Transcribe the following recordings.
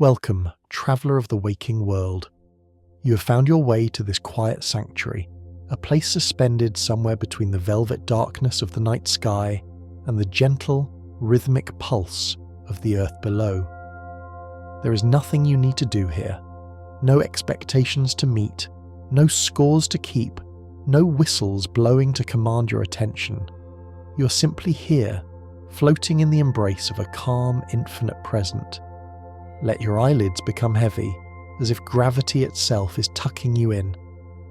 Welcome, traveller of the waking world. You have found your way to this quiet sanctuary, a place suspended somewhere between the velvet darkness of the night sky and the gentle, rhythmic pulse of the earth below. There is nothing you need to do here, no expectations to meet, no scores to keep, no whistles blowing to command your attention. You are simply here, floating in the embrace of a calm, infinite present. Let your eyelids become heavy, as if gravity itself is tucking you in,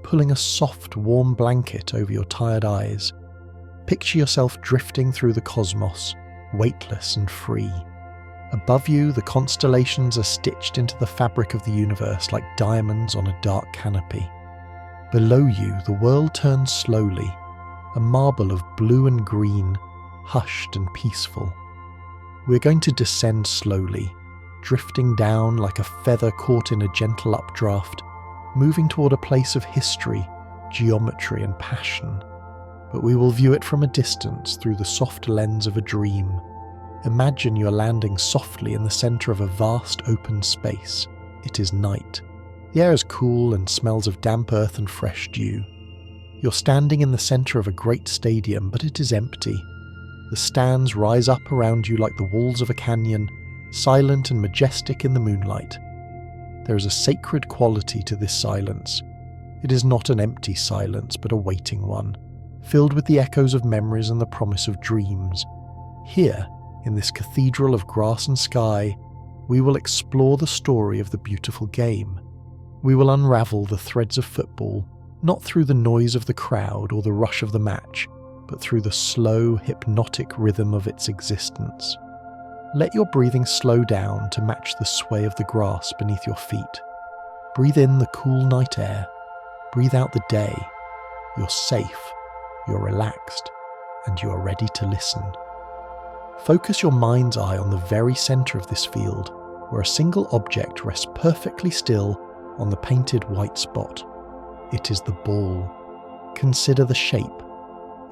pulling a soft, warm blanket over your tired eyes. Picture yourself drifting through the cosmos, weightless and free. Above you, the constellations are stitched into the fabric of the universe like diamonds on a dark canopy. Below you, the world turns slowly, a marble of blue and green, hushed and peaceful. We're going to descend slowly, drifting down like a feather caught in a gentle updraft, moving toward a place of history, geometry and passion. But we will view it from a distance through the soft lens of a dream. Imagine you're landing softly in the centre of a vast open space. It is night. The air is cool and smells of damp earth and fresh dew. You're standing in the centre of a great stadium, but it is empty. The stands rise up around you like the walls of a canyon, silent and majestic in the moonlight. There is a sacred quality to this silence. It is not an empty silence, but a waiting one, filled with the echoes of memories and the promise of dreams. Here, in this cathedral of grass and sky, we will explore the story of the beautiful game. We will unravel the threads of football, not through the noise of the crowd or the rush of the match, but through the slow, hypnotic rhythm of its existence. Let your breathing slow down to match the sway of the grass beneath your feet. Breathe in the cool night air. Breathe out the day. You're safe, you're relaxed, and you are ready to listen. Focus your mind's eye on the very centre of this field, where a single object rests perfectly still on the painted white spot. It is the ball. Consider the shape.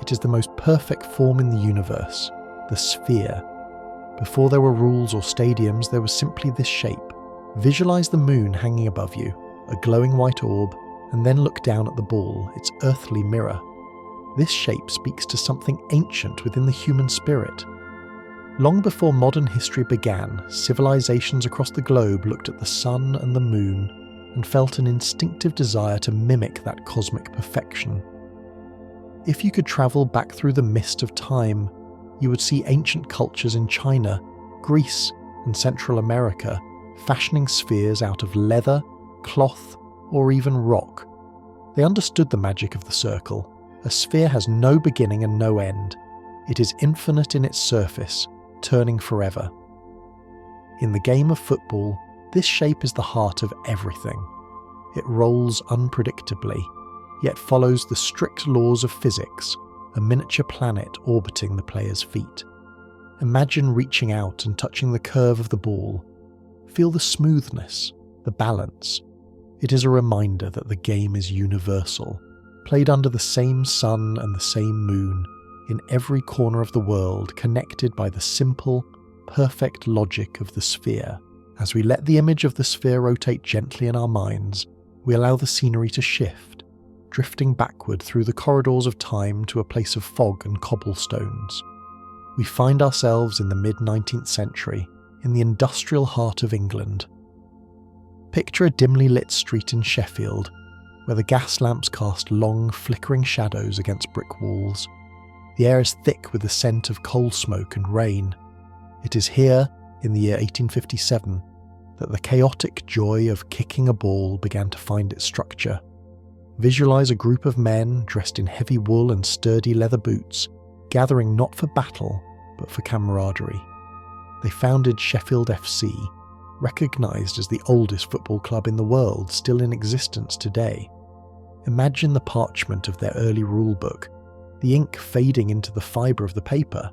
It is the most perfect form in the universe, the sphere. Before there were rules or stadiums, there was simply this shape. Visualize the moon hanging above you, a glowing white orb, and then look down at the ball, its earthly mirror. This shape speaks to something ancient within the human spirit. Long before modern history began, civilizations across the globe looked at the sun and the moon and felt an instinctive desire to mimic that cosmic perfection. If you could travel back through the mist of time, you would see ancient cultures in China, Greece, and Central America fashioning spheres out of leather, cloth, or even rock. They understood the magic of the circle. A sphere has no beginning and no end. It is infinite in its surface, turning forever. In the game of football, this shape is the heart of everything. It rolls unpredictably, yet follows the strict laws of physics, a miniature planet orbiting the player's feet. Imagine reaching out and touching the curve of the ball. Feel the smoothness, the balance. It is a reminder that the game is universal, played under the same sun and the same moon, in every corner of the world, connected by the simple, perfect logic of the sphere. As we let the image of the sphere rotate gently in our minds, we allow the scenery to shift, drifting backward through the corridors of time to a place of fog and cobblestones. We find ourselves in the mid-19th century, in the industrial heart of England. Picture a dimly lit street in Sheffield, where the gas lamps cast long, flickering shadows against brick walls. The air is thick with the scent of coal smoke and rain. It is here, in the year 1857, that the chaotic joy of kicking a ball began to find its structure. Visualize a group of men dressed in heavy wool and sturdy leather boots, gathering not for battle, but for camaraderie. They founded Sheffield FC, recognised as the oldest football club in the world, still in existence today. Imagine the parchment of their early rulebook, the ink fading into the fibre of the paper.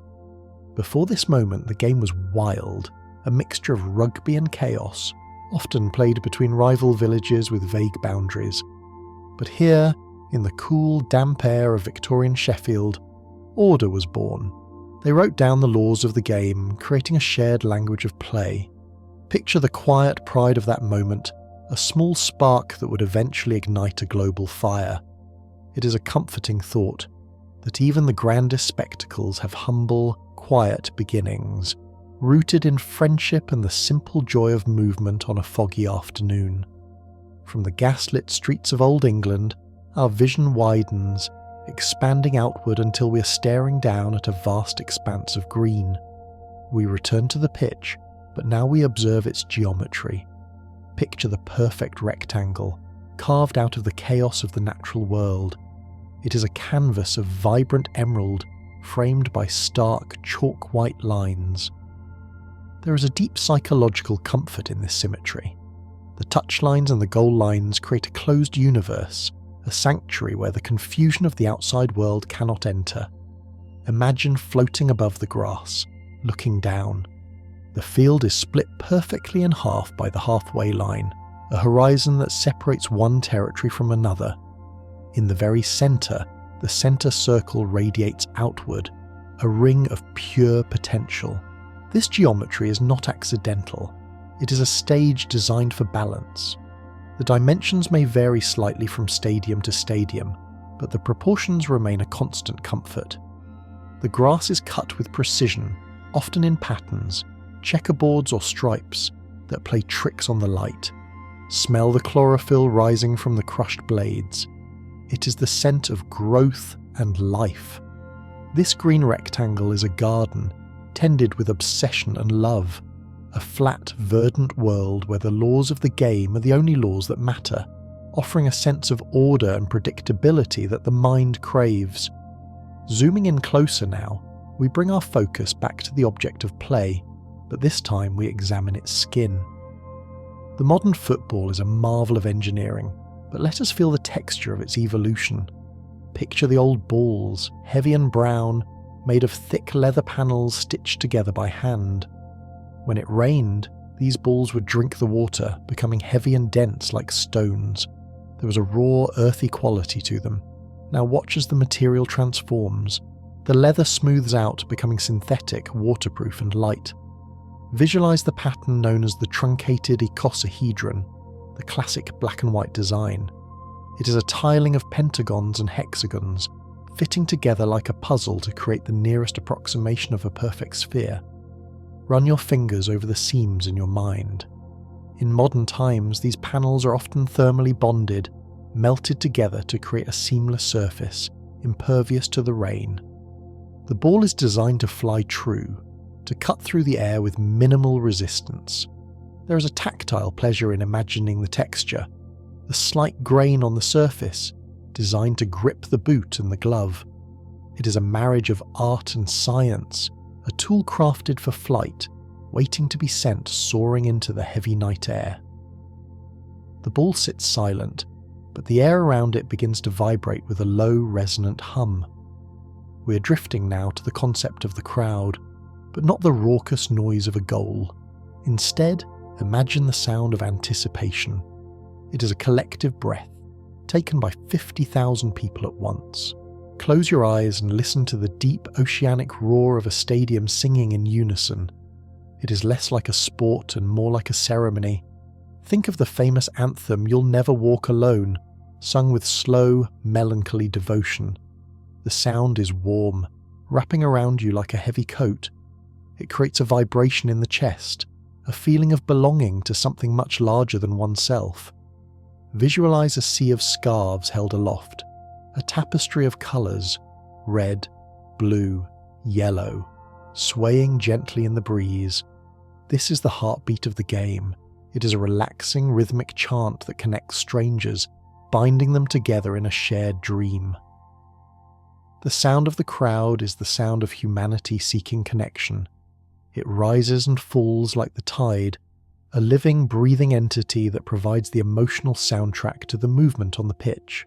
Before this moment, the game was wild, a mixture of rugby and chaos, often played between rival villages with vague boundaries. But here, in the cool, damp air of Victorian Sheffield, order was born. They wrote down the laws of the game, creating a shared language of play. Picture the quiet pride of that moment, a small spark that would eventually ignite a global fire. It is a comforting thought that even the grandest spectacles have humble, quiet beginnings, rooted in friendship and the simple joy of movement on a foggy afternoon. From the gaslit streets of Old England, our vision widens, expanding outward until we are staring down at a vast expanse of green. We return to the pitch, but now we observe its geometry. Picture the perfect rectangle, carved out of the chaos of the natural world. It is a canvas of vibrant emerald, framed by stark, chalk-white lines. There is a deep psychological comfort in this symmetry. The touchlines and the goal lines create a closed universe, a sanctuary where the confusion of the outside world cannot enter. Imagine floating above the grass, looking down. The field is split perfectly in half by the halfway line, a horizon that separates one territory from another. In the very centre, the centre circle radiates outward, a ring of pure potential. This geometry is not accidental. It is a stage designed for balance. The dimensions may vary slightly from stadium to stadium, but the proportions remain a constant comfort. The grass is cut with precision, often in patterns, checkerboards or stripes that play tricks on the light. Smell the chlorophyll rising from the crushed blades. It is the scent of growth and life. This green rectangle is a garden, tended with obsession and love, a flat, verdant world where the laws of the game are the only laws that matter, offering a sense of order and predictability that the mind craves. Zooming in closer now, we bring our focus back to the object of play, but this time we examine its skin. The modern football is a marvel of engineering, but let us feel the texture of its evolution. Picture the old balls, heavy and brown, made of thick leather panels stitched together by hand. When it rained, these balls would drink the water, becoming heavy and dense like stones. There was a raw, earthy quality to them. Now watch as the material transforms. The leather smooths out, becoming synthetic, waterproof and light. Visualize the pattern known as the truncated icosahedron, the classic black and white design. It is a tiling of pentagons and hexagons, fitting together like a puzzle to create the nearest approximation of a perfect sphere. Run your fingers over the seams in your mind. In modern times, these panels are often thermally bonded, melted together to create a seamless surface, impervious to the rain. The ball is designed to fly true, to cut through the air with minimal resistance. There is a tactile pleasure in imagining the texture, the slight grain on the surface, designed to grip the boot and the glove. It is a marriage of art and science, a tool crafted for flight, waiting to be sent soaring into the heavy night air. The ball sits silent, but the air around it begins to vibrate with a low, resonant hum. We are drifting now to the concept of the crowd, but not the raucous noise of a goal. Instead, imagine the sound of anticipation. It is a collective breath, taken by 50,000 people at once. Close your eyes and listen to the deep oceanic roar of a stadium singing in unison. It is less like a sport and more like a ceremony. Think of the famous anthem "You'll Never Walk Alone," sung with slow, melancholy devotion. The sound is warm, wrapping around you like a heavy coat. It creates a vibration in the chest, a feeling of belonging to something much larger than oneself. Visualize a sea of scarves held aloft, a tapestry of colours, red, blue, yellow, swaying gently in the breeze. This is the heartbeat of the game. It is a relaxing, rhythmic chant that connects strangers, binding them together in a shared dream. The sound of the crowd is the sound of humanity seeking connection. It rises and falls like the tide, a living, breathing entity that provides the emotional soundtrack to the movement on the pitch.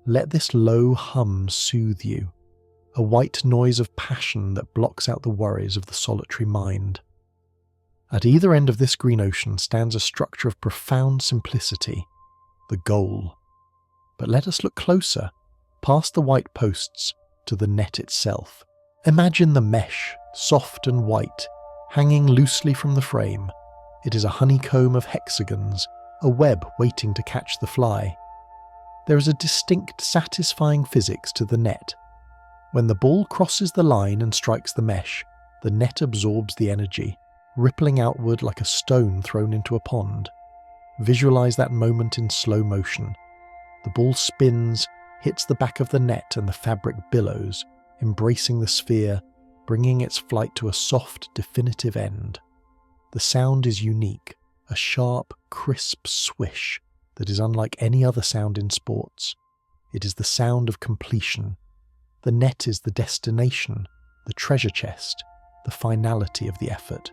Let this low hum soothe you, a white noise of passion that blocks out the worries of the solitary mind. At either end of this green ocean stands a structure of profound simplicity, the goal. But let us look closer, past the white posts, to the net itself. Imagine the mesh, soft and white, hanging loosely from the frame. It is a honeycomb of hexagons, a web waiting to catch the fly. There is a distinct, satisfying physics to the net. When the ball crosses the line and strikes the mesh, the net absorbs the energy, rippling outward like a stone thrown into a pond. Visualize that moment in slow motion. The ball spins, hits the back of the net, and the fabric billows, embracing the sphere, bringing its flight to a soft, definitive end. The sound is unique, a sharp, crisp swish that is unlike any other sound in sports. It is the sound of completion. The net is the destination, the treasure chest, the finality of the effort.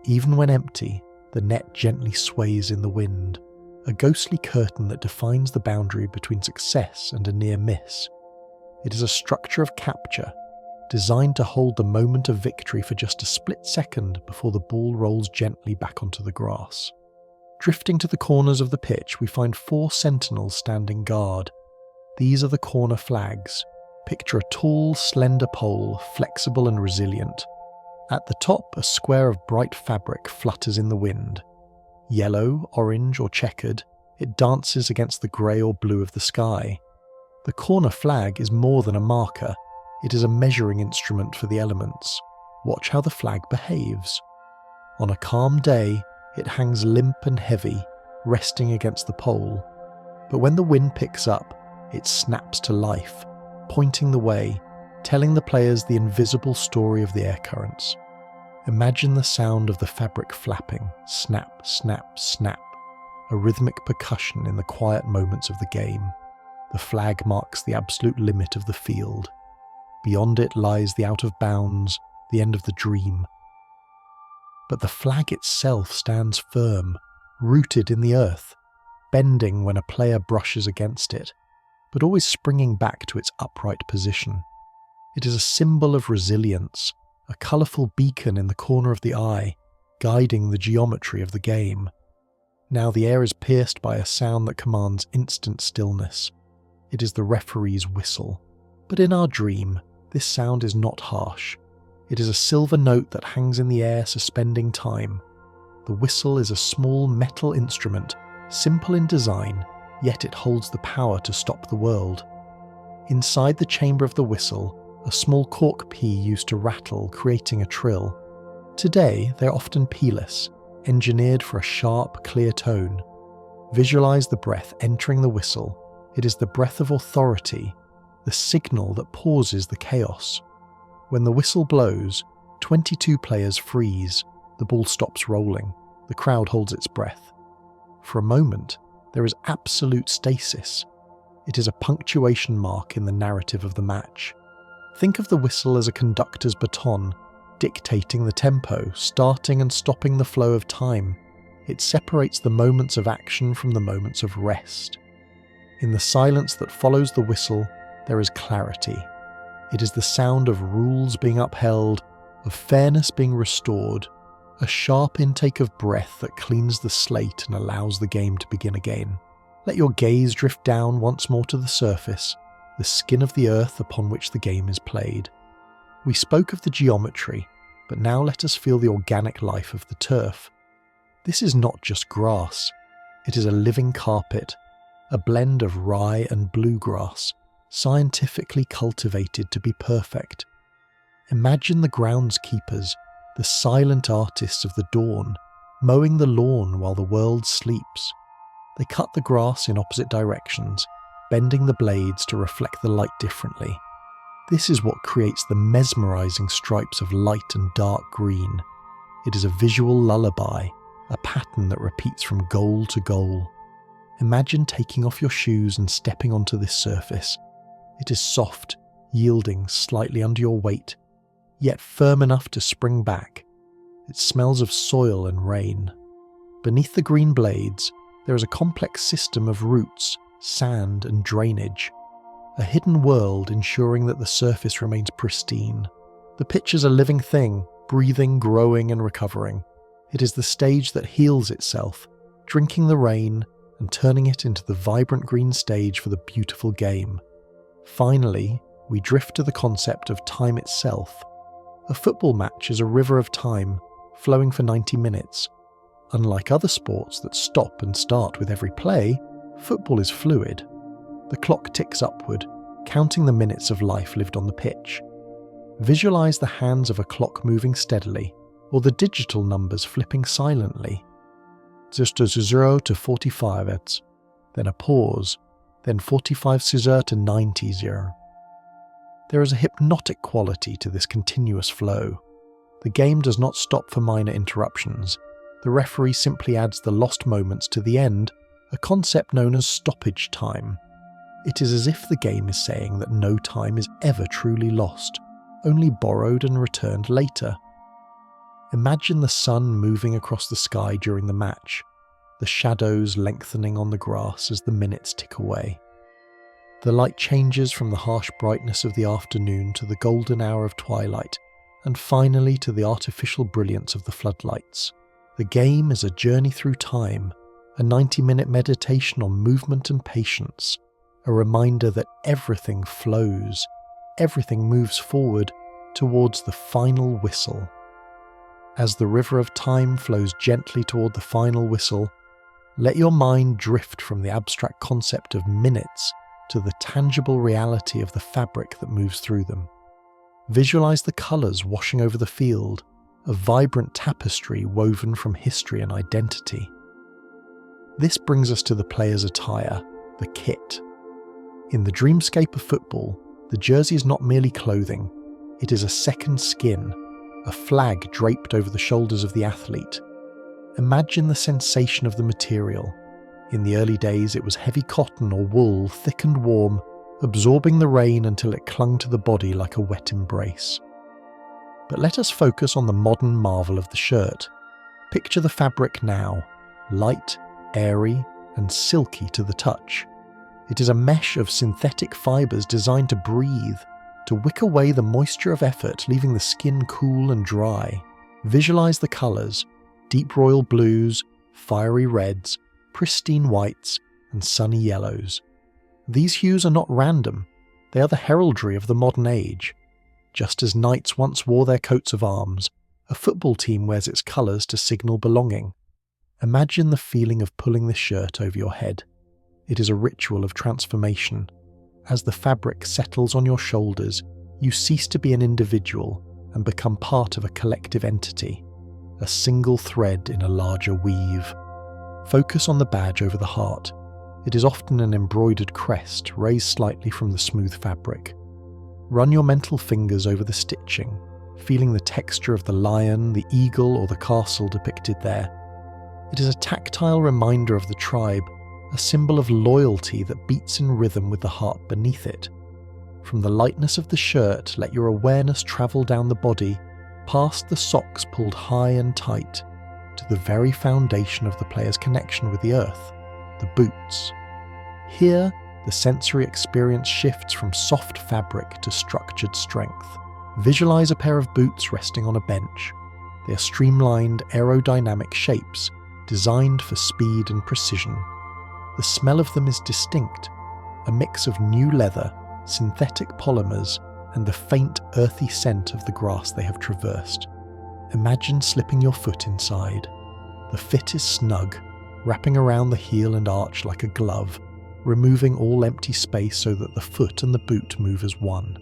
Even when empty, the net gently sways in the wind, a ghostly curtain that defines the boundary between success and a near miss. It is a structure of capture, designed to hold the moment of victory for just a split second before the ball rolls gently back onto the grass. Drifting to the corners of the pitch, we find 4 sentinels standing guard. These are the corner flags. Picture a tall, slender pole, flexible and resilient. At the top, a square of bright fabric flutters in the wind. Yellow, orange or checkered, it dances against the grey or blue of the sky. The corner flag is more than a marker. It is a measuring instrument for the elements. Watch how the flag behaves. On a calm day, it hangs limp and heavy, resting against the pole. But when the wind picks up, it snaps to life, pointing the way, telling the players the invisible story of the air currents. Imagine the sound of the fabric flapping, snap, snap, snap, a rhythmic percussion in the quiet moments of the game. The flag marks the absolute limit of the field. Beyond it lies the out of bounds, the end of the dream. But the flag itself stands firm, rooted in the earth, bending when a player brushes against it, but always springing back to its upright position. It is a symbol of resilience, a colourful beacon in the corner of the eye, guiding the geometry of the game. Now the air is pierced by a sound that commands instant stillness. It is the referee's whistle. But in our dream, this sound is not harsh. It is a silver note that hangs in the air, suspending time. The whistle is a small metal instrument, simple in design, yet it holds the power to stop the world. Inside the chamber of the whistle, a small cork pea used to rattle, creating a trill. Today, they're often peeless, engineered for a sharp, clear tone. Visualize the breath entering the whistle. It is the breath of authority, the signal that pauses the chaos. When the whistle blows, 22 players freeze. The ball stops rolling. The crowd holds its breath. For a moment, there is absolute stasis. It is a punctuation mark in the narrative of the match. Think of the whistle as a conductor's baton, dictating the tempo, starting and stopping the flow of time. It separates the moments of action from the moments of rest. In the silence that follows the whistle, there is clarity. It is the sound of rules being upheld, of fairness being restored, a sharp intake of breath that cleans the slate and allows the game to begin again. Let your gaze drift down once more to the surface, the skin of the earth upon which the game is played. We spoke of the geometry, but now let us feel the organic life of the turf. This is not just grass. It is a living carpet, a blend of rye and bluegrass, scientifically cultivated to be perfect. Imagine the groundskeepers, the silent artists of the dawn, mowing the lawn while the world sleeps. They cut the grass in opposite directions, bending the blades to reflect the light differently. This is what creates the mesmerizing stripes of light and dark green. It is a visual lullaby, a pattern that repeats from goal to goal. Imagine taking off your shoes and stepping onto this surface. It is soft, yielding slightly under your weight, yet firm enough to spring back. It smells of soil and rain. Beneath the green blades, there is a complex system of roots, sand and drainage. A hidden world ensuring that the surface remains pristine. The pitch is a living thing, breathing, growing and recovering. It is the stage that heals itself, drinking the rain and turning it into the vibrant green stage for the beautiful game. Finally, we drift to the concept of time itself. A football match is a river of time, flowing for 90 minutes. Unlike other sports that stop and start with every play, football is fluid. The clock ticks upward, counting the minutes of life lived on the pitch. Visualize the hands of a clock moving steadily, or the digital numbers flipping silently. Just as 0 to 45, then a pause, then 45 scissor to 90 0. There is a hypnotic quality to this continuous flow. The game does not stop for minor interruptions. The referee simply adds the lost moments to the end, a concept known as stoppage time. It is as if the game is saying that no time is ever truly lost, only borrowed and returned later. Imagine the sun moving across the sky during the match, the shadows lengthening on the grass as the minutes tick away. The light changes from the harsh brightness of the afternoon to the golden hour of twilight, and finally to the artificial brilliance of the floodlights. The game is a journey through time, a 90-minute meditation on movement and patience, a reminder that everything flows, everything moves forward towards the final whistle. As the river of time flows gently toward the final whistle, let your mind drift from the abstract concept of minutes to the tangible reality of the fabric that moves through them. Visualize the colours washing over the field, a vibrant tapestry woven from history and identity. This brings us to the player's attire, the kit. In the dreamscape of football, the jersey is not merely clothing, it is a second skin, a flag draped over the shoulders of the athlete. Imagine the sensation of the material. In the early days, it was heavy cotton or wool, thick and warm, absorbing the rain until it clung to the body like a wet embrace. But let us focus on the modern marvel of the shirt. Picture the fabric now, light, airy, and silky to the touch. It is a mesh of synthetic fibres designed to breathe, to wick away the moisture of effort, leaving the skin cool and dry. Visualize the colours: deep royal blues, fiery reds, pristine whites, and sunny yellows. These hues are not random, they are the heraldry of the modern age. Just as knights once wore their coats of arms, a football team wears its colours to signal belonging. Imagine the feeling of pulling this shirt over your head. It is a ritual of transformation. As the fabric settles on your shoulders, you cease to be an individual and become part of a collective entity, a single thread in a larger weave. Focus on the badge over the heart. It is often an embroidered crest raised slightly from the smooth fabric. Run your mental fingers over the stitching, feeling the texture of the lion, the eagle, or the castle depicted there. It is a tactile reminder of the tribe, a symbol of loyalty that beats in rhythm with the heart beneath it. From the lightness of the shirt, let your awareness travel down the body, past the socks pulled high and tight, to the very foundation of the player's connection with the earth, the boots. Here, the sensory experience shifts from soft fabric to structured strength. Visualize a pair of boots resting on a bench. They are streamlined, aerodynamic shapes, designed for speed and precision. The smell of them is distinct, a mix of new leather, synthetic polymers, and the faint, earthy scent of the grass they have traversed. Imagine slipping your foot inside. The fit is snug, wrapping around the heel and arch like a glove, removing all empty space so that the foot and the boot move as one.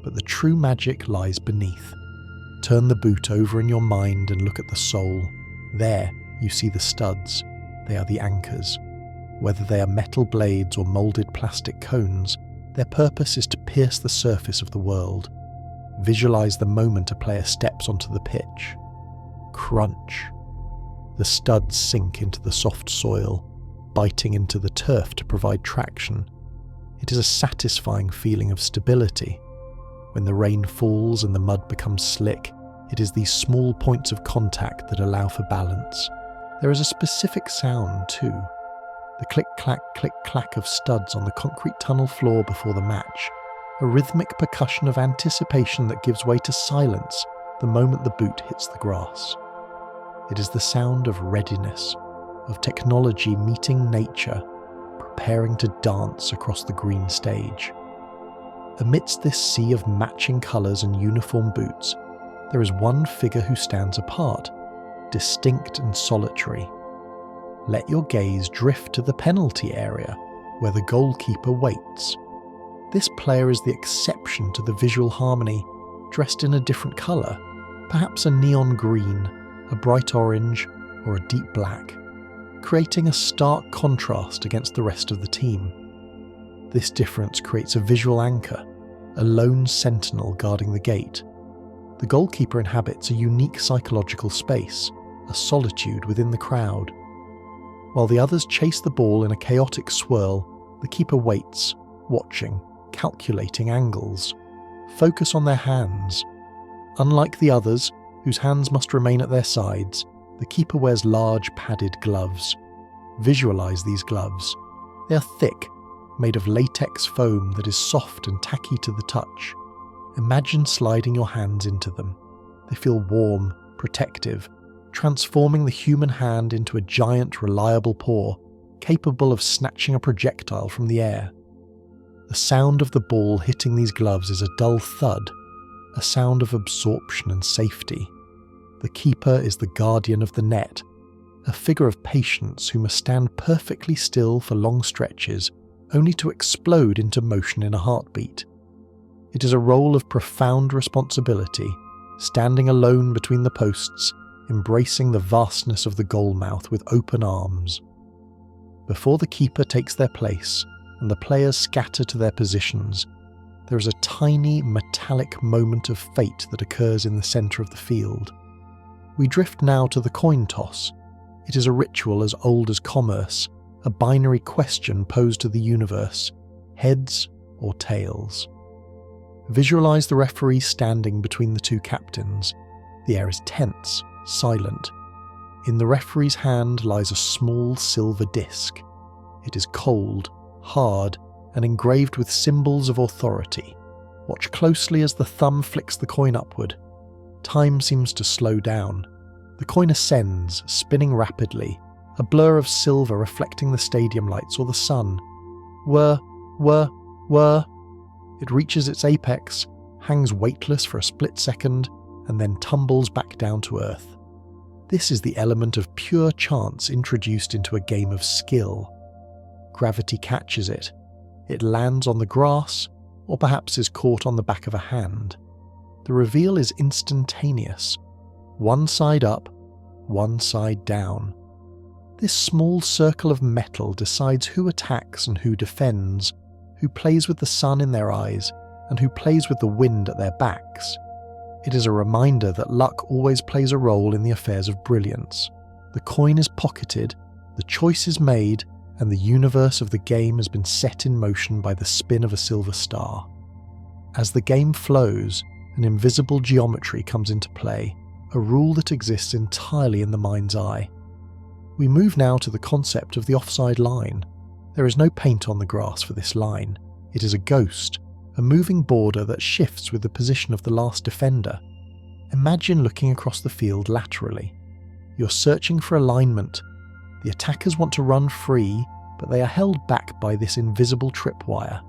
But the true magic lies beneath. Turn the boot over in your mind and look at the sole. There, you see the studs. They are the anchors. Whether they are metal blades or moulded plastic cones, their purpose is to pierce the surface of the world. Visualize the moment a player steps onto the pitch. Crunch. The studs sink into the soft soil, biting into the turf to provide traction. It is a satisfying feeling of stability. When the rain falls and the mud becomes slick, it is these small points of contact that allow for balance. There is a specific sound too. The click-clack of studs on the concrete tunnel floor before the match, a rhythmic percussion of anticipation that gives way to silence the moment the boot hits the grass. It is the sound of readiness, of technology meeting nature, preparing to dance across the green stage. Amidst this sea of matching colours and uniform boots, there is one figure who stands apart, distinct and solitary. Let your gaze drift to the penalty area, where the goalkeeper waits. This player is the exception to the visual harmony, dressed in a different colour, perhaps a neon green, a bright orange, or a deep black, creating a stark contrast against the rest of the team. This difference creates a visual anchor, a lone sentinel guarding the gate. The goalkeeper inhabits a unique psychological space, a solitude within the crowd. While the others chase the ball in a chaotic swirl, the keeper waits, watching, calculating angles. Focus on their hands. Unlike the others, whose hands must remain at their sides, the keeper wears large padded gloves. Visualize these gloves. They are thick, made of latex foam that is soft and tacky to the touch. Imagine sliding your hands into them. They feel warm, protective, transforming the human hand into a giant, reliable paw, capable of snatching a projectile from the air. The sound of the ball hitting these gloves is a dull thud, a sound of absorption and safety. The keeper is the guardian of the net, a figure of patience who must stand perfectly still for long stretches, only to explode into motion in a heartbeat. It is a role of profound responsibility, standing alone between the posts, embracing the vastness of the goal mouth with open arms. Before the keeper takes their place and the players scatter to their positions, there is a tiny metallic moment of fate that occurs in the centre of the field. We drift now to the coin toss. It is a ritual as old as commerce, a binary question posed to the universe: heads or tails. Visualize the referee standing between the two captains. The air is tense, silent. In the referee's hand lies a small silver disc. It is cold, hard, and engraved with symbols of authority. Watch closely as the thumb flicks the coin upward. Time seems to slow down. The coin ascends, spinning rapidly, a blur of silver reflecting the stadium lights or the sun. Whir. It reaches its apex, hangs weightless for a split second, and then tumbles back down to earth. This is the element of pure chance introduced into a game of skill. Gravity catches it. It lands on the grass, or perhaps is caught on the back of a hand. The reveal is instantaneous. One side up, one side down. This small circle of metal decides who attacks and who defends, who plays with the sun in their eyes, and who plays with the wind at their backs. It is a reminder that luck always plays a role in the affairs of brilliance. The coin is pocketed, the choice is made, and the universe of the game has been set in motion by the spin of a silver star. As the game flows, an invisible geometry comes into play, a rule that exists entirely in the mind's eye. We move now to the concept of the offside line. There is no paint on the grass for this line. It is a ghost, a moving border that shifts with the position of the last defender. Imagine looking across the field laterally. You're searching for alignment. The attackers want to run free, but they are held back by this invisible tripwire.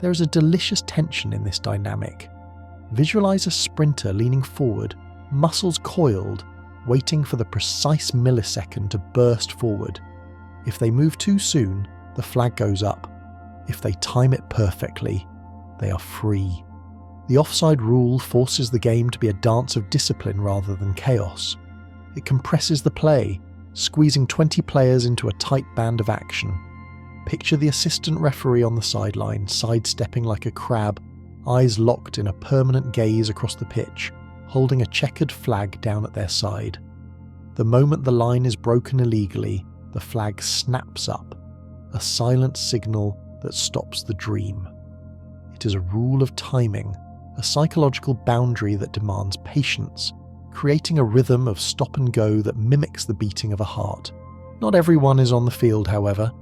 There is a delicious tension in this dynamic. Visualize a sprinter leaning forward, muscles coiled, waiting for the precise millisecond to burst forward. If they move too soon, the flag goes up. If they time it perfectly, they are free. The offside rule forces the game to be a dance of discipline rather than chaos. It compresses the play, squeezing 20 players into a tight band of action. Picture the assistant referee on the sideline, sidestepping like a crab, eyes locked in a permanent gaze across the pitch, holding a checkered flag down at their side. The moment the line is broken illegally, the flag snaps up, a silent signal that stops the dream. It is a rule of timing, a psychological boundary that demands patience, creating a rhythm of stop and go that mimics the beating of a heart. Not everyone is on the field, however.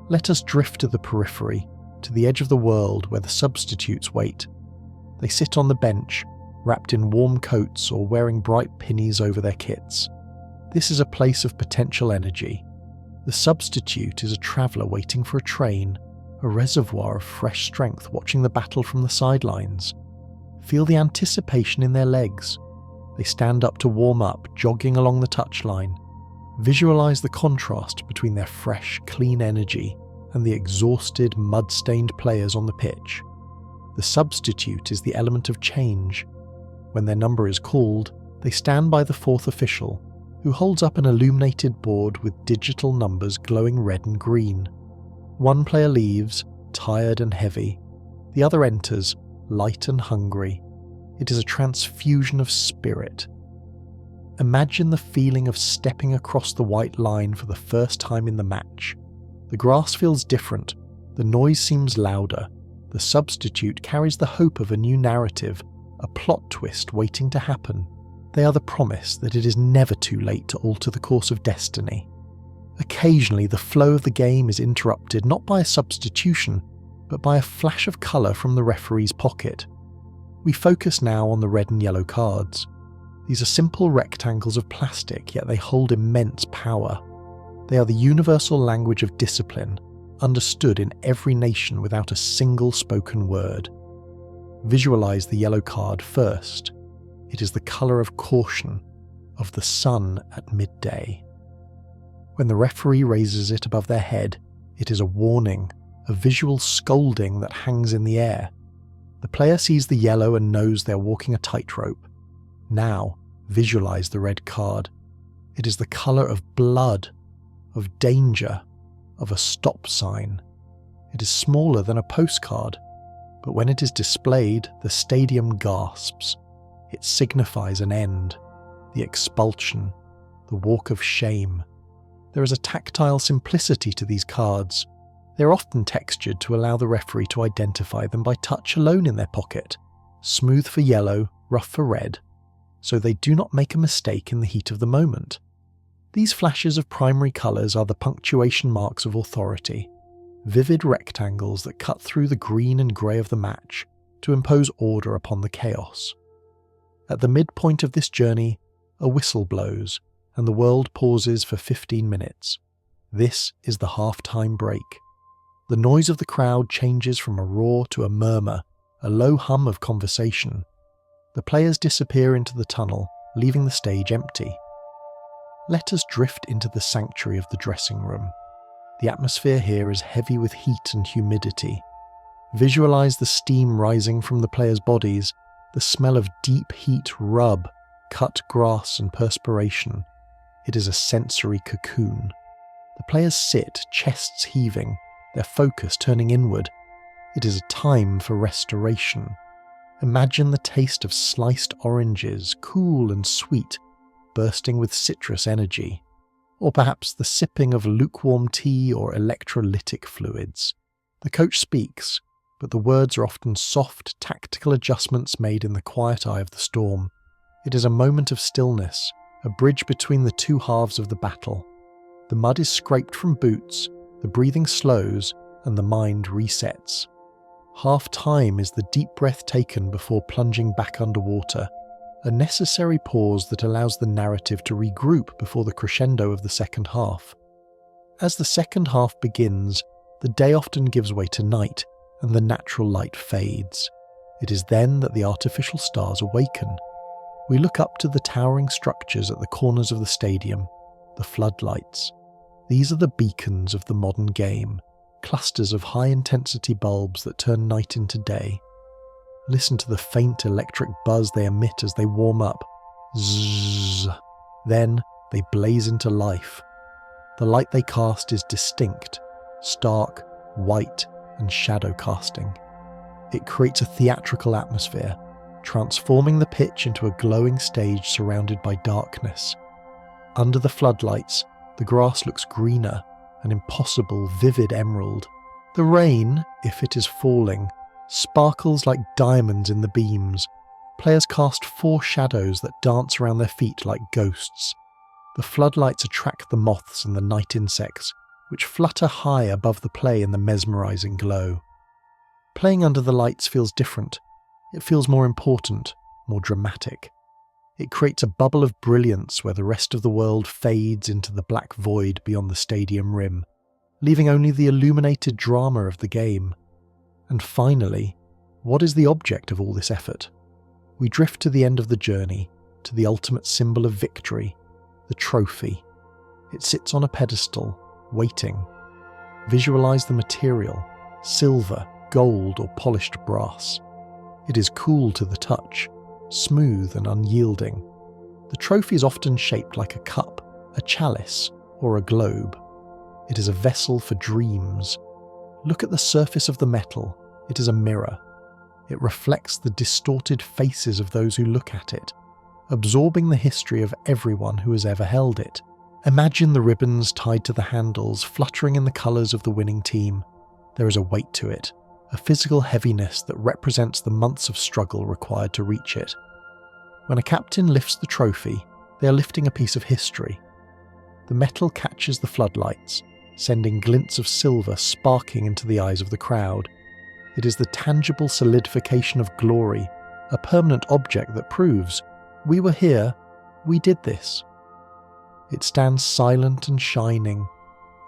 Let us drift to the periphery, to the edge of the world where the substitutes wait. They sit on the bench, wrapped in warm coats or wearing bright pinnies over their kits. This is a place of potential energy. The substitute is a traveller waiting for a train, a reservoir of fresh strength watching the battle from the sidelines. Feel the anticipation in their legs. They stand up to warm up, jogging along the touchline. Visualize the contrast between their fresh, clean energy and the exhausted, mud-stained players on the pitch. The substitute is the element of change. When their number is called, they stand by the fourth official, who holds up an illuminated board with digital numbers glowing red and green. One player leaves, tired and heavy. The other enters, light and hungry. It is a transfusion of spirit. Imagine the feeling of stepping across the white line for the first time in the match. The grass feels different, the noise seems louder. The substitute carries the hope of a new narrative, a plot twist waiting to happen. They are the promise that it is never too late to alter the course of destiny. Occasionally, the flow of the game is interrupted not by a substitution, but by a flash of colour from the referee's pocket. We focus now on the red and yellow cards. These are simple rectangles of plastic, yet they hold immense power. They are the universal language of discipline, understood in every nation without a single spoken word. Visualize the yellow card first. It is the colour of caution, of the sun at midday. When the referee raises it above their head, it is a warning, a visual scolding that hangs in the air. The player sees the yellow and knows they're walking a tightrope. Now, visualize the red card. It is the colour of blood, of danger, of a stop sign. It is smaller than a postcard, but when it is displayed, the stadium gasps. It signifies an end, the expulsion, the walk of shame. There is a tactile simplicity to these cards. They are often textured to allow the referee to identify them by touch alone in their pocket, smooth for yellow, rough for red, so they do not make a mistake in the heat of the moment. These flashes of primary colours are the punctuation marks of authority, vivid rectangles that cut through the green and grey of the match to impose order upon the chaos. At the midpoint of this journey, a whistle blows, and the world pauses for 15 minutes. This is the half-time break. The noise of the crowd changes from a roar to a murmur, a low hum of conversation. The players disappear into the tunnel, leaving the stage empty. Let us drift into the sanctuary of the dressing room. The atmosphere here is heavy with heat and humidity. Visualize the steam rising from the players' bodies, the smell of deep heat rub, cut grass and perspiration. It is a sensory cocoon. The players sit, chests heaving, their focus turning inward. It is a time for restoration. Imagine the taste of sliced oranges, cool and sweet, bursting with citrus energy, or perhaps the sipping of lukewarm tea or electrolytic fluids. The coach speaks, but the words are often soft, tactical adjustments made in the quiet eye of the storm. It is a moment of stillness, a bridge between the two halves of the battle. The mud is scraped from boots, the breathing slows, and the mind resets. Half-time is the deep breath taken before plunging back underwater, a necessary pause that allows the narrative to regroup before the crescendo of the second half. As the second half begins, the day often gives way to night, and the natural light fades. It is then that the artificial stars awaken. We look up to the towering structures at the corners of the stadium, the floodlights. These are the beacons of the modern game, clusters of high-intensity bulbs that turn night into day. Listen to the faint electric buzz they emit as they warm up. Zzz. Then they blaze into life. The light they cast is distinct, stark, white, and shadow casting. It creates a theatrical atmosphere, transforming the pitch into a glowing stage surrounded by darkness. Under the floodlights, the grass looks greener, an impossible, vivid emerald. The rain, if it is falling, sparkles like diamonds in the beams. Players cast 4 shadows that dance around their feet like ghosts. The floodlights attract the moths and the night insects, which flutter high above the play in the mesmerizing glow. Playing under the lights feels different. It feels more important, more dramatic. It creates a bubble of brilliance where the rest of the world fades into the black void beyond the stadium rim, leaving only the illuminated drama of the game. And finally, what is the object of all this effort? We drift to the end of the journey, to the ultimate symbol of victory, the trophy. It sits on a pedestal, waiting. Visualize the material, silver, gold, or polished brass. It is cool to the touch, smooth and unyielding. The trophy is often shaped like a cup, a chalice, or a globe. It is a vessel for dreams. Look at the surface of the metal. It is a mirror. It reflects the distorted faces of those who look at it, absorbing the history of everyone who has ever held it. Imagine the ribbons tied to the handles fluttering in the colours of the winning team. There is a weight to it, a physical heaviness that represents the months of struggle required to reach it. When a captain lifts the trophy, they are lifting a piece of history. The metal catches the floodlights, sending glints of silver sparking into the eyes of the crowd. It is the tangible solidification of glory, a permanent object that proves, we were here, we did this. It stands silent and shining,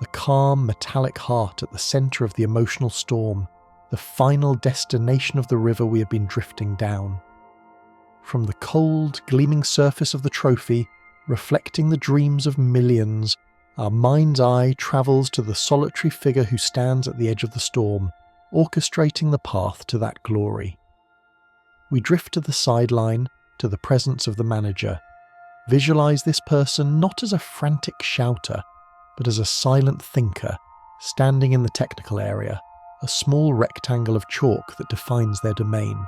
the calm, metallic heart at the centre of the emotional storm, the final destination of the river we have been drifting down. From the cold, gleaming surface of the trophy, reflecting the dreams of millions, our mind's eye travels to the solitary figure who stands at the edge of the storm, orchestrating the path to that glory. We drift to the sideline, to the presence of the manager. Visualize this person not as a frantic shouter, but as a silent thinker, standing in the technical area, a small rectangle of chalk that defines their domain.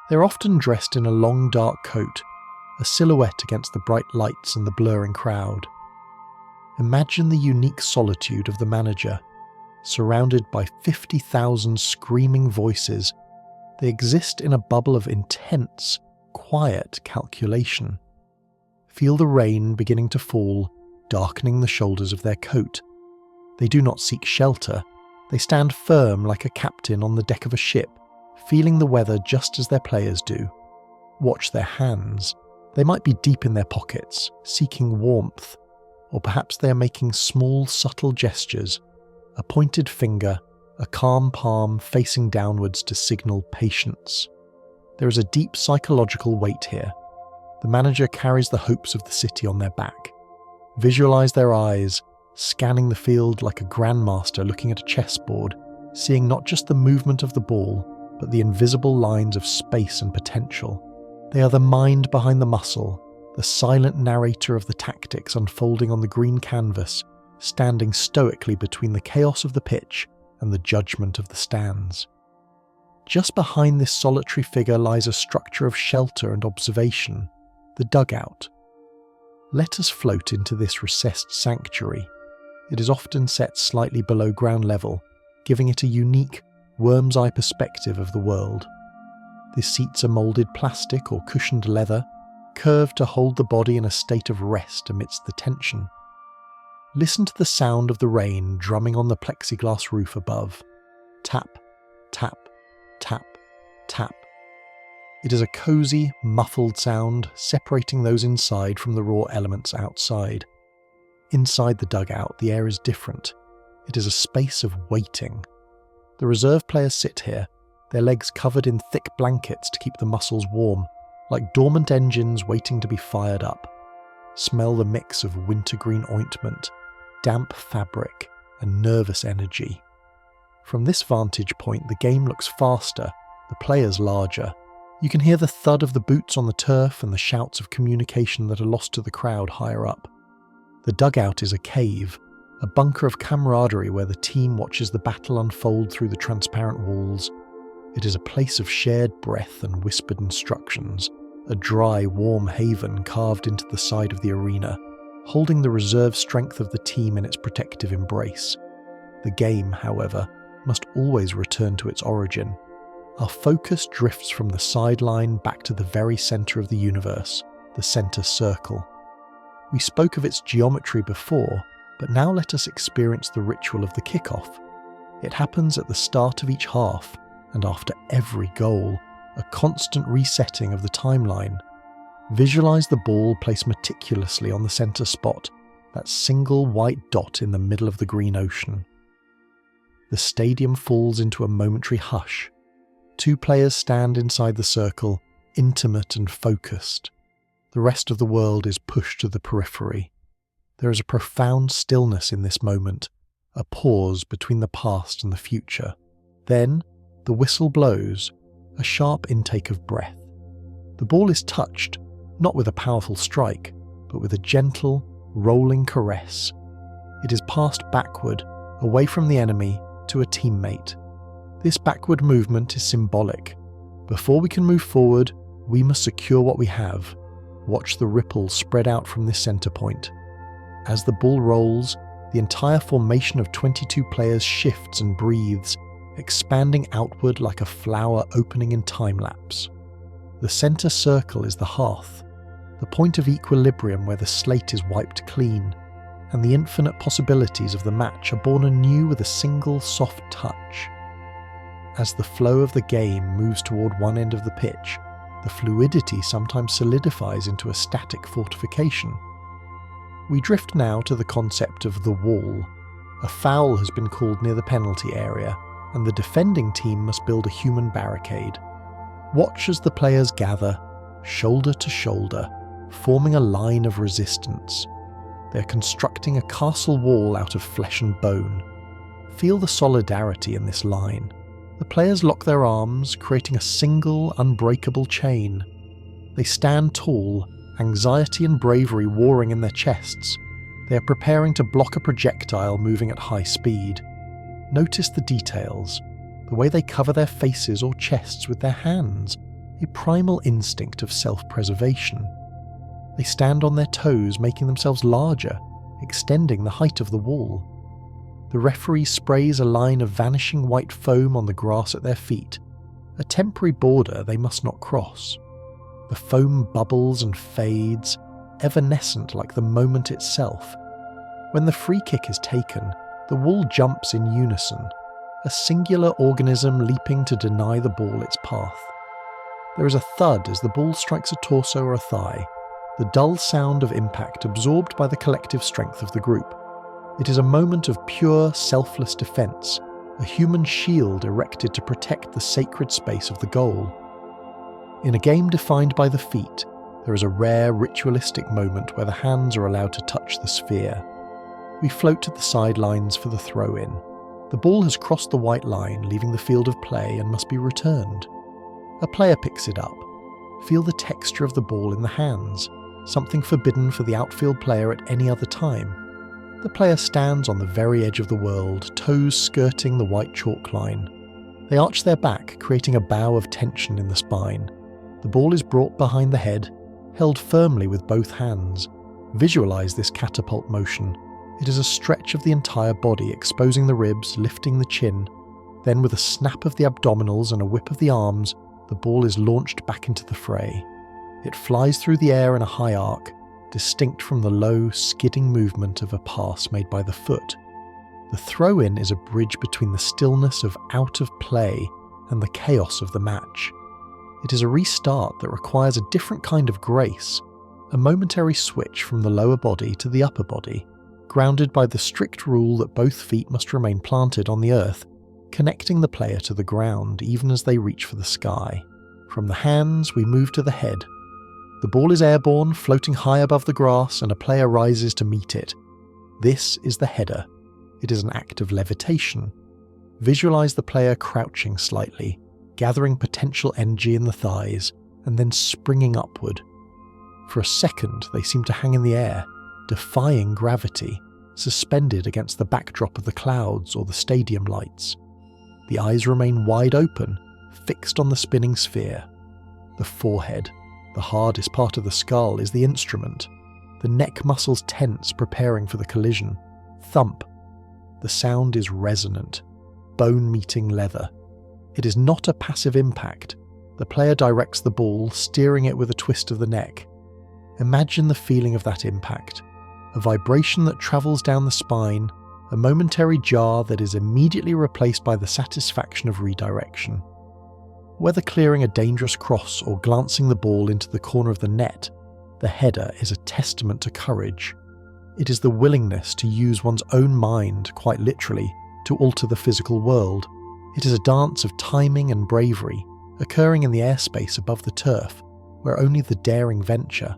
They're often dressed in a long dark coat, a silhouette against the bright lights and the blurring crowd. Imagine the unique solitude of the manager, surrounded by 50,000 screaming voices. They exist in a bubble of intense, quiet calculation. Feel the rain beginning to fall, darkening the shoulders of their coat. They do not seek shelter. They stand firm like a captain on the deck of a ship, feeling the weather just as their players do. Watch their hands. They might be deep in their pockets, seeking warmth, or perhaps they are making small, subtle gestures, a pointed finger, a calm palm facing downwards to signal patience. There is a deep psychological weight here. The manager carries the hopes of the city on their back. Visualize their eyes, scanning the field like a grandmaster looking at a chessboard, seeing not just the movement of the ball, but the invisible lines of space and potential. They are the mind behind the muscle, the silent narrator of the tactics unfolding on the green canvas, standing stoically between the chaos of the pitch and the judgment of the stands. Just behind this solitary figure lies a structure of shelter and observation, the dugout. Let us float into this recessed sanctuary. It is often set slightly below ground level, giving it a unique, worm's eye perspective of the world. The seats are moulded plastic or cushioned leather, curved to hold the body in a state of rest amidst the tension. Listen to the sound of the rain drumming on the plexiglass roof above. Tap, tap, tap, tap. It is a cosy, muffled sound, separating those inside from the raw elements outside. Inside the dugout, the air is different. It is a space of waiting. The reserve players sit here, their legs covered in thick blankets to keep the muscles warm, like dormant engines waiting to be fired up. Smell the mix of wintergreen ointment, damp fabric, and nervous energy. From this vantage point, the game looks faster, the players larger. You can hear the thud of the boots on the turf and the shouts of communication that are lost to the crowd higher up. The dugout is a cave, a bunker of camaraderie where the team watches the battle unfold through the transparent walls. It is a place of shared breath and whispered instructions, a dry, warm haven carved into the side of the arena, holding the reserve strength of the team in its protective embrace. The game, however, must always return to its origin. Our focus drifts from the sideline back to the very centre of the universe, the centre circle. We spoke of its geometry before, but now let us experience the ritual of the kickoff. It happens at the start of each half, and after every goal, a constant resetting of the timeline. Visualize the ball placed meticulously on the centre spot, that single white dot in the middle of the green ocean. The stadium falls into a momentary hush. Two players stand inside the circle, intimate and focused. The rest of the world is pushed to the periphery. There is a profound stillness in this moment, a pause between the past and the future. Then, the whistle blows, a sharp intake of breath. The ball is touched, not with a powerful strike, but with a gentle, rolling caress. It is passed backward, away from the enemy, to a teammate. This backward movement is symbolic. Before we can move forward, we must secure what we have. Watch the ripples spread out from this center point. As the ball rolls, the entire formation of 22 players shifts and breathes, expanding outward like a flower opening in time-lapse. The center circle is the hearth, the point of equilibrium where the slate is wiped clean, and the infinite possibilities of the match are born anew with a single soft touch. As the flow of the game moves toward one end of the pitch, the fluidity sometimes solidifies into a static fortification. We drift now to the concept of the wall. A foul has been called near the penalty area, and the defending team must build a human barricade. Watch as the players gather, shoulder to shoulder, forming a line of resistance. They're constructing a castle wall out of flesh and bone. Feel the solidarity in this line. The players lock their arms, creating a single, unbreakable chain. They stand tall, anxiety and bravery warring in their chests. They are preparing to block a projectile moving at high speed. Notice the details, the way they cover their faces or chests with their hands, a primal instinct of self-preservation. They stand on their toes, making themselves larger, extending the height of the wall. The referee sprays a line of vanishing white foam on the grass at their feet, a temporary border they must not cross. The foam bubbles and fades, evanescent like the moment itself. When the free kick is taken, the wall jumps in unison, a singular organism leaping to deny the ball its path. There is a thud as the ball strikes a torso or a thigh, the dull sound of impact absorbed by the collective strength of the group. It is a moment of pure, selfless defense, a human shield erected to protect the sacred space of the goal. In a game defined by the feet, there is a rare ritualistic moment where the hands are allowed to touch the sphere. We float to the sidelines for the throw-in. The ball has crossed the white line, leaving the field of play, and must be returned. A player picks it up. Feel the texture of the ball in the hands, something forbidden for the outfield player at any other time. The player stands on the very edge of the world, toes skirting the white chalk line. They arch their back, creating a bow of tension in the spine. The ball is brought behind the head, held firmly with both hands. Visualize this catapult motion. It is a stretch of the entire body, exposing the ribs, lifting the chin. Then, with a snap of the abdominals and a whip of the arms, the ball is launched back into the fray. It flies through the air in a high arc, distinct from the low, skidding movement of a pass made by the foot. The throw-in is a bridge between the stillness of out of play and the chaos of the match. It is a restart that requires a different kind of grace, a momentary switch from the lower body to the upper body, grounded by the strict rule that both feet must remain planted on the earth, connecting the player to the ground even as they reach for the sky. From the hands, we move to the head. The ball is airborne, floating high above the grass, and a player rises to meet it. This is the header. It is an act of levitation. Visualize the player crouching slightly, gathering potential energy in the thighs, and then springing upward. For a second, they seem to hang in the air, defying gravity, suspended against the backdrop of the clouds or the stadium lights. The eyes remain wide open, fixed on the spinning sphere. The forehead, the hardest part of the skull, is the instrument. The neck muscles tense, preparing for the collision. Thump. The sound is resonant, bone meeting leather. It is not a passive impact. The player directs the ball, steering it with a twist of the neck. Imagine the feeling of that impact. A vibration that travels down the spine, a momentary jar that is immediately replaced by the satisfaction of redirection. Whether clearing a dangerous cross or glancing the ball into the corner of the net, the header is a testament to courage. It is the willingness to use one's own mind, quite literally, to alter the physical world. It is a dance of timing and bravery, occurring in the airspace above the turf, where only the daring venture.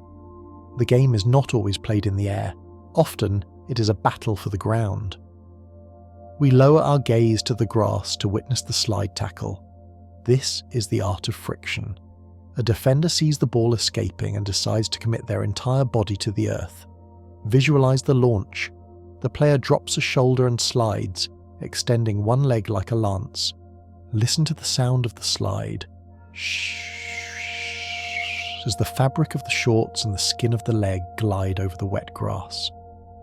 the game is not always played in the air. Often, it is a battle for the ground. We lower our gaze to the grass to witness the slide tackle. This is the art of friction. A defender sees the ball escaping and decides to commit their entire body to the earth. Visualize the launch. The player drops a shoulder and slides, extending one leg like a lance. Listen to the sound of the slide. Shh. As the fabric of the shorts and the skin of the leg glide over the wet grass.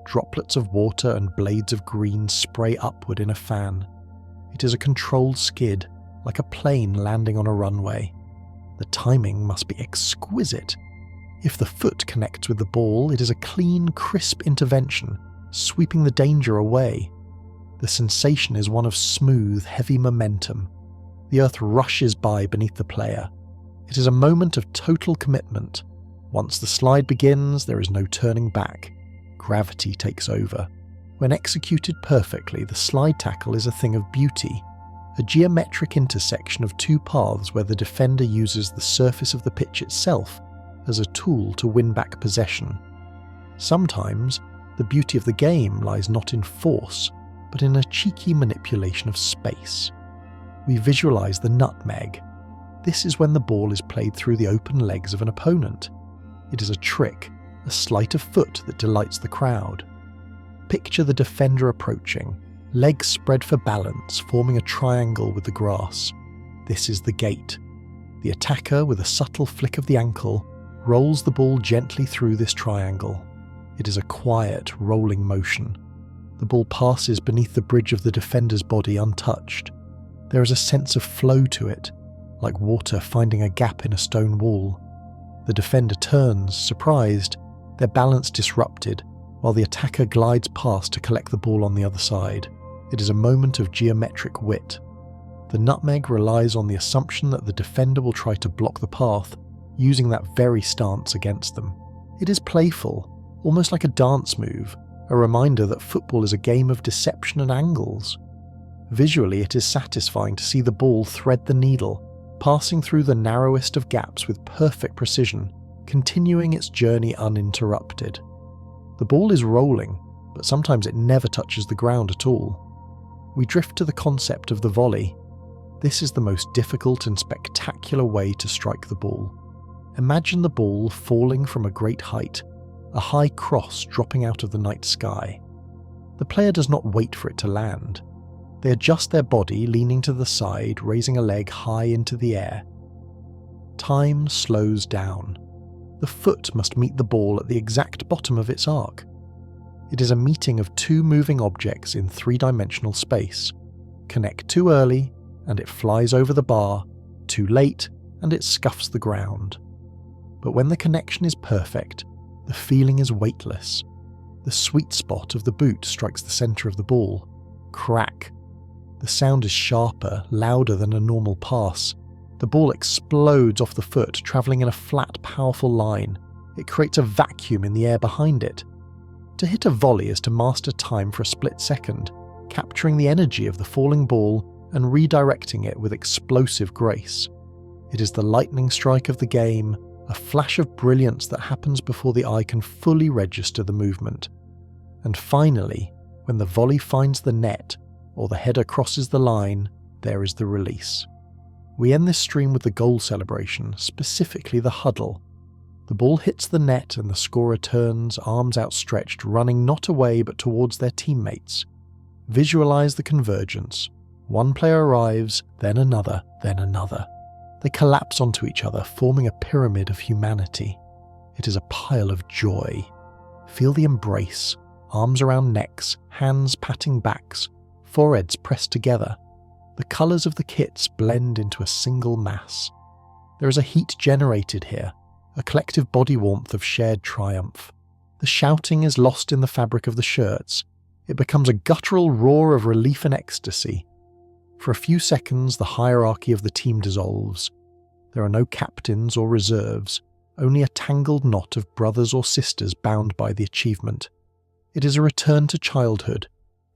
Droplets of water and blades of green spray upward in a fan. It is a controlled skid, like a plane landing on a runway. The timing must be exquisite. If the foot connects with the ball, it is a clean, crisp intervention, sweeping the danger away. The sensation is one of smooth, heavy momentum. The earth rushes by beneath the player. It is a moment of total commitment. Once the slide begins, there is no turning back. Gravity takes over. When executed perfectly, the slide tackle is a thing of beauty, a geometric intersection of two paths where the defender uses the surface of the pitch itself as a tool to win back possession. Sometimes, the beauty of the game lies not in force, but in a cheeky manipulation of space. We visualize the nutmeg. This is when the ball is played through the open legs of an opponent. It is a trick, a sleight of foot that delights the crowd. Picture the defender approaching, legs spread for balance, forming a triangle with the grass. This is the gate. The attacker, with a subtle flick of the ankle, rolls the ball gently through this triangle. It is a quiet, rolling motion. The ball passes beneath the bridge of the defender's body untouched. There is a sense of flow to it, like water finding a gap in a stone wall. The defender turns, surprised, their balance disrupted, while the attacker glides past to collect the ball on the other side. It is a moment of geometric wit. The nutmeg relies on the assumption that the defender will try to block the path, using that very stance against them. It is playful, almost like a dance move, a reminder that football is a game of deception and angles. Visually, it is satisfying to see the ball thread the needle, passing through the narrowest of gaps with perfect precision, continuing its journey uninterrupted. The ball is rolling, but sometimes it never touches the ground at all. We drift to the concept of the volley. This is the most difficult and spectacular way to strike the ball. Imagine the ball falling from a great height, a high cross dropping out of the night sky. The player does not wait for it to land. They adjust their body, leaning to the side, raising a leg high into the air. Time slows down. The foot must meet the ball at the exact bottom of its arc. It is a meeting of two moving objects in three-dimensional space. Connect too early, and it flies over the bar. Too late, and it scuffs the ground. But when the connection is perfect, the feeling is weightless. The sweet spot of the boot strikes the center of the ball. Crack. The sound is sharper, louder than a normal pass. The ball explodes off the foot, travelling in a flat, powerful line. It creates a vacuum in the air behind it. To hit a volley is to master time for a split second, capturing the energy of the falling ball and redirecting it with explosive grace. It is the lightning strike of the game, a flash of brilliance that happens before the eye can fully register the movement. And finally, when the volley finds the net, or the header crosses the line, there is the release. We end this stream with the goal celebration, specifically the huddle. The ball hits the net and the scorer turns, arms outstretched, running not away but towards their teammates. Visualize the convergence. One player arrives, then another, then another. They collapse onto each other, forming a pyramid of humanity. It is a pile of joy. Feel the embrace, arms around necks, hands patting backs, foreheads pressed together. The colours of the kits blend into a single mass. There is a heat generated here, a collective body warmth of shared triumph. The shouting is lost in the fabric of the shirts. It becomes a guttural roar of relief and ecstasy. For a few seconds, the hierarchy of the team dissolves. There are no captains or reserves, only a tangled knot of brothers or sisters bound by the achievement. It is a return to childhood,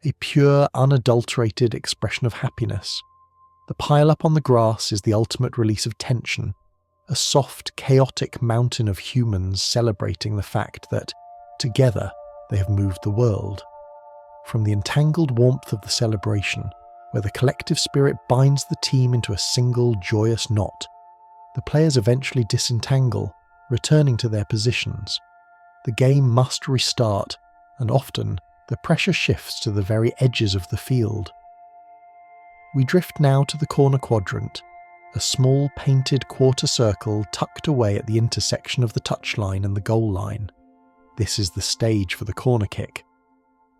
a pure, unadulterated expression of happiness. The pile-up on the grass is the ultimate release of tension, a soft, chaotic mountain of humans celebrating the fact that, together, they have moved the world. From the entangled warmth of the celebration, where the collective spirit binds the team into a single joyous knot, the players eventually disentangle, returning to their positions. The game must restart, and often the pressure shifts to the very edges of the field. We drift now to the corner quadrant, a small painted quarter circle tucked away at the intersection of the touchline and the goal line. This is the stage for the corner kick.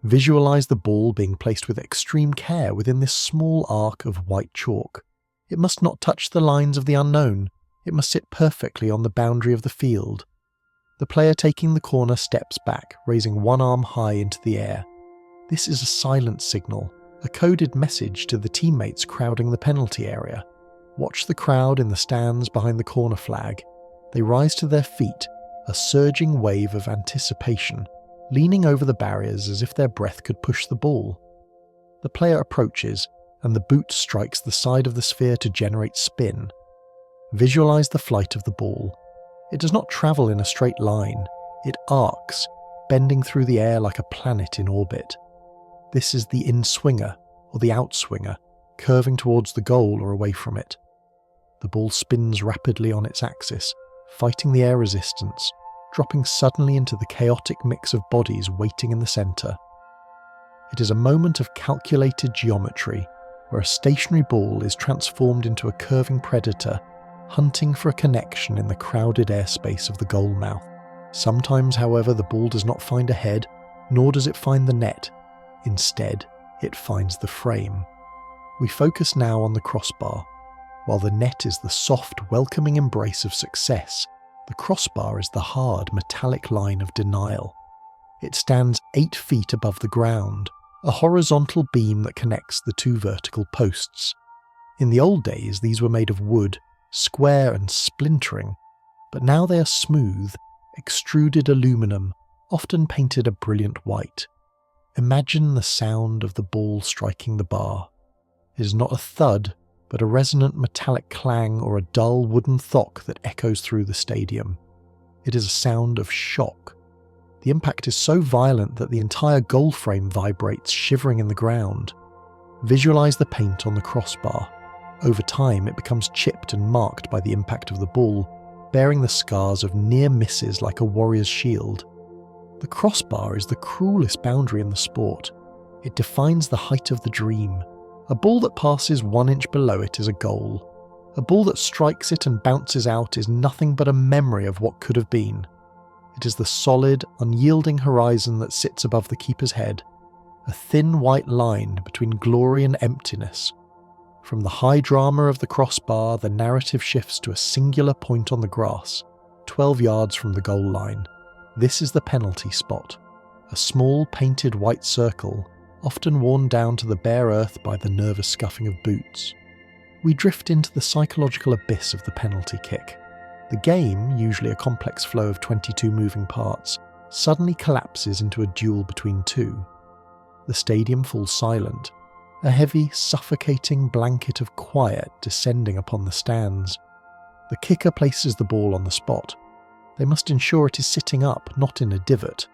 Visualize the ball being placed with extreme care within this small arc of white chalk. It must not touch the lines of the unknown. It must sit perfectly on the boundary of the field. The player taking the corner steps back, raising one arm high into the air. This is a silent signal, a coded message to the teammates crowding the penalty area. Watch the crowd in the stands behind the corner flag. They rise to their feet, a surging wave of anticipation, leaning over the barriers as if their breath could push the ball. The player approaches, and the boot strikes the side of the sphere to generate spin. Visualize the flight of the ball. It does not travel in a straight line. It arcs, bending through the air like a planet in orbit. This is the in-swinger, or the outswinger, curving towards the goal or away from it. The ball spins rapidly on its axis, fighting the air resistance, dropping suddenly into the chaotic mix of bodies waiting in the centre. It is a moment of calculated geometry, where a stationary ball is transformed into a curving predator, hunting for a connection in the crowded airspace of the goal mouth. Sometimes, however, the ball does not find a head, nor does it find the net. Instead, it finds the frame. We focus now on the crossbar. While the net is the soft, welcoming embrace of success, the crossbar is the hard, metallic line of denial. It stands 8 feet above the ground, a horizontal beam that connects the 2 vertical posts. In the old days, these were made of wood, square and splintering, but now they are smooth, extruded aluminum, often painted a brilliant white. Imagine the sound of the ball striking the bar. It is not a thud, but a resonant metallic clang or a dull wooden thock that echoes through the stadium. It is a sound of shock. The impact is so violent that the entire goal frame vibrates, shivering in the ground. Visualize the paint on the crossbar. Over time, it becomes chipped and marked by the impact of the ball, bearing the scars of near misses like a warrior's shield. The crossbar is the cruelest boundary in the sport. It defines the height of the dream. A ball that passes 1 inch below it is a goal. A ball that strikes it and bounces out is nothing but a memory of what could have been. It is the solid, unyielding horizon that sits above the keeper's head, a thin white line between glory and emptiness. From the high drama of the crossbar, the narrative shifts to a singular point on the grass, 12 yards from the goal line. This is the penalty spot, a small painted white circle, often worn down to the bare earth by the nervous scuffing of boots. We drift into the psychological abyss of the penalty kick. The game, usually a complex flow of 22 moving parts, suddenly collapses into a duel between 2. The stadium falls silent, a heavy, suffocating blanket of quiet descending upon the stands. The kicker places the ball on the spot. They must ensure it is sitting up, not in a divot.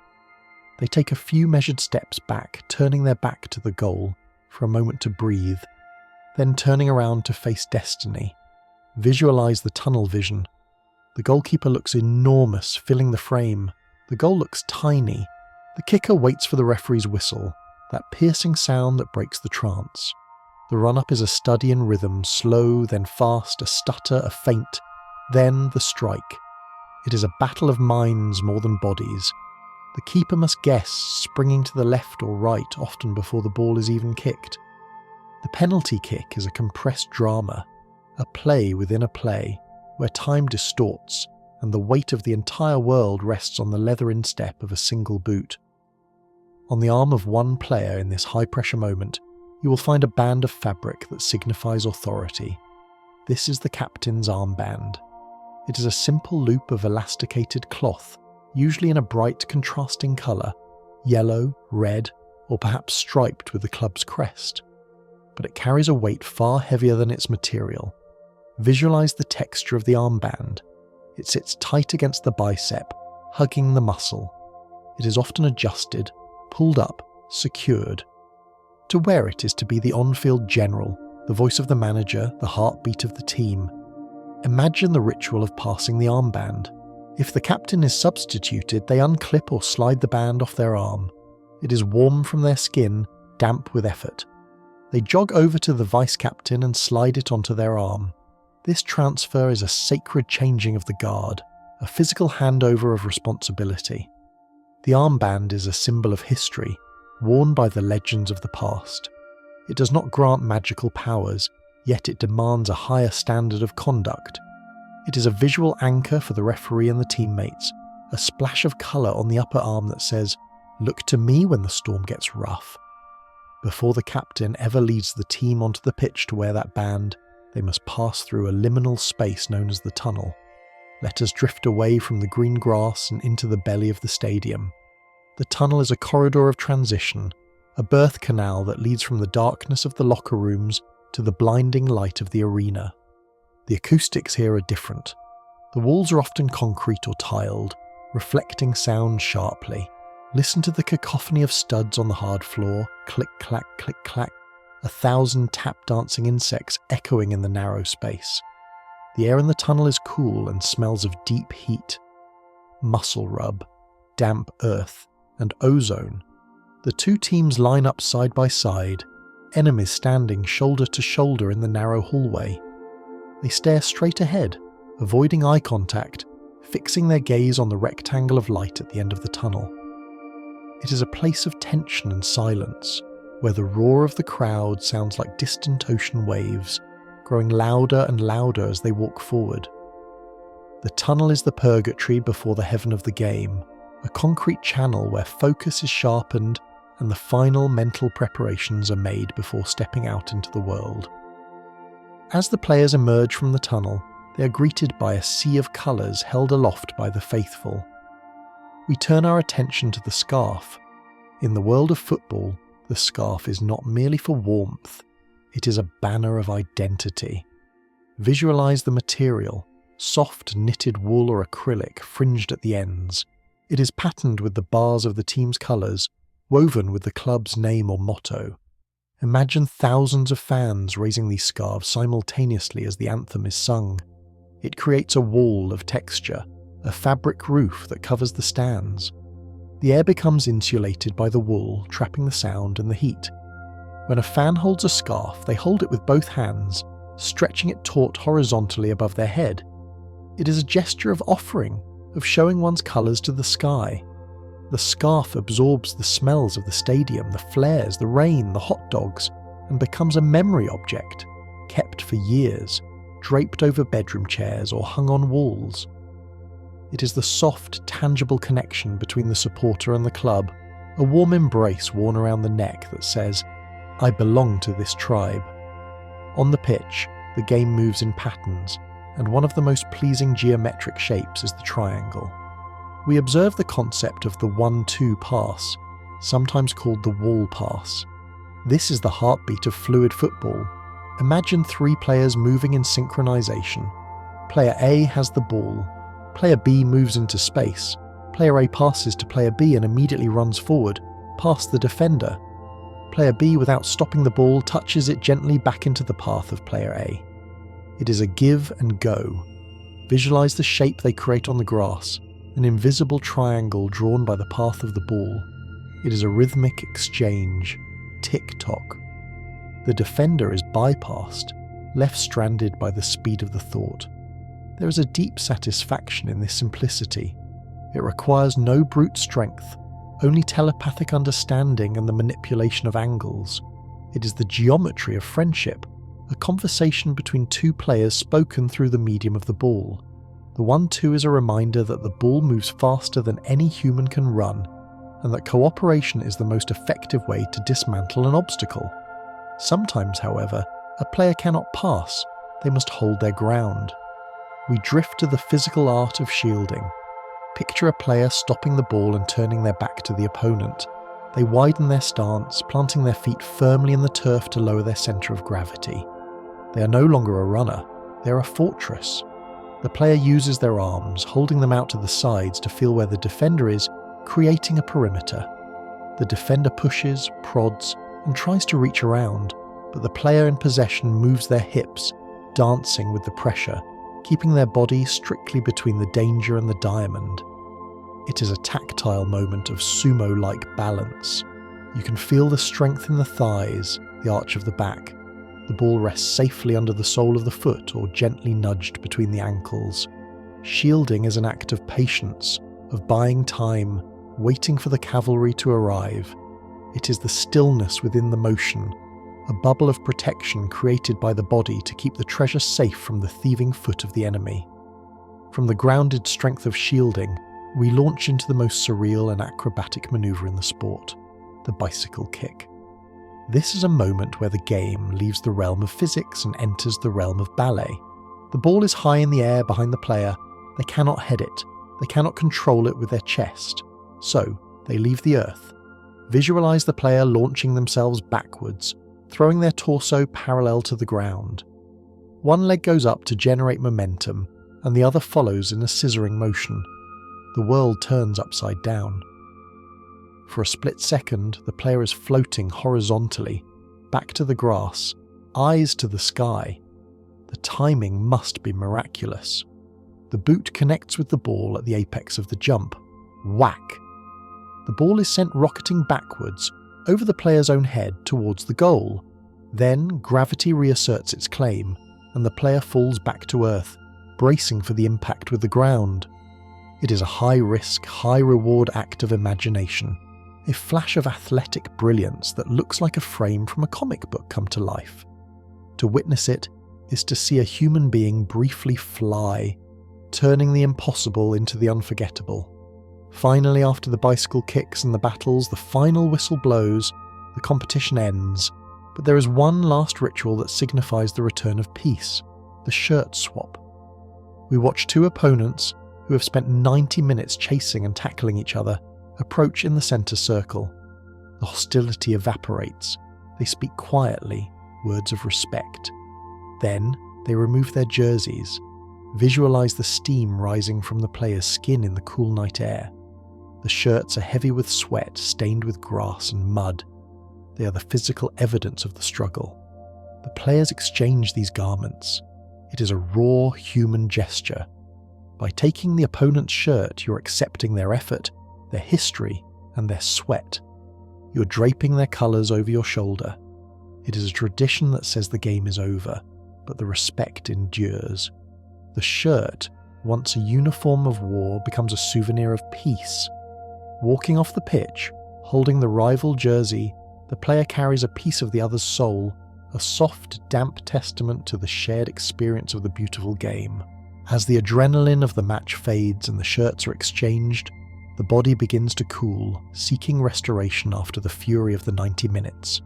They take a few measured steps back, turning their back to the goal, for a moment to breathe, then turning around to face destiny. Visualize the tunnel vision. The goalkeeper looks enormous, filling the frame. The goal looks tiny. The kicker waits for the referee's whistle, that piercing sound that breaks the trance. The run-up is a study in rhythm, slow, then fast, a stutter, a feint, then the strike. It is a battle of minds more than bodies. The keeper must guess, springing to the left or right, often before the ball is even kicked. The penalty kick is a compressed drama, a play within a play, where time distorts and the weight of the entire world rests on the leather instep of a single boot. On the arm of one player in this high-pressure moment, you will find a band of fabric that signifies authority. This is the captain's armband. It is a simple loop of elasticated cloth, usually in a bright contrasting colour, yellow, red, or perhaps striped with the club's crest. But it carries a weight far heavier than its material. Visualize the texture of the armband. It sits tight against the bicep, hugging the muscle. It is often adjusted, pulled up, secured. To wear it is to be the on-field general, the voice of the manager, the heartbeat of the team. Imagine the ritual of passing the armband. If the captain is substituted, they unclip or slide the band off their arm. It is warm from their skin, damp with effort. They jog over to the vice-captain and slide it onto their arm. This transfer is a sacred changing of the guard, a physical handover of responsibility. The armband is a symbol of history, worn by the legends of the past. It does not grant magical powers, yet it demands a higher standard of conduct. It is a visual anchor for the referee and the teammates, a splash of colour on the upper arm that says, "Look to me when the storm gets rough." Before the captain ever leads the team onto the pitch to wear that band, they must pass through a liminal space known as the tunnel. Let us drift away from the green grass and into the belly of the stadium. The tunnel is a corridor of transition, a birth canal that leads from the darkness of the locker rooms to the blinding light of the arena. The acoustics here are different. The walls are often concrete or tiled, reflecting sound sharply. Listen to the cacophony of studs on the hard floor, click-clack, click-clack, 1,000 tap-dancing insects echoing in the narrow space. The air in the tunnel is cool and smells of deep heat. Muscle rub, damp earth, and ozone. The two teams line up side by side, enemies standing shoulder to shoulder in the narrow hallway. They stare straight ahead, avoiding eye contact, fixing their gaze on the rectangle of light at the end of the tunnel. It is a place of tension and silence, where the roar of the crowd sounds like distant ocean waves, growing louder and louder as they walk forward. The tunnel is the purgatory before the heaven of the game, a concrete channel where focus is sharpened and the final mental preparations are made before stepping out into the world. As the players emerge from the tunnel, they are greeted by a sea of colours held aloft by the faithful. We turn our attention to the scarf. In the world of football, the scarf is not merely for warmth, it is a banner of identity. Visualize the material, soft knitted wool or acrylic fringed at the ends. It is patterned with the bars of the team's colours, woven with the club's name or motto. Imagine thousands of fans raising these scarves simultaneously as the anthem is sung. It creates a wall of texture, a fabric roof that covers the stands. The air becomes insulated by the wool, trapping the sound and the heat. When a fan holds a scarf, they hold it with both hands, stretching it taut horizontally above their head. It is a gesture of offering, of showing one's colours to the sky. The scarf absorbs the smells of the stadium, the flares, the rain, the hot dogs, and becomes a memory object, kept for years, draped over bedroom chairs or hung on walls. It is the soft, tangible connection between the supporter and the club, a warm embrace worn around the neck that says, "I belong to this tribe." On the pitch, the game moves in patterns, and one of the most pleasing geometric shapes is the triangle. We observe the concept of the 1-2 pass, sometimes called the wall pass. This is the heartbeat of fluid football. Imagine 3 players moving in synchronization. Player A has the ball. Player B moves into space. Player A passes to player B and immediately runs forward, past the defender. Player B, without stopping the ball, touches it gently back into the path of player A. It is a give and go. Visualize the shape they create on the grass, an invisible triangle drawn by the path of the ball. It is a rhythmic exchange, tick-tock. The defender is bypassed, left stranded by the speed of the thought. There is a deep satisfaction in this simplicity. It requires no brute strength, only telepathic understanding and the manipulation of angles. It is the geometry of friendship, a conversation between 2 players spoken through the medium of the ball. The 1-2 is a reminder that the ball moves faster than any human can run, and that cooperation is the most effective way to dismantle an obstacle. Sometimes, however, a player cannot pass, they must hold their ground. We drift to the physical art of shielding. Picture a player stopping the ball and turning their back to the opponent. They widen their stance, planting their feet firmly in the turf to lower their centre of gravity. They are no longer a runner, They're a fortress. The player uses their arms, holding them out to the sides to feel where the defender is, creating a perimeter. The defender pushes, prods, and tries to reach around, but the player in possession moves their hips, dancing with the pressure, keeping their body strictly between the danger and the diamond. It is a tactile moment of sumo-like balance. You can feel the strength in the thighs, the arch of the back. The ball rests safely under the sole of the foot or gently nudged between the ankles. Shielding is an act of patience, of buying time, waiting for the cavalry to arrive. It is the stillness within the motion, a bubble of protection created by the body to keep the treasure safe from the thieving foot of the enemy. From the grounded strength of shielding, we launch into the most surreal and acrobatic maneuver in the sport, the bicycle kick. This is a moment where the game leaves the realm of physics and enters the realm of ballet. The ball is high in the air behind the player. They cannot head it. They cannot control it with their chest. So, they leave the earth. Visualize the player launching themselves backwards, throwing their torso parallel to the ground. One leg goes up to generate momentum, and the other follows in a scissoring motion. The world turns upside down. For a split second, the player is floating horizontally, back to the grass, eyes to the sky. The timing must be miraculous. The boot connects with the ball at the apex of the jump. Whack! The ball is sent rocketing backwards, over the player's own head towards the goal. Then gravity reasserts its claim, and the player falls back to earth, bracing for the impact with the ground. It is a high-risk, high-reward act of imagination, a flash of athletic brilliance that looks like a frame from a comic book come to life. To witness it is to see a human being briefly fly, turning the impossible into the unforgettable. Finally, after the bicycle kicks and the battles, the final whistle blows, the competition ends, but there is one last ritual that signifies the return of peace, the shirt swap. We watch two opponents, who have spent 90 minutes chasing and tackling each other, approach in the centre circle. The hostility evaporates. They speak quietly, words of respect. Then, they remove their jerseys, visualize the steam rising from the player's skin in the cool night air. The shirts are heavy with sweat, stained with grass and mud. They are the physical evidence of the struggle. The players exchange these garments. It is a raw human gesture. By taking the opponent's shirt, you're accepting their effort, their history, and their sweat. You're draping their colours over your shoulder. It is a tradition that says the game is over, but the respect endures. The shirt, once a uniform of war, becomes a souvenir of peace. Walking off the pitch, holding the rival jersey, the player carries a piece of the other's soul, a soft, damp testament to the shared experience of the beautiful game. As the adrenaline of the match fades and the shirts are exchanged, the body begins to cool, seeking restoration after the fury of the 90 minutes.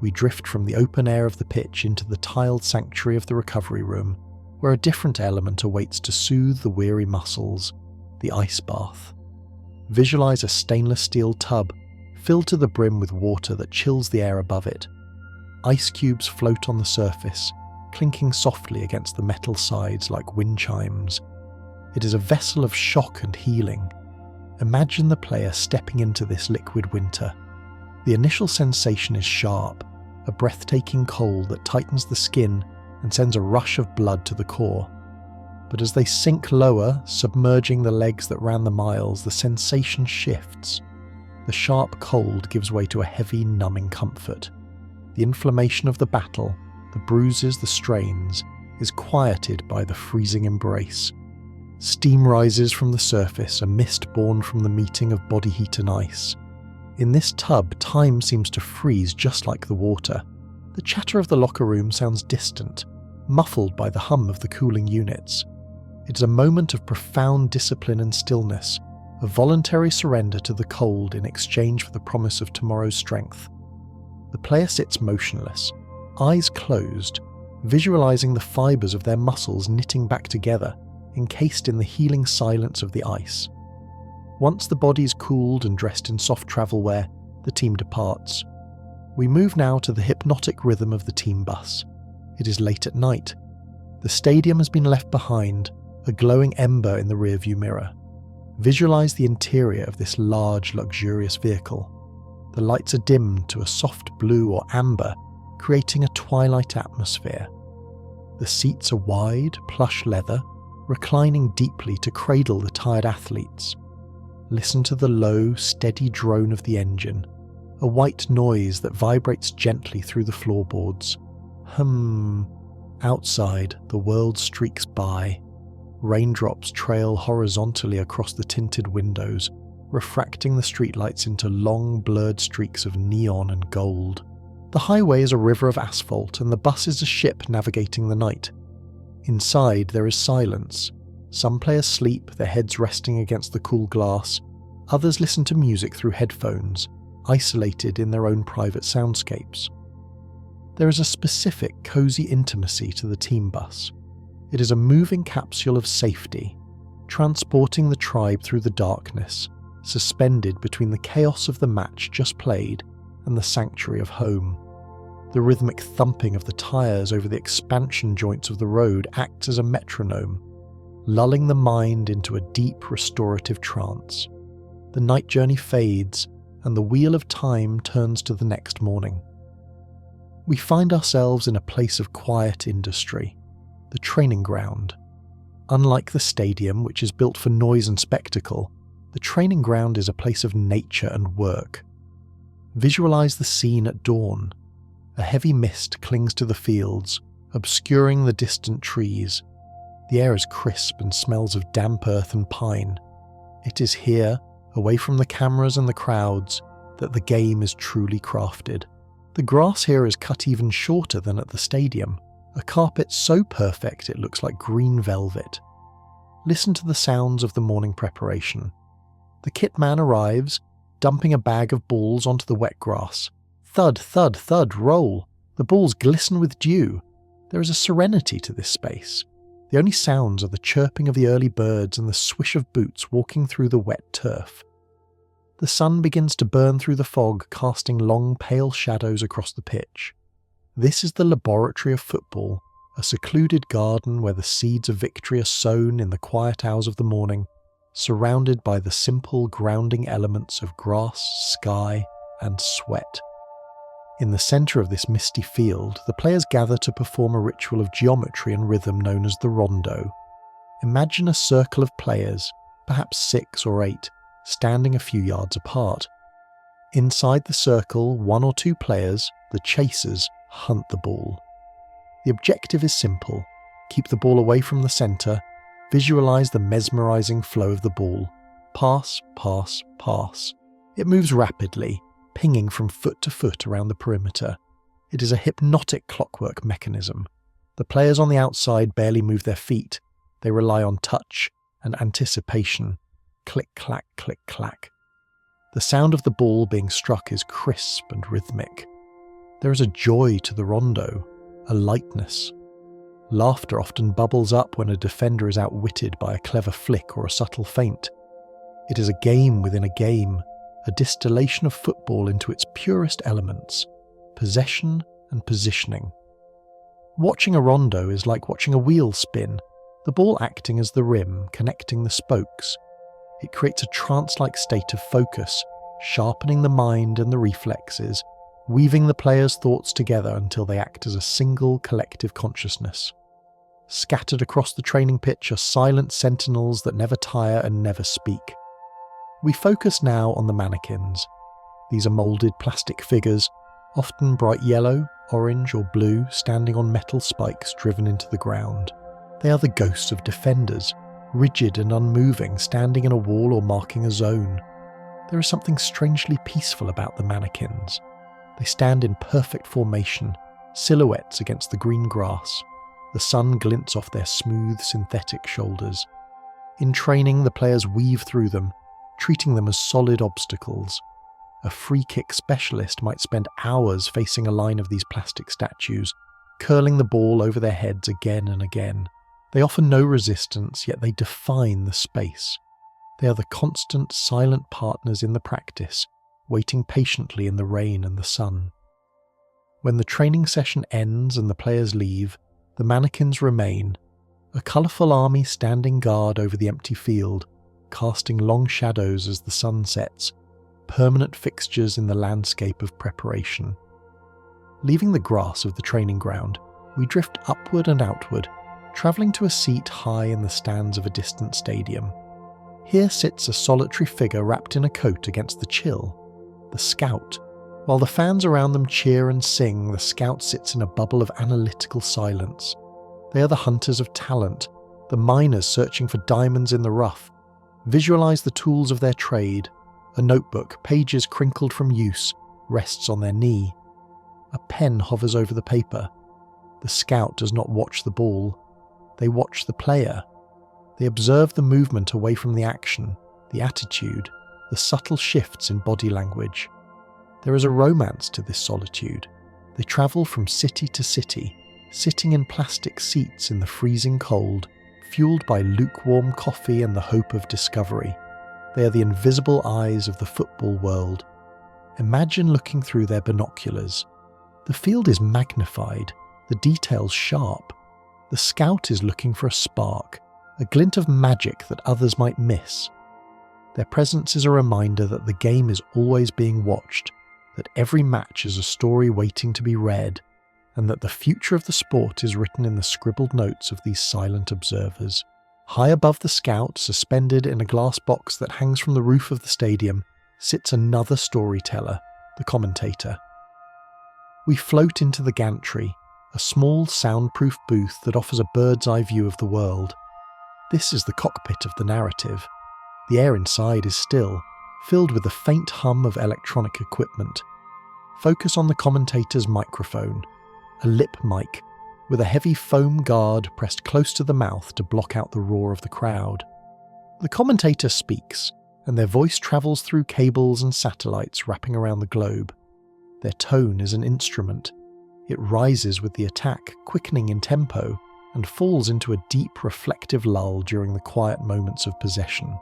We drift from the open air of the pitch into the tiled sanctuary of the recovery room, where a different element awaits to soothe the weary muscles, the ice bath. Visualize a stainless steel tub, filled to the brim with water that chills the air above it. Ice cubes float on the surface, clinking softly against the metal sides like wind chimes. It is a vessel of shock and healing. Imagine the player stepping into this liquid winter. The initial sensation is sharp, a breathtaking cold that tightens the skin and sends a rush of blood to the core. But as they sink lower, submerging the legs that ran the miles, the sensation shifts. The sharp cold gives way to a heavy, numbing comfort. The inflammation of the battle, the bruises, the strains, is quieted by the freezing embrace. Steam rises from the surface, a mist born from the meeting of body heat and ice. In this tub, time seems to freeze just like the water. The chatter of the locker room sounds distant, muffled by the hum of the cooling units. It is a moment of profound discipline and stillness, a voluntary surrender to the cold in exchange for the promise of tomorrow's strength. The player sits motionless, eyes closed, visualizing the fibers of their muscles knitting back together, encased in the healing silence of the ice. Once the body is cooled and dressed in soft travel wear, the team departs. We move now to the hypnotic rhythm of the team bus. It is late at night. The stadium has been left behind, a glowing ember in the rearview mirror. Visualize the interior of this large, luxurious vehicle. The lights are dimmed to a soft blue or amber, creating a twilight atmosphere. The seats are wide, plush leather, reclining deeply to cradle the tired athletes. Listen to the low, steady drone of the engine, a white noise that vibrates gently through the floorboards. Outside, the world streaks by. Raindrops trail horizontally across the tinted windows, refracting the streetlights into long, blurred streaks of neon and gold. The highway is a river of asphalt, and the bus is a ship navigating the night. Inside, there is silence. Some players sleep, their heads resting against the cool glass. Others listen to music through headphones, isolated in their own private soundscapes. There is a specific, cozy intimacy to the team bus. It is a moving capsule of safety, transporting the tribe through the darkness, suspended between the chaos of the match just played and the sanctuary of home. The rhythmic thumping of the tyres over the expansion joints of the road acts as a metronome, lulling the mind into a deep restorative trance. The night journey fades, and the wheel of time turns to the next morning. We find ourselves in a place of quiet industry, the training ground. Unlike the stadium, which is built for noise and spectacle, the training ground is a place of nature and work. Visualize the scene at dawn. A heavy mist clings to the fields, obscuring the distant trees. The air is crisp and smells of damp earth and pine. It is here, away from the cameras and the crowds, that the game is truly crafted. The grass here is cut even shorter than at the stadium, a carpet so perfect it looks like green velvet. Listen to the sounds of the morning preparation. The kit man arrives, dumping a bag of balls onto the wet grass. Thud, thud, thud, roll. The balls glisten with dew. There is a serenity to this space. The only sounds are the chirping of the early birds and the swish of boots walking through the wet turf. The sun begins to burn through the fog, casting long, pale shadows across the pitch. This is the laboratory of football, a secluded garden where the seeds of victory are sown in the quiet hours of the morning, surrounded by the simple grounding elements of grass, sky, and sweat. In the centre of this misty field, the players gather to perform a ritual of geometry and rhythm known as the rondo. Imagine a circle of players, perhaps 6 or 8, standing a few yards apart. Inside the circle, 1 or 2 players, the chasers, hunt the ball. The objective is simple: keep the ball away from the centre, visualise the mesmerising flow of the ball. Pass, pass, pass. It moves rapidly, pinging from foot to foot around the perimeter. It is a hypnotic clockwork mechanism. The players on the outside barely move their feet. They rely on touch and anticipation. Click, clack, click, clack. The sound of the ball being struck is crisp and rhythmic. There is a joy to the rondo, a lightness. Laughter often bubbles up when a defender is outwitted by a clever flick or a subtle feint. It is a game within a game, a distillation of football into its purest elements, possession and positioning. Watching a rondo is like watching a wheel spin, the ball acting as the rim, connecting the spokes. It creates a trance-like state of focus, sharpening the mind and the reflexes, weaving the players' thoughts together until they act as a single collective consciousness. Scattered across the training pitch are silent sentinels that never tire and never speak. We focus now on the mannequins. These are moulded plastic figures, often bright yellow, orange or blue, standing on metal spikes driven into the ground. They are the ghosts of defenders, rigid and unmoving, standing in a wall or marking a zone. There is something strangely peaceful about the mannequins. They stand in perfect formation, silhouettes against the green grass. The sun glints off their smooth, synthetic shoulders. In training, the players weave through them, treating them as solid obstacles. A free kick specialist might spend hours facing a line of these plastic statues, curling the ball over their heads again and again. They offer no resistance, yet they define the space. They are the constant, silent partners in the practice, waiting patiently in the rain and the sun. When the training session ends and the players leave, The mannequins remain, a colourful army standing guard over the empty field, casting long shadows as the sun sets, permanent fixtures in the landscape of preparation. Leaving the grass of the training ground, we drift upward and outward, travelling to a seat high in the stands of a distant stadium. Here sits a solitary figure wrapped in a coat against the chill, the scout. While the fans around them cheer and sing, the scout sits in a bubble of analytical silence. They are the hunters of talent, the miners searching for diamonds in the rough. Visualise the tools of their trade. A notebook, pages crinkled from use, rests on their knee. A pen hovers over the paper. The scout does not watch the ball. They watch the player. They observe the movement away from the action, the attitude, the subtle shifts in body language. There is a romance to this solitude. They travel from city to city, sitting in plastic seats in the freezing cold, fueled by lukewarm coffee and the hope of discovery. They are the invisible eyes of the football world. Imagine looking through their binoculars. The field is magnified, the details sharp. The scout is looking for a spark, a glint of magic that others might miss. Their presence is a reminder that the game is always being watched, that every match is a story waiting to be read, and that the future of the sport is written in the scribbled notes of these silent observers. High above the scout, suspended in a glass box that hangs from the roof of the stadium, sits another storyteller, the commentator. We float into the gantry, a small soundproof booth that offers a bird's eye view of the world. This is the cockpit of the narrative. The air inside is still, filled with the faint hum of electronic equipment. Focus on the commentator's microphone, a lip mic, with a heavy foam guard pressed close to the mouth to block out the roar of the crowd. The commentator speaks, and their voice travels through cables and satellites wrapping around the globe. Their tone is an instrument. It rises with the attack, quickening in tempo, and falls into a deep, reflective lull during the quiet moments of possession.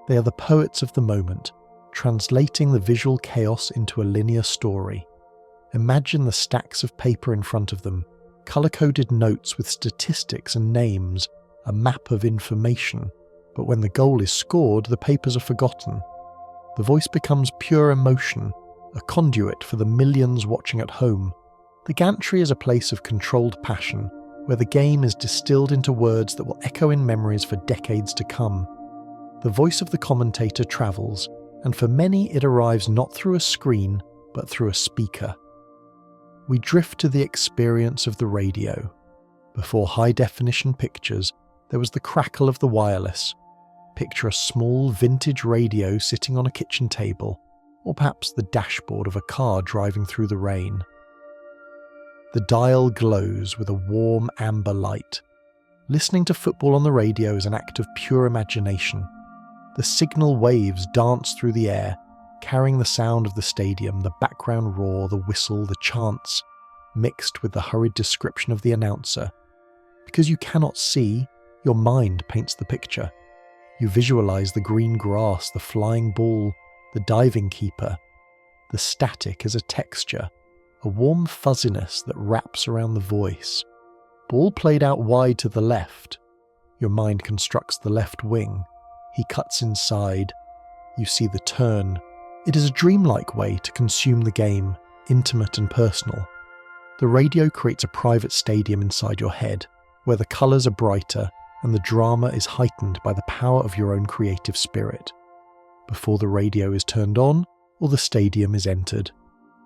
They are the poets of the moment, translating the visual chaos into a linear story. Imagine the stacks of paper in front of them, colour-coded notes with statistics and names, a map of information. But when the goal is scored, the papers are forgotten. The voice becomes pure emotion, a conduit for the millions watching at home. The gantry is a place of controlled passion, where the game is distilled into words that will echo in memories for decades to come. The voice of the commentator travels, and for many it arrives not through a screen, but through a speaker. We drift to the experience of the radio. Before high-definition pictures, there was the crackle of the wireless. Picture a small vintage radio sitting on a kitchen table, or perhaps the dashboard of a car driving through the rain. The dial glows with a warm amber light. Listening to football on the radio is an act of pure imagination. The signal waves dance through the air, carrying the sound of the stadium, the background roar, the whistle, the chants, mixed with the hurried description of the announcer. Because you cannot see, your mind paints the picture. You visualize the green grass, the flying ball, the diving keeper. The static is a texture, a warm fuzziness that wraps around the voice. Ball played out wide to the left. Your mind constructs the left wing. He cuts inside. You see the turn. It is a dreamlike way to consume the game, intimate and personal. The radio creates a private stadium inside your head, where the colours are brighter and the drama is heightened by the power of your own creative spirit. Before the radio is turned on, or the stadium is entered,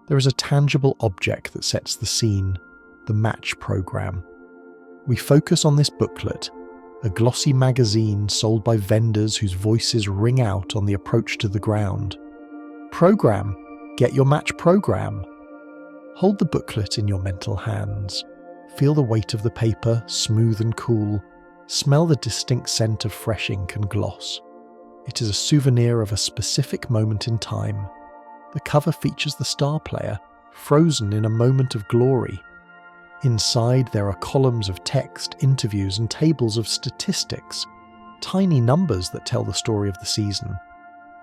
there is a tangible object that sets the scene, the match programme. We focus on this booklet, a glossy magazine sold by vendors whose voices ring out on the approach to the ground. Programme, get your match programme. Hold the booklet in your mental hands. Feel the weight of the paper, smooth and cool. Smell the distinct scent of fresh ink and gloss. It is a souvenir of a specific moment in time. The cover features the star player, frozen in a moment of glory. Inside there are columns of text, interviews and tables of statistics, tiny numbers that tell the story of the season.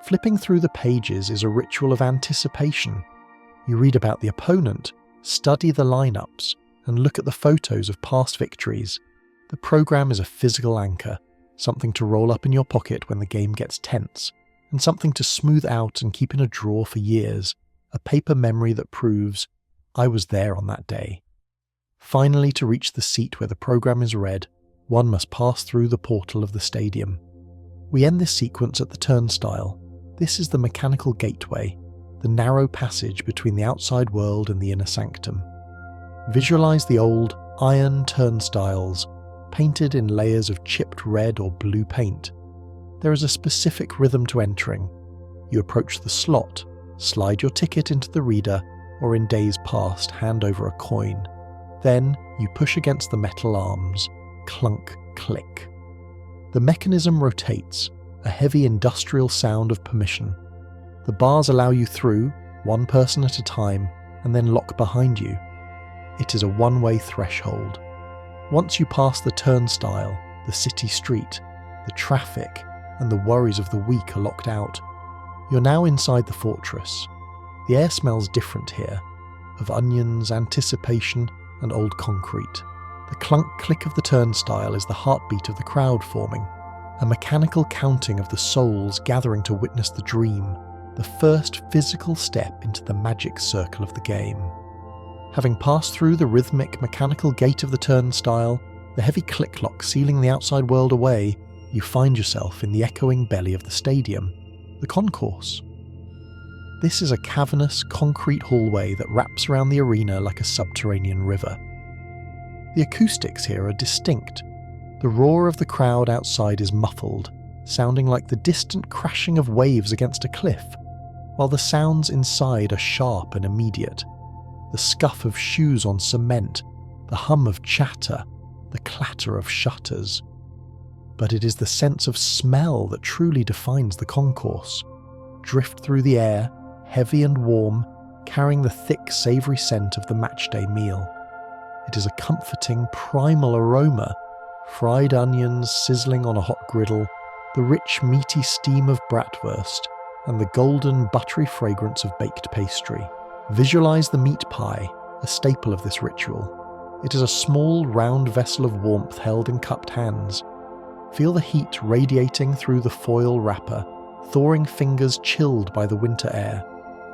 Flipping through the pages is a ritual of anticipation. You read about the opponent, study the lineups, and look at the photos of past victories, the program is a physical anchor, something to roll up in your pocket when the game gets tense, and something to smooth out and keep in a drawer for years, a paper memory that proves, I was there on that day. Finally, to reach the seat where the program is read, one must pass through the portal of the stadium. We end this sequence at the turnstile. This is the mechanical gateway, the narrow passage between the outside world and the inner sanctum. Visualize the old, iron turnstiles, painted in layers of chipped red or blue paint. There is a specific rhythm to entering. You approach the slot, slide your ticket into the reader, or in days past, hand over a coin. Then, you push against the metal arms. Clunk, click. The mechanism rotates, a heavy industrial sound of permission. The bars allow you through, one person at a time, and then lock behind you. It is a one-way threshold. Once you pass the turnstile, the city street, the traffic, and the worries of the week are locked out. You're now inside the fortress. The air smells different here, of onions, anticipation, and old concrete. The clunk-click of the turnstile is the heartbeat of the crowd forming, a mechanical counting of the souls gathering to witness the dream, the first physical step into the magic circle of the game. Having passed through the rhythmic mechanical gate of the turnstile, the heavy click-lock sealing the outside world away, you find yourself in the echoing belly of the stadium, the concourse. This is a cavernous, concrete hallway that wraps around the arena like a subterranean river. The acoustics here are distinct. The roar of the crowd outside is muffled, sounding like the distant crashing of waves against a cliff, while the sounds inside are sharp and immediate. The scuff of shoes on cement, the hum of chatter, the clatter of shutters. But it is the sense of smell that truly defines the concourse. Drift through the air, heavy and warm, carrying the thick, savoury scent of the matchday meal. It is a comforting, primal aroma, fried onions sizzling on a hot griddle, the rich, meaty steam of bratwurst, and the golden, buttery fragrance of baked pastry. Visualize the meat pie, a staple of this ritual. It is a small, round vessel of warmth held in cupped hands. Feel the heat radiating through the foil wrapper, thawing fingers chilled by the winter air.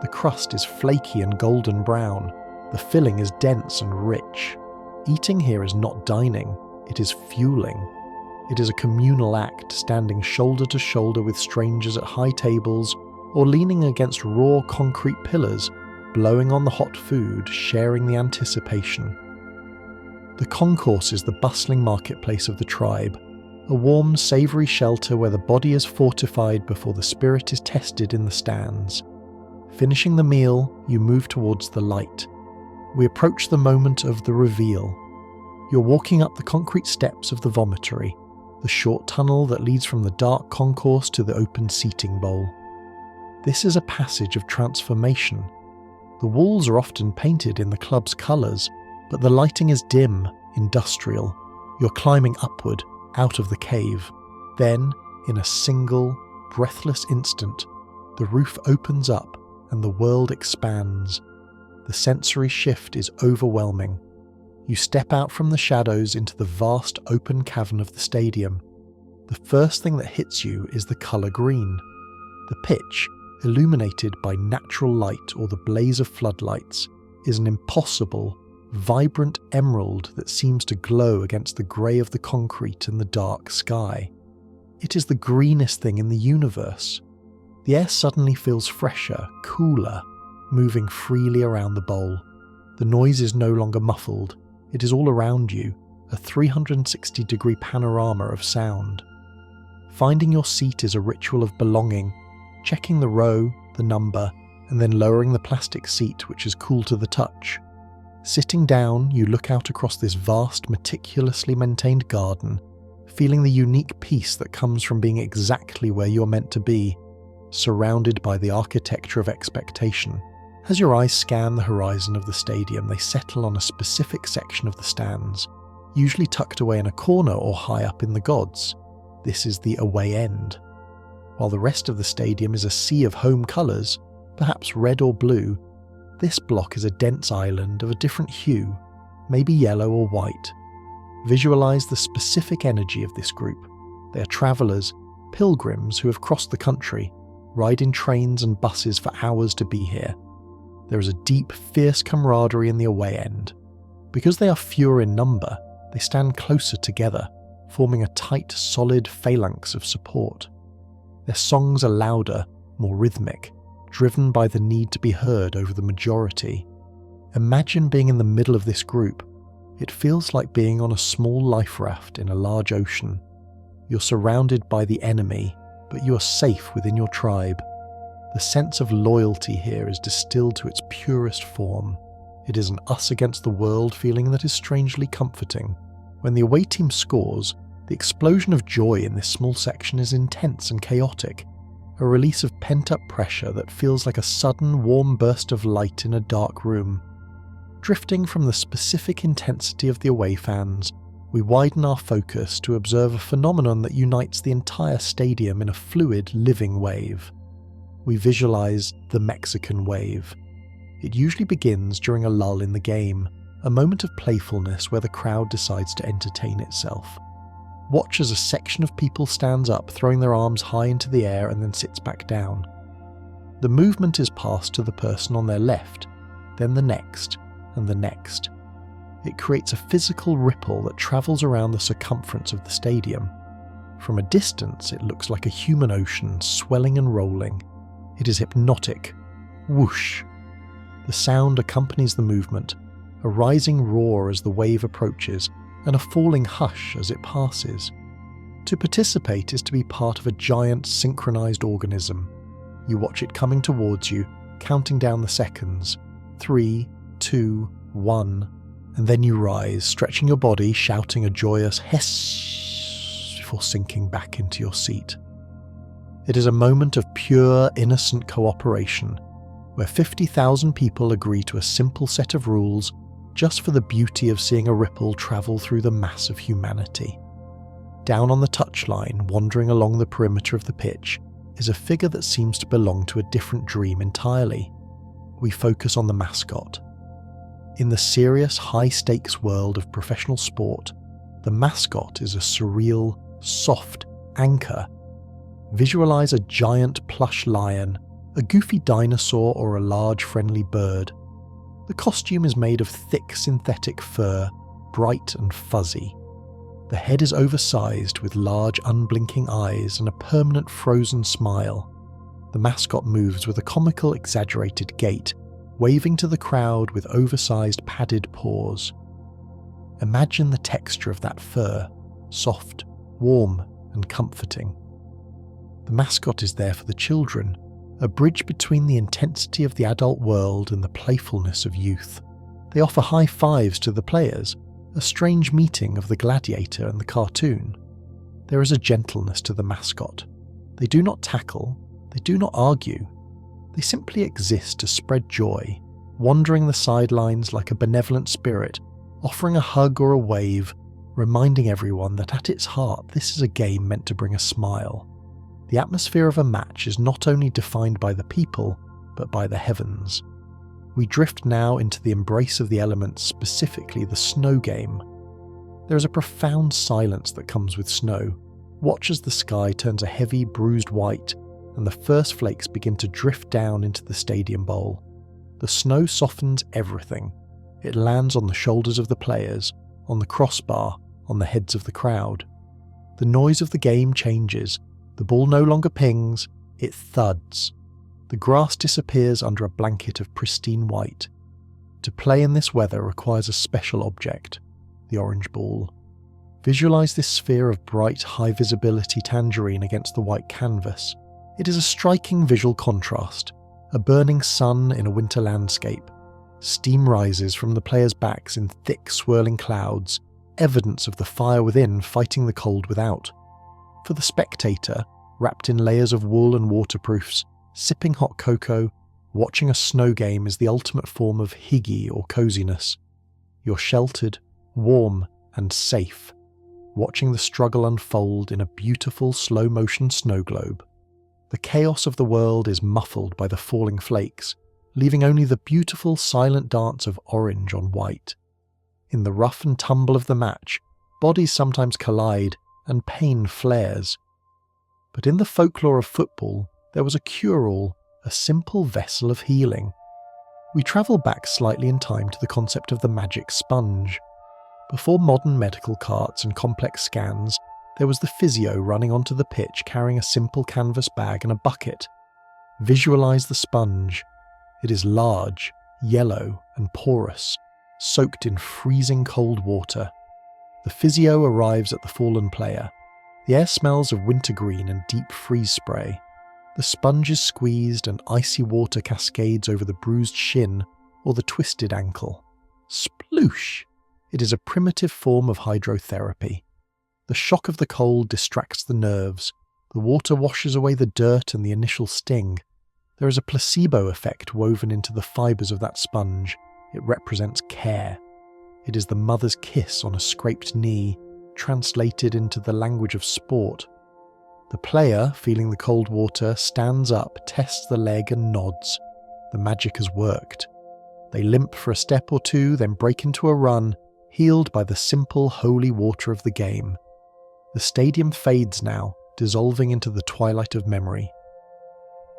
The crust is flaky and golden brown. The filling is dense and rich. Eating here is not dining, it is fueling. It is a communal act, standing shoulder to shoulder with strangers at high tables or leaning against raw concrete pillars, blowing on the hot food, sharing the anticipation. The concourse is the bustling marketplace of the tribe, a warm, savoury shelter where the body is fortified before the spirit is tested in the stands. Finishing the meal, you move towards the light. We approach the moment of the reveal. You're walking up the concrete steps of the vomitory, the short tunnel that leads from the dark concourse to the open seating bowl. This is a passage of transformation. The walls are often painted in the club's colours, but the lighting is dim, industrial. You're climbing upward, out of the cave. Then, in a single, breathless instant, the roof opens up and the world expands. The sensory shift is overwhelming. You step out from the shadows into the vast open cavern of the stadium. The first thing that hits you is the colour green. The pitch, illuminated by natural light or the blaze of floodlights, is an impossible, vibrant emerald that seems to glow against the grey of the concrete and the dark sky. It is the greenest thing in the universe. The air suddenly feels fresher, cooler, moving freely around the bowl. The noise is no longer muffled. It is all around you, a 360-degree panorama of sound. Finding your seat is a ritual of belonging, checking the row, the number, and then lowering the plastic seat, which is cool to the touch. Sitting down, you look out across this vast, meticulously maintained garden, feeling the unique peace that comes from being exactly where you're meant to be, surrounded by the architecture of expectation. As your eyes scan the horizon of the stadium, they settle on a specific section of the stands, usually tucked away in a corner or high up in the gods. This is the away end. While the rest of the stadium is a sea of home colours, perhaps red or blue, this block is a dense island of a different hue, maybe yellow or white. Visualize the specific energy of this group. They are travelers, pilgrims who have crossed the country, ride in trains and buses for hours to be here. There is a deep, fierce camaraderie in the away end. Because they are fewer in number, they stand closer together, forming a tight, solid phalanx of support. Their songs are louder, more rhythmic, driven by the need to be heard over the majority. Imagine being in the middle of this group. It feels like being on a small life raft in a large ocean. You're surrounded by the enemy, but you are safe within your tribe. The sense of loyalty here is distilled to its purest form. It is an us against the world feeling that is strangely comforting. When the away team scores, the explosion of joy in this small section is intense and chaotic, a release of pent-up pressure that feels like a sudden warm burst of light in a dark room. Drifting from the specific intensity of the away fans, we widen our focus to observe a phenomenon that unites the entire stadium in a fluid, living wave. We visualize the Mexican wave. It usually begins during a lull in the game, a moment of playfulness where the crowd decides to entertain itself. Watch as a section of people stands up, throwing their arms high into the air and then sits back down. The movement is passed to the person on their left, then the next, and the next. It creates a physical ripple that travels around the circumference of the stadium. From a distance, it looks like a human ocean swelling and rolling. It is hypnotic. Whoosh. The sound accompanies the movement, a rising roar as the wave approaches, and a falling hush as it passes. To participate is to be part of a giant synchronized organism. You watch it coming towards you, counting down the seconds. 3, 2, 1, and then you rise, stretching your body, shouting a joyous hiss before sinking back into your seat. It is a moment of pure, innocent cooperation, where 50,000 people agree to a simple set of rules just for the beauty of seeing a ripple travel through the mass of humanity. Down on the touchline, wandering along the perimeter of the pitch, is a figure that seems to belong to a different dream entirely. We focus on the mascot. In the serious, high-stakes world of professional sport, the mascot is a surreal, soft anchor. Visualize a giant plush lion, a goofy dinosaur, or a large friendly bird. The costume is made of thick synthetic fur, bright and fuzzy. The head is oversized with large unblinking eyes and a permanent frozen smile. The mascot moves with a comical, exaggerated gait, waving to the crowd with oversized padded paws. Imagine the texture of that fur, soft, warm, and comforting. The mascot is there for the children, a bridge between the intensity of the adult world and the playfulness of youth. They offer high fives to the players, a strange meeting of the gladiator and the cartoon. There is a gentleness to the mascot. They do not tackle, they do not argue. They simply exist to spread joy, wandering the sidelines like a benevolent spirit, offering a hug or a wave, reminding everyone that at its heart this is a game meant to bring a smile. The atmosphere of a match is not only defined by the people, but by the heavens. We drift now into the embrace of the elements, specifically the snow game. There is a profound silence that comes with snow. Watch as the sky turns a heavy, bruised white, and the first flakes begin to drift down into the stadium bowl. The snow softens everything. It lands on the shoulders of the players, on the crossbar, on the heads of the crowd. The noise of the game changes. The ball no longer pings, it thuds. The grass disappears under a blanket of pristine white. To play in this weather requires a special object, the orange ball. Visualize this sphere of bright, high-visibility tangerine against the white canvas. It is a striking visual contrast, a burning sun in a winter landscape. Steam rises from the players' backs in thick, swirling clouds, evidence of the fire within fighting the cold without. For the spectator, wrapped in layers of wool and waterproofs, sipping hot cocoa, watching a snow game is the ultimate form of hygge or coziness. You're sheltered, warm, and safe, watching the struggle unfold in a beautiful slow-motion snow globe. The chaos of the world is muffled by the falling flakes, leaving only the beautiful silent dance of orange on white. In the rough and tumble of the match, bodies sometimes collide and pain flares. But in the folklore of football, there was a cure-all, a simple vessel of healing. We travel back slightly in time to the concept of the magic sponge. Before modern medical carts and complex scans, there was the physio running onto the pitch carrying a simple canvas bag and a bucket. Visualize the sponge. It is large, yellow and porous, soaked in freezing cold water. The physio arrives at the fallen player. The air smells of wintergreen and deep freeze spray. The sponge is squeezed and icy water cascades over the bruised shin or the twisted ankle. Sploosh! It is a primitive form of hydrotherapy. The shock of the cold distracts the nerves. The water washes away the dirt and the initial sting. There is a placebo effect woven into the fibres of that sponge. It represents care. It is the mother's kiss on a scraped knee, translated into the language of sport. The player, feeling the cold water, stands up, tests the leg and nods. The magic has worked. They limp for a step or two, then break into a run, healed by the simple, holy water of the game. The stadium fades now, dissolving into the twilight of memory.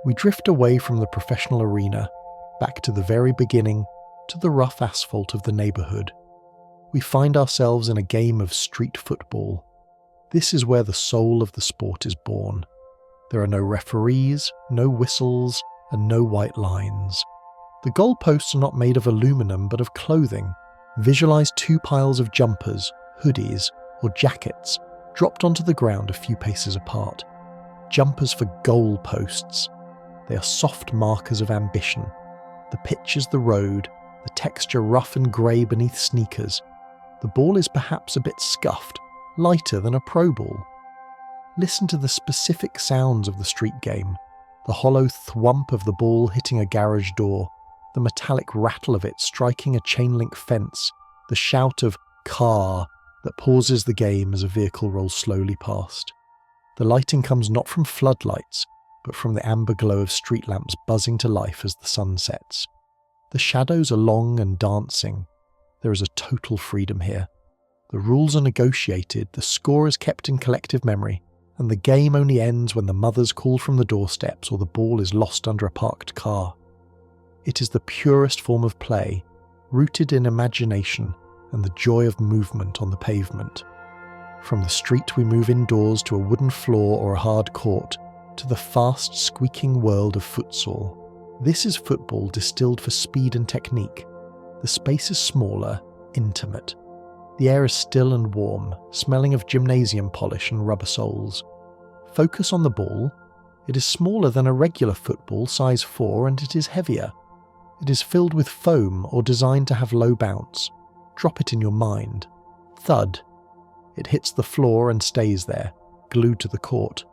We drift away from the professional arena, back to the very beginning, to the rough asphalt of the neighbourhood. We find ourselves in a game of street football. This is where the soul of the sport is born. There are no referees, no whistles, and no white lines. The goalposts are not made of aluminum but of clothing. Visualize 2 piles of jumpers, hoodies, or jackets dropped onto the ground a few paces apart. Jumpers for goalposts. They are soft markers of ambition. The pitch is the road, the texture rough and grey beneath sneakers. The ball is perhaps a bit scuffed, lighter than a pro ball. Listen to the specific sounds of the street game. The hollow thwump of the ball hitting a garage door, the metallic rattle of it striking a chain-link fence, the shout of "car" that pauses the game as a vehicle rolls slowly past. The lighting comes not from floodlights, but from the amber glow of street lamps buzzing to life as the sun sets. The shadows are long and dancing. There is a total freedom here. The rules are negotiated, the score is kept in collective memory, and the game only ends when the mothers call from the doorsteps or the ball is lost under a parked car. It is the purest form of play, rooted in imagination and the joy of movement on the pavement. From the street we move indoors to a wooden floor or a hard court, to the fast, squeaking world of futsal. This is football distilled for speed and technique. The space is smaller, intimate. The air is still and warm, smelling of gymnasium polish and rubber soles. Focus on the ball. It is smaller than a regular football, size 4, and it is heavier. It is filled with foam or designed to have low bounce. Drop it in your mind. Thud. It hits the floor and stays there, glued to the court.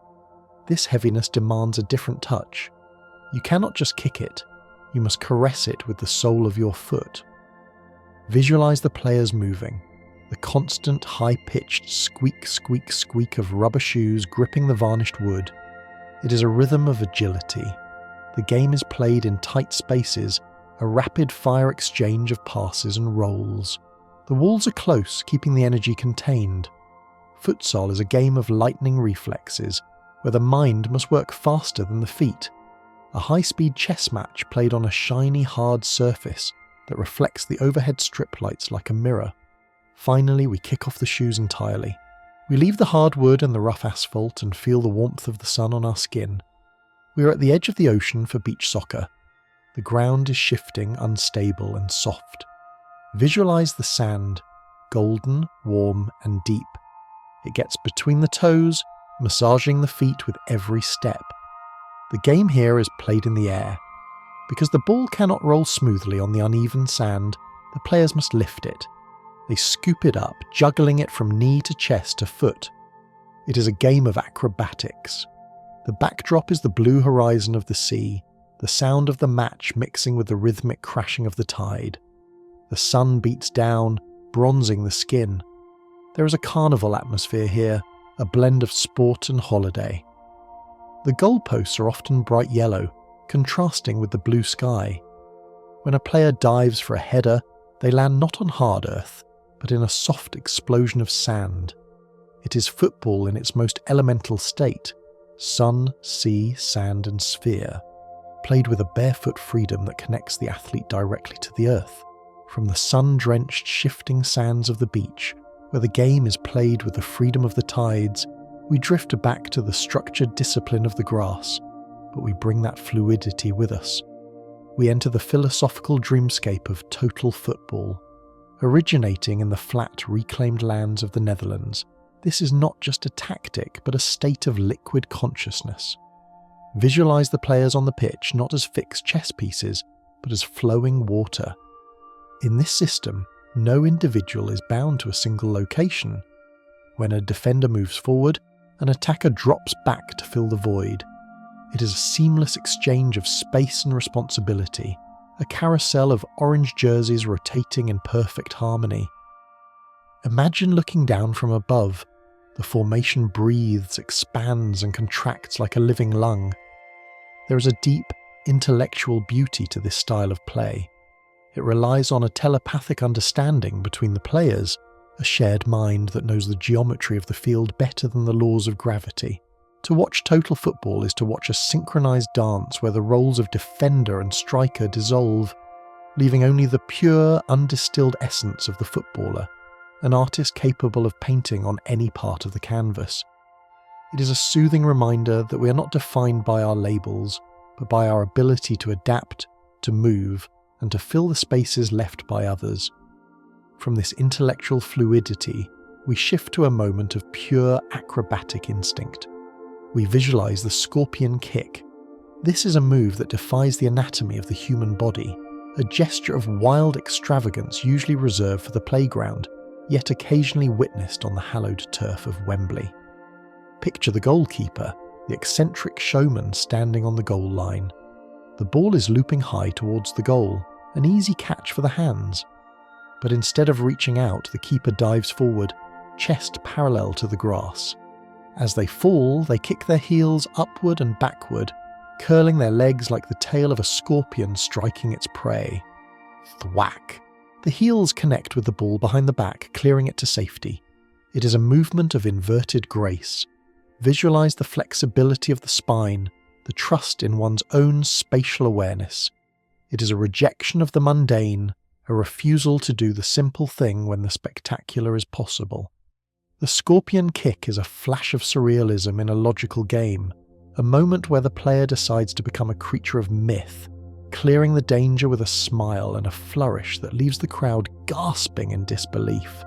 This heaviness demands a different touch. You cannot just kick it. You must caress it with the sole of your foot. Visualize the players moving. The constant, high-pitched squeak, squeak, squeak of rubber shoes gripping the varnished wood. It is a rhythm of agility. The game is played in tight spaces, a rapid-fire exchange of passes and rolls. The walls are close, keeping the energy contained. Futsal is a game of lightning reflexes, where the mind must work faster than the feet. A high-speed chess match played on a shiny, hard surface that reflects the overhead strip lights like a mirror. Finally, we kick off the shoes entirely. We leave the hard wood and the rough asphalt and feel the warmth of the sun on our skin. We are at the edge of the ocean for beach soccer. The ground is shifting, unstable and soft. Visualize the sand, golden, warm and deep. It gets between the toes, massaging the feet with every step. The game here is played in the air. Because the ball cannot roll smoothly on the uneven sand, the players must lift it. They scoop it up, juggling it from knee to chest to foot. It is a game of acrobatics. The backdrop is the blue horizon of the sea, the sound of the match mixing with the rhythmic crashing of the tide. The sun beats down, bronzing the skin. There is a carnival atmosphere here, a blend of sport and holiday. The goalposts are often bright yellow, contrasting with the blue sky. When a player dives for a header, they land not on hard earth, but in a soft explosion of sand. It is football in its most elemental state: sun, sea, sand and sphere, played with a barefoot freedom that connects the athlete directly to the earth. From the sun-drenched, shifting sands of the beach, where the game is played with the freedom of the tides, we drift back to the structured discipline of the grass, but we bring that fluidity with us. We enter the philosophical dreamscape of total football. Originating in the flat, reclaimed lands of the Netherlands, this is not just a tactic, but a state of liquid consciousness. Visualize the players on the pitch not as fixed chess pieces, but as flowing water. In this system, no individual is bound to a single location. When a defender moves forward, an attacker drops back to fill the void. It is a seamless exchange of space and responsibility, a carousel of orange jerseys rotating in perfect harmony. Imagine looking down from above. The formation breathes, expands and contracts like a living lung. There is a deep, intellectual beauty to this style of play. It relies on a telepathic understanding between the players, a shared mind that knows the geometry of the field better than the laws of gravity. To watch total football is to watch a synchronized dance where the roles of defender and striker dissolve, leaving only the pure, undistilled essence of the footballer, an artist capable of painting on any part of the canvas. It is a soothing reminder that we are not defined by our labels, but by our ability to adapt, to move, and to fill the spaces left by others. From this intellectual fluidity, we shift to a moment of pure acrobatic instinct. We visualize the scorpion kick. This is a move that defies the anatomy of the human body, a gesture of wild extravagance usually reserved for the playground, yet occasionally witnessed on the hallowed turf of Wembley. Picture the goalkeeper, the eccentric showman standing on the goal line. The ball is looping high towards the goal, an easy catch for the hands. But instead of reaching out, the keeper dives forward, chest parallel to the grass. As they fall, they kick their heels upward and backward, curling their legs like the tail of a scorpion striking its prey. Thwack! The heels connect with the ball behind the back, clearing it to safety. It is a movement of inverted grace. Visualize the flexibility of the spine, the trust in one's own spatial awareness. It is a rejection of the mundane, a refusal to do the simple thing when the spectacular is possible. The scorpion kick is a flash of surrealism in a logical game, a moment where the player decides to become a creature of myth, clearing the danger with a smile and a flourish that leaves the crowd gasping in disbelief.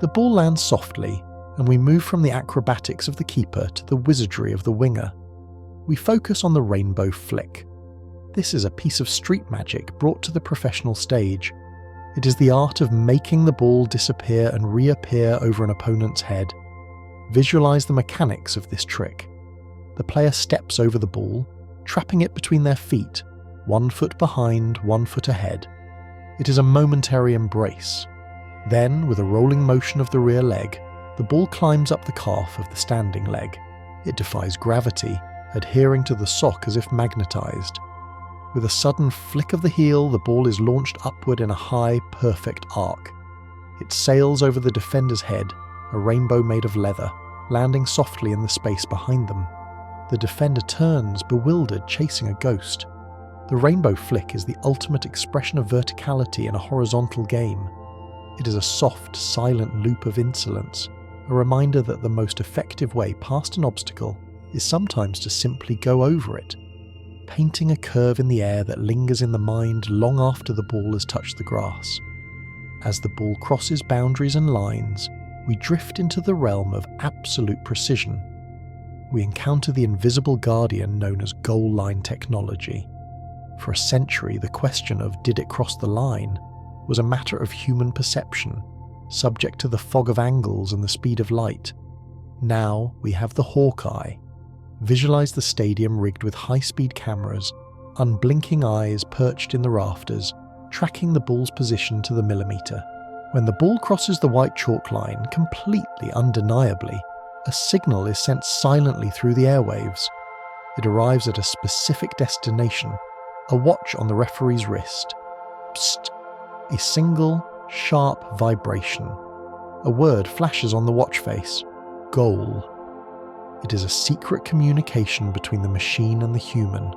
The ball lands softly, and we move from the acrobatics of the keeper to the wizardry of the winger. We focus on the rainbow flick. This is a piece of street magic brought to the professional stage. It is the art of making the ball disappear and reappear over an opponent's head. Visualize the mechanics of this trick. The player steps over the ball, trapping it between their feet, 1 foot behind, 1 foot ahead. It is a momentary embrace. Then, with a rolling motion of the rear leg, the ball climbs up the calf of the standing leg. It defies gravity, adhering to the sock as if magnetized. With a sudden flick of the heel, the ball is launched upward in a high, perfect arc. It sails over the defender's head, a rainbow made of leather, landing softly in the space behind them. The defender turns, bewildered, chasing a ghost. The rainbow flick is the ultimate expression of verticality in a horizontal game. It is a soft, silent loop of insolence, a reminder that the most effective way past an obstacle is sometimes to simply go over it, painting a curve in the air that lingers in the mind long after the ball has touched the grass. As the ball crosses boundaries and lines, we drift into the realm of absolute precision. We encounter the invisible guardian known as goal line technology. For a century, the question of did it cross the line was a matter of human perception, subject to the fog of angles and the speed of light. Now we have the Hawkeye. Visualize the stadium rigged with high-speed cameras, unblinking eyes perched in the rafters, tracking the ball's position to the millimeter. When the ball crosses the white chalk line, completely undeniably, a signal is sent silently through the airwaves. It arrives at a specific destination, a watch on the referee's wrist. Psst! A single, sharp vibration. A word flashes on the watch face: goal. It is a secret communication between the machine and the human.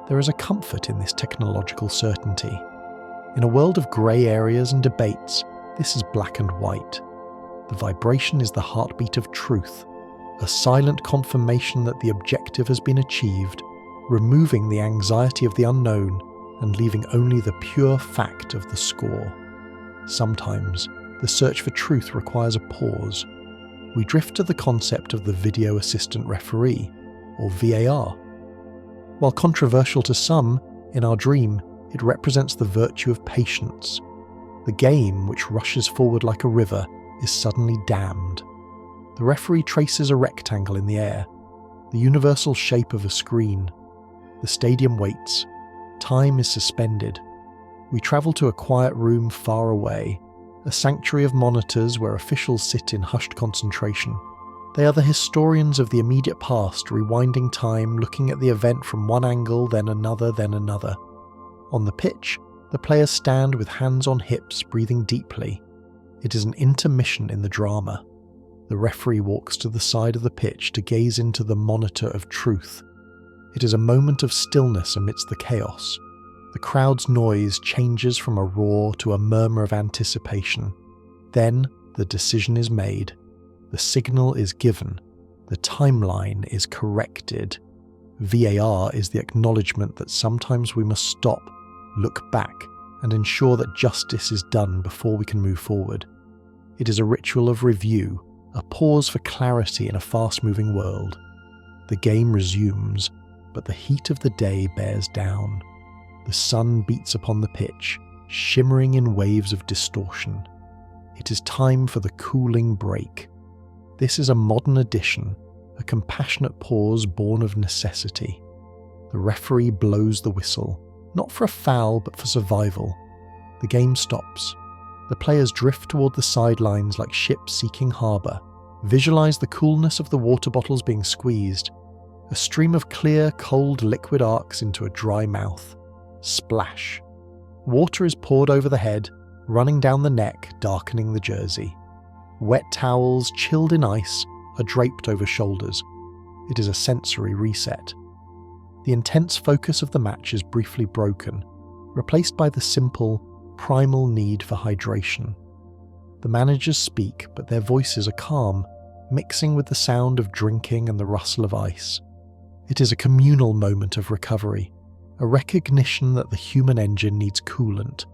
There is a comfort in this technological certainty. In a world of grey areas and debates, this is black and white. The vibration is the heartbeat of truth, a silent confirmation that the objective has been achieved, removing the anxiety of the unknown and leaving only the pure fact of the score. Sometimes, the search for truth requires a pause. We drift to the concept of the video assistant referee, or VAR. While controversial to some, in our dream, it represents the virtue of patience. The game, which rushes forward like a river, is suddenly dammed. The referee traces a rectangle in the air, the universal shape of a screen. The stadium waits. Time is suspended. We travel to a quiet room far away, a sanctuary of monitors where officials sit in hushed concentration. They are the historians of the immediate past, rewinding time, looking at the event from one angle, then another, then another. On the pitch, the players stand with hands on hips, breathing deeply. It is an intermission in the drama. The referee walks to the side of the pitch to gaze into the monitor of truth. It is a moment of stillness amidst the chaos. The crowd's noise changes from a roar to a murmur of anticipation. Then, the decision is made. The signal is given. The timeline is corrected. VAR is the acknowledgement that sometimes we must stop, look back, and ensure that justice is done before we can move forward. It is a ritual of review, a pause for clarity in a fast-moving world. The game resumes, but the heat of the day bears down. The sun beats upon the pitch, shimmering in waves of distortion. It is time for the cooling break. This is a modern addition, a compassionate pause born of necessity. The referee blows the whistle, not for a foul but for survival. The game stops. The players drift toward the sidelines like ships seeking harbour. Visualize the coolness of the water bottles being squeezed. A stream of clear, cold liquid arcs into a dry mouth. Splash. Water is poured over the head, running down the neck, darkening the jersey. Wet towels, chilled in ice, are draped over shoulders. It is a sensory reset. The intense focus of the match is briefly broken, replaced by the simple, primal need for hydration. The managers speak, but their voices are calm, mixing with the sound of drinking and the rustle of ice. It is a communal moment of recovery, a recognition that the human engine needs coolant,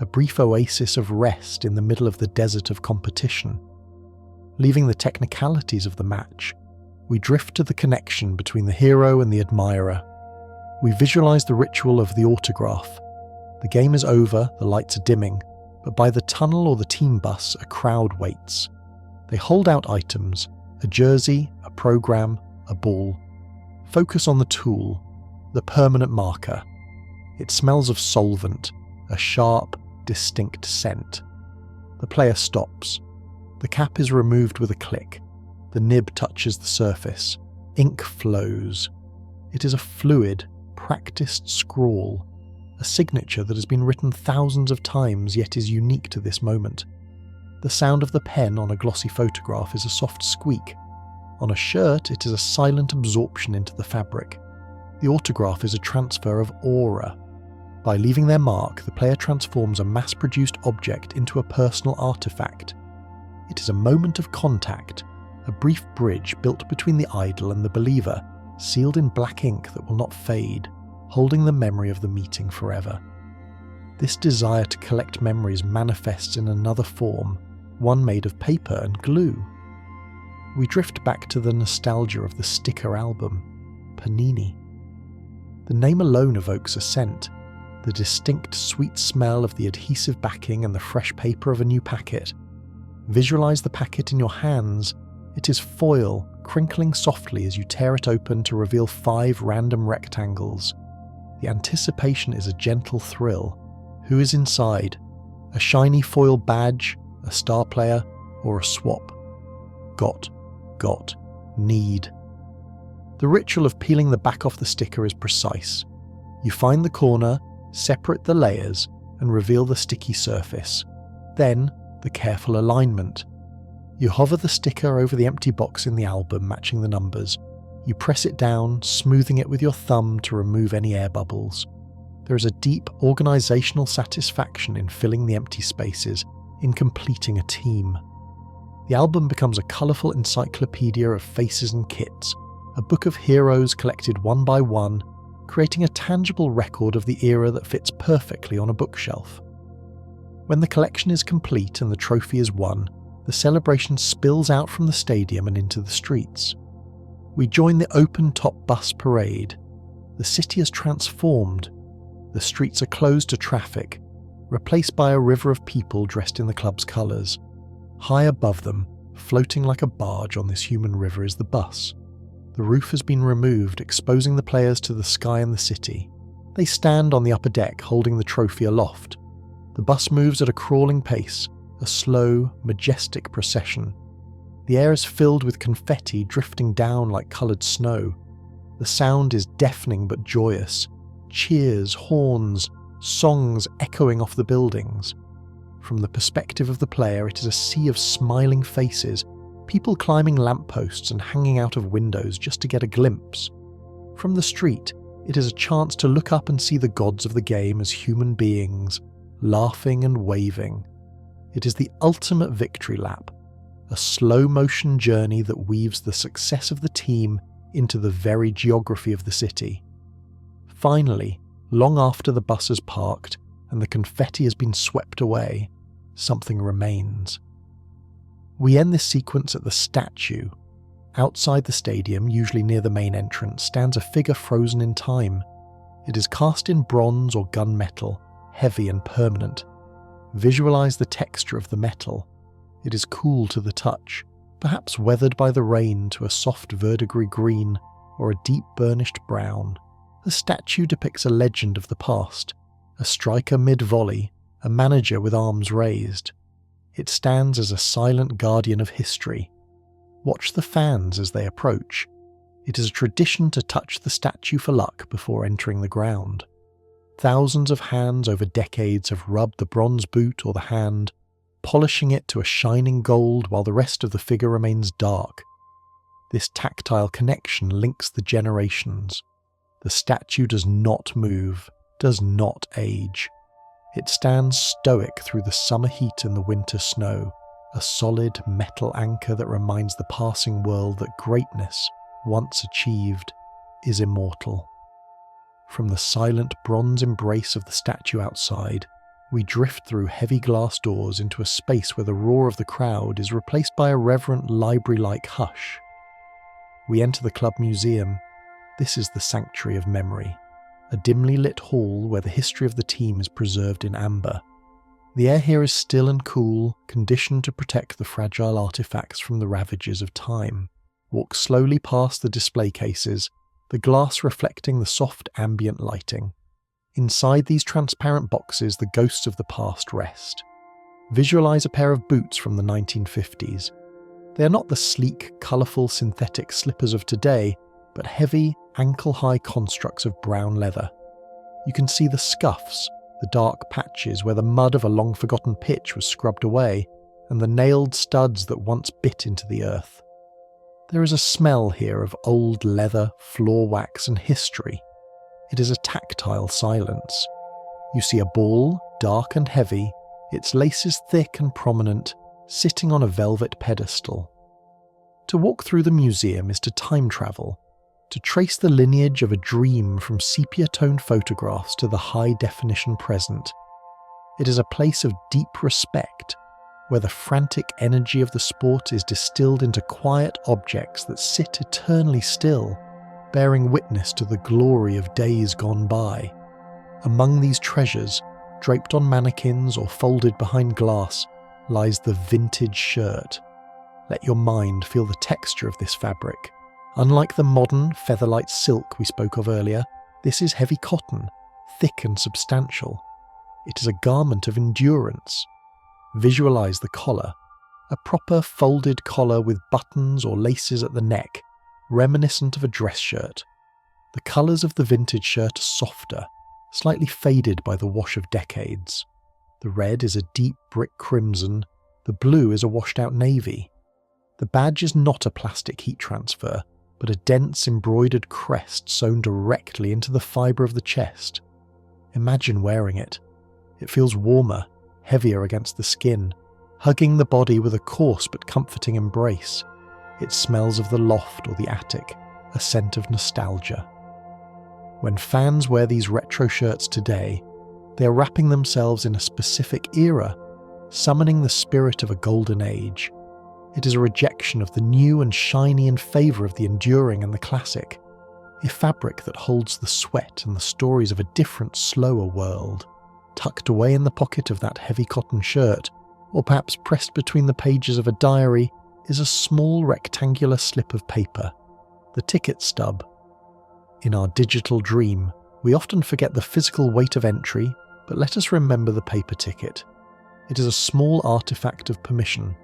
a brief oasis of rest in the middle of the desert of competition. Leaving the technicalities of the match, we drift to the connection between the hero and the admirer. We visualize the ritual of the autograph. The game is over, the lights are dimming, but by the tunnel or the team bus, a crowd waits. They hold out items, a jersey, a program, a ball. Focus on the tool, the permanent marker. It smells of solvent, a sharp, distinct scent. The player stops. The cap is removed with a click. The nib touches the surface. Ink flows. It is a fluid, practiced scrawl, a signature that has been written thousands of times yet is unique to this moment. The sound of the pen on a glossy photograph is a soft squeak. On a shirt, it is a silent absorption into the fabric. The autograph is a transfer of aura. By leaving their mark, the player transforms a mass-produced object into a personal artifact. It is a moment of contact, a brief bridge built between the idol and the believer, sealed in black ink that will not fade, holding the memory of the meeting forever. This desire to collect memories manifests in another form, one made of paper and glue. We drift back to the nostalgia of the sticker album, Panini. The name alone evokes a scent, the distinct sweet smell of the adhesive backing and the fresh paper of a new packet. Visualize the packet in your hands. It is foil, crinkling softly as you tear it open to reveal 5 random rectangles. The anticipation is a gentle thrill. Who is inside? A shiny foil badge, a star player, or a swap? Got, need. The ritual of peeling the back off the sticker is precise. You find the corner, separate the layers, and reveal the sticky surface. Then, the careful alignment. You hover the sticker over the empty box in the album matching the numbers. You press it down, smoothing it with your thumb to remove any air bubbles. There is a deep organisational satisfaction in filling the empty spaces, in completing a team. The album becomes a colourful encyclopedia of faces and kits, a book of heroes collected one by one, creating a tangible record of the era that fits perfectly on a bookshelf. When the collection is complete and the trophy is won, the celebration spills out from the stadium and into the streets. We join the open-top bus parade. The city has transformed. The streets are closed to traffic, replaced by a river of people dressed in the club's colours. High above them, floating like a barge on this human river, is the bus. The roof has been removed, exposing the players to the sky and the city. They stand on the upper deck, holding the trophy aloft. The bus moves at a crawling pace, a slow, majestic procession. The air is filled with confetti drifting down like coloured snow. The sound is deafening but joyous. Cheers, horns, songs echoing off the buildings. From the perspective of the player, it is a sea of smiling faces, people climbing lampposts and hanging out of windows just to get a glimpse. From the street, it is a chance to look up and see the gods of the game as human beings, laughing and waving. It is the ultimate victory lap, a slow-motion journey that weaves the success of the team into the very geography of the city. Finally, long after the bus has parked and the confetti has been swept away, something remains. We end this sequence at the statue. Outside the stadium, usually near the main entrance, stands a figure frozen in time. It is cast in bronze or gunmetal, heavy and permanent. Visualize the texture of the metal. It is cool to the touch, perhaps weathered by the rain to a soft verdigris green or a deep burnished brown. The statue depicts a legend of the past, a striker mid-volley, a manager with arms raised. It stands as a silent guardian of history. Watch the fans as they approach. It is a tradition to touch the statue for luck before entering the ground. Thousands of hands over decades have rubbed the bronze boot or the hand, polishing it to a shining gold while the rest of the figure remains dark. This tactile connection links the generations. The statue does not move, does not age. It stands stoic through the summer heat and the winter snow, a solid metal anchor that reminds the passing world that greatness, once achieved, is immortal. From the silent bronze embrace of the statue outside, we drift through heavy glass doors into a space where the roar of the crowd is replaced by a reverent library-like hush. We enter the club museum. This is the sanctuary of memory, a dimly lit hall where the history of the team is preserved in amber. The air here is still and cool, conditioned to protect the fragile artifacts from the ravages of time. Walk slowly past the display cases, the glass reflecting the soft ambient lighting. Inside these transparent boxes, the ghosts of the past rest. Visualize a pair of boots from the 1950s. They are not the sleek, colourful synthetic slippers of today, but heavy, ankle-high constructs of brown leather. You can see the scuffs, the dark patches where the mud of a long-forgotten pitch was scrubbed away, and the nailed studs that once bit into the earth. There is a smell here of old leather, floor wax, and history. It is a tactile silence. You see a ball, dark and heavy, its laces thick and prominent, sitting on a velvet pedestal. To walk through the museum is to time travel, to trace the lineage of a dream from sepia-toned photographs to the high-definition present. It is a place of deep respect, where the frantic energy of the sport is distilled into quiet objects that sit eternally still, bearing witness to the glory of days gone by. Among these treasures, draped on mannequins or folded behind glass, lies the vintage shirt. Let your mind feel the texture of this fabric. Unlike the modern featherlight silk we spoke of earlier, this is heavy cotton, thick and substantial. It is a garment of endurance. Visualize the collar, a proper folded collar with buttons or laces at the neck, reminiscent of a dress shirt. The colours of the vintage shirt are softer, slightly faded by the wash of decades. The red is a deep brick crimson, the blue is a washed-out navy. The badge is not a plastic heat transfer, but a dense embroidered crest sewn directly into the fibre of the chest. Imagine wearing it. It feels warmer, heavier against the skin, hugging the body with a coarse but comforting embrace. It smells of the loft or the attic, a scent of nostalgia. When fans wear these retro shirts today, they are wrapping themselves in a specific era, summoning the spirit of a golden age. It is a rejection of the new and shiny in favour of the enduring and the classic, a fabric that holds the sweat and the stories of a different, slower world. Tucked away in the pocket of that heavy cotton shirt, or perhaps pressed between the pages of a diary, is a small rectangular slip of paper, the ticket stub. In our digital dream, we often forget the physical weight of entry, but let us remember the paper ticket. It is a small artifact of permission.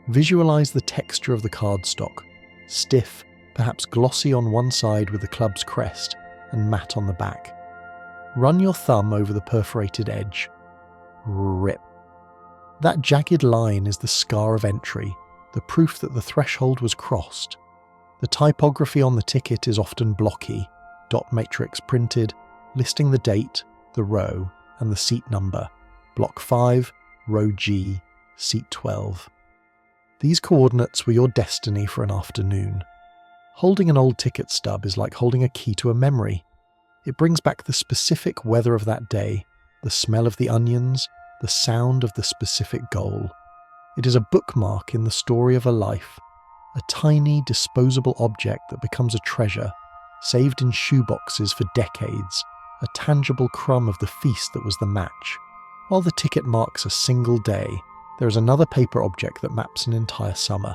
Visualize the texture of the cardstock, stiff, perhaps glossy on one side with the club's crest, and matte on the back. Run your thumb over the perforated edge. Rip. That jagged line is the scar of entry, the proof that the threshold was crossed. The typography on the ticket is often blocky, dot matrix printed, listing the date, the row, and the seat number. Block 5, row G, seat 12. These coordinates were your destiny for an afternoon. Holding an old ticket stub is like holding a key to a memory. It brings back the specific weather of that day, the smell of the onions, the sound of the specific goal. It is a bookmark in the story of a life, a tiny, disposable object that becomes a treasure, saved in shoeboxes for decades, a tangible crumb of the feast that was the match. While the ticket marks a single day, there is another paper object that maps an entire summer.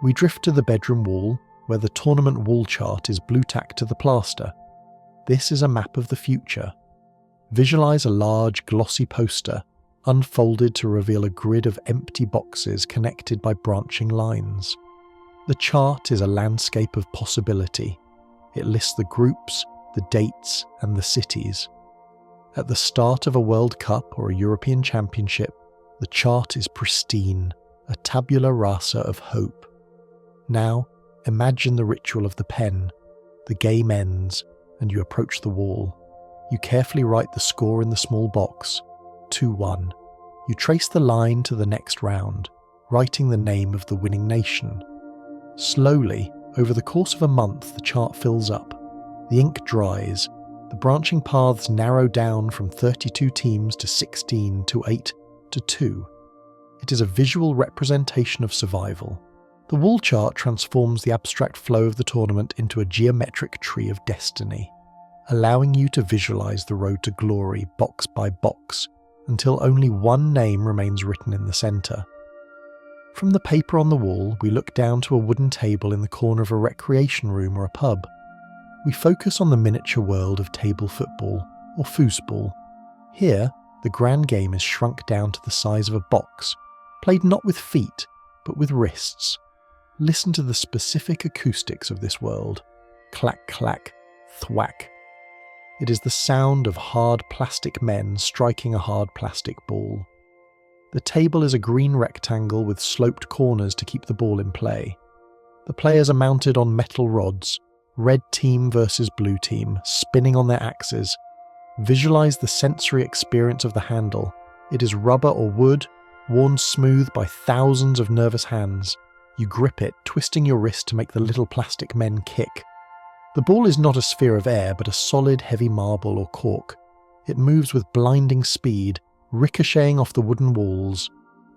We drift to the bedroom wall, where the tournament wall chart is blue tacked to the plaster. This is a map of the future. Visualize a large, glossy poster, unfolded to reveal a grid of empty boxes connected by branching lines. The chart is a landscape of possibility. It lists the groups, the dates, and the cities. At the start of a World Cup or a European Championship, the chart is pristine, a tabula rasa of hope. Now, imagine the ritual of the pen. The game ends, and you approach the wall. You carefully write the score in the small box, 2-1. You trace the line to the next round, writing the name of the winning nation. Slowly, over the course of a month, the chart fills up. The ink dries. The branching paths narrow down from 32 teams to 16 to 8 to 2. It is a visual representation of survival. The wall chart transforms the abstract flow of the tournament into a geometric tree of destiny, allowing you to visualize the road to glory box by box until only one name remains written in the center. From the paper on the wall, we look down to a wooden table in the corner of a recreation room or a pub. We focus on the miniature world of table football, or foosball. Here, the grand game is shrunk down to the size of a box, played not with feet, but with wrists. Listen to the specific acoustics of this world. Clack, clack, thwack. It is the sound of hard plastic men striking a hard plastic ball. The table is a green rectangle with sloped corners to keep the ball in play. The players are mounted on metal rods, red team versus blue team, spinning on their axes. Visualize the sensory experience of the handle. It is rubber or wood, worn smooth by thousands of nervous hands. You grip it, twisting your wrist to make the little plastic men kick. The ball is not a sphere of air, but a solid, heavy marble or cork. It moves with blinding speed, ricocheting off the wooden walls.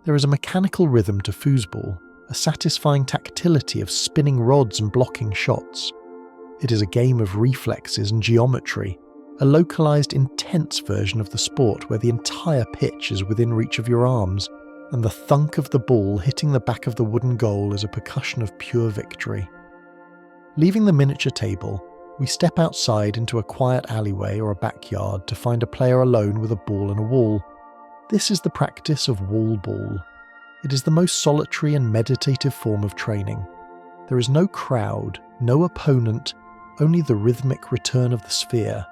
There is a mechanical rhythm to foosball, a satisfying tactility of spinning rods and blocking shots. It is a game of reflexes and geometry, a localized, intense version of the sport where the entire pitch is within reach of your arms, and the thunk of the ball hitting the back of the wooden goal is a percussion of pure victory. Leaving the miniature table, we step outside into a quiet alleyway or a backyard to find a player alone with a ball and a wall. This is the practice of wall ball. It is the most solitary and meditative form of training. There is no crowd, no opponent, only the rhythmic return of the sphere.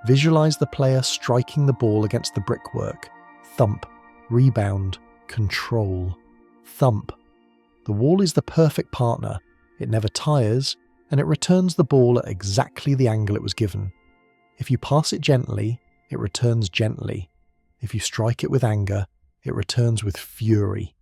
Visualize the player striking the ball against the brickwork, thump, rebound, control, thump. The wall is the perfect partner. It never tires, and it returns the ball at exactly the angle it was given. If you pass it gently, it returns gently. If you strike it with anger, it returns with fury.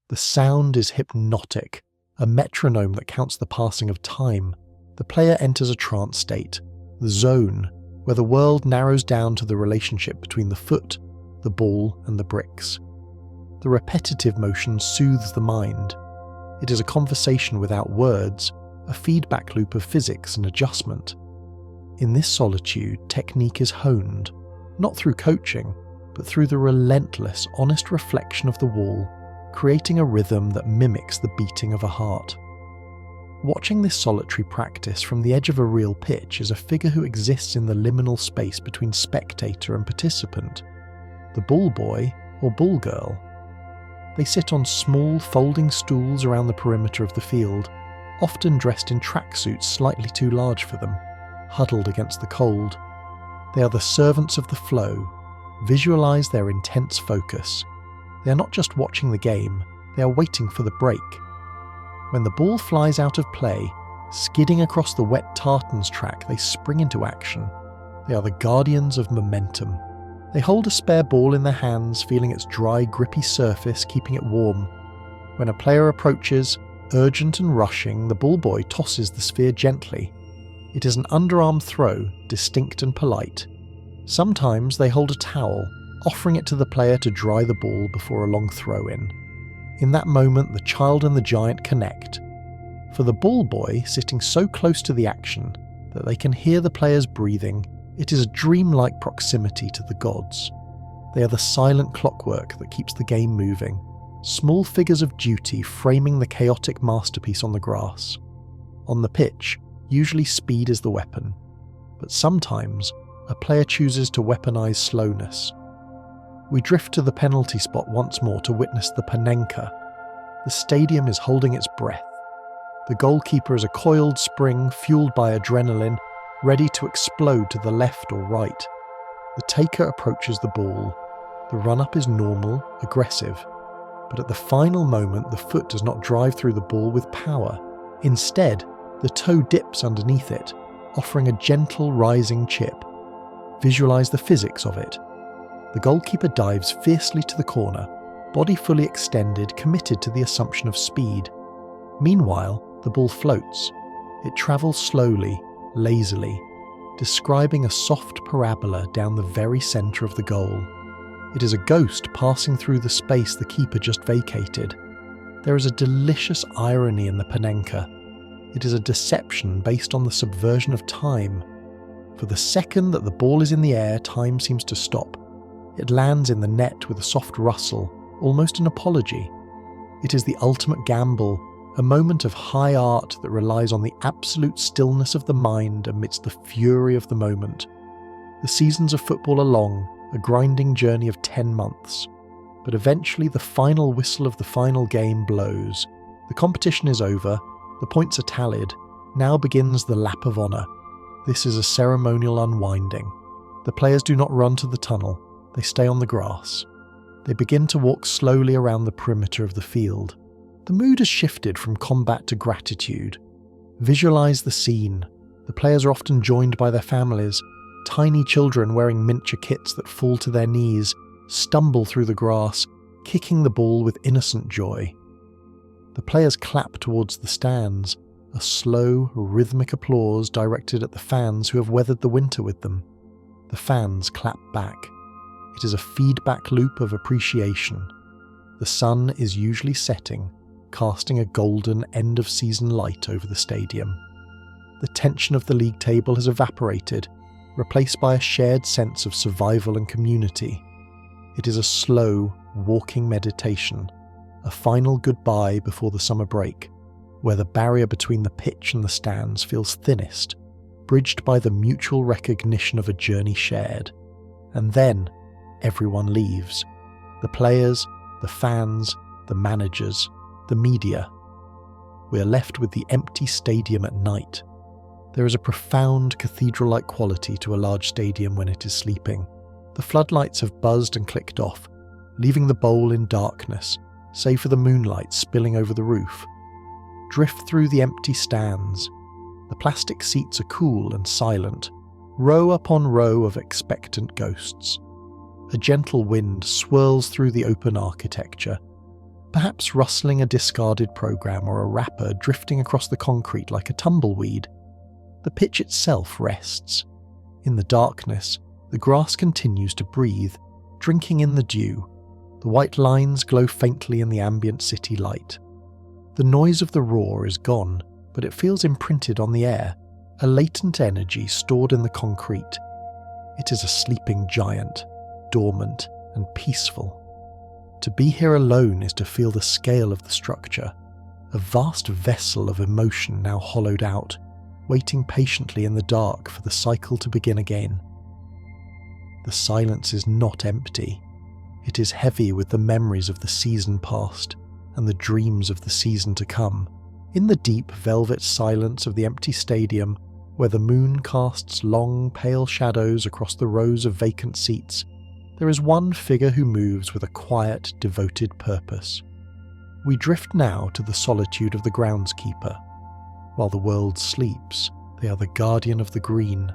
The sound is hypnotic, a metronome that counts the passing of time. The player enters a trance state, the zone, where the world narrows down to the relationship between the foot, the ball, and the bricks. The repetitive motion soothes the mind. It is a conversation without words, a feedback loop of physics and adjustment. In this solitude, technique is honed, not through coaching, but through the relentless, honest reflection of the wall, creating a rhythm that mimics the beating of a heart. Watching this solitary practice from the edge of a real pitch is a figure who exists in the liminal space between spectator and participant, the ball boy or ball girl. They sit on small folding stools around the perimeter of the field, often dressed in tracksuits slightly too large for them, huddled against the cold. They are the servants of the flow. Visualize their intense focus. They are not just watching the game, they are waiting for the break. When the ball flies out of play, skidding across the wet tartans track, they spring into action. They are the guardians of momentum. They hold a spare ball in their hands, feeling its dry, grippy surface, keeping it warm. When a player approaches, urgent and rushing, the ball boy tosses the sphere gently. It is an underarm throw, distinct and polite. Sometimes they hold a towel, offering it to the player to dry the ball before a long throw-in. In that moment, the child and the giant connect. For the ball boy, sitting so close to the action that they can hear the players breathing, it is a dreamlike proximity to the gods. They are the silent clockwork that keeps the game moving, small figures of duty framing the chaotic masterpiece on the grass. On the pitch, usually speed is the weapon, but sometimes a player chooses to weaponize slowness. We drift to the penalty spot once more to witness the panenka. The stadium is holding its breath. The goalkeeper is a coiled spring fueled by adrenaline, ready to explode to the left or right. The taker approaches the ball. The run-up is normal, aggressive, but at the final moment the foot does not drive through the ball with power. Instead, the toe dips underneath it, offering a gentle rising chip. Visualize the physics of it. The goalkeeper dives fiercely to the corner, body fully extended, committed to the assumption of speed. Meanwhile, the ball floats. It travels slowly, lazily, describing a soft parabola down the very centre of the goal. It is a ghost passing through the space the keeper just vacated. There is a delicious irony in the panenka. It is a deception based on the subversion of time. For the second that the ball is in the air, time seems to stop. It lands in the net with a soft rustle, almost an apology. It is the ultimate gamble, a moment of high art that relies on the absolute stillness of the mind amidst the fury of the moment. The seasons of football are long, a grinding journey of 10 months. But eventually the final whistle of the final game blows. The competition is over, the points are tallied. Now begins the lap of honour. This is a ceremonial unwinding. The players do not run to the tunnel, they stay on the grass. They begin to walk slowly around the perimeter of the field. The mood has shifted from combat to gratitude. Visualize the scene. The players are often joined by their families. Tiny children wearing miniature kits that fall to their knees, stumble through the grass, kicking the ball with innocent joy. The players clap towards the stands, a slow, rhythmic applause directed at the fans who have weathered the winter with them. The fans clap back. It is a feedback loop of appreciation. The sun is usually setting, casting a golden end-of-season light over the stadium. The tension of the league table has evaporated, replaced by a shared sense of survival and community. It is a slow, walking meditation, a final goodbye before the summer break, where the barrier between the pitch and the stands feels thinnest, bridged by the mutual recognition of a journey shared. And then, everyone leaves. The players, the fans, the managers, the media. We are left with the empty stadium at night. There is a profound cathedral-like quality to a large stadium when it is sleeping. The floodlights have buzzed and clicked off, leaving the bowl in darkness, save for the moonlight spilling over the roof. Drift through the empty stands. The plastic seats are cool and silent, row upon row of expectant ghosts. A gentle wind swirls through the open architecture, perhaps rustling a discarded program or a wrapper drifting across the concrete like a tumbleweed. The pitch itself rests. In the darkness, the grass continues to breathe, drinking in the dew. The white lines glow faintly in the ambient city light. The noise of the roar is gone, but it feels imprinted on the air, a latent energy stored in the concrete. It is a sleeping giant, dormant and peaceful. To be here alone is to feel the scale of the structure, a vast vessel of emotion now hollowed out, waiting patiently in the dark for the cycle to begin again. The silence is not empty. It is heavy with the memories of the season past and the dreams of the season to come. In the deep velvet silence of the empty stadium, where the moon casts long, pale shadows across the rows of vacant seats, there is one figure who moves with a quiet, devoted purpose. We drift now to the solitude of the groundskeeper. While the world sleeps, they are the guardian of the green.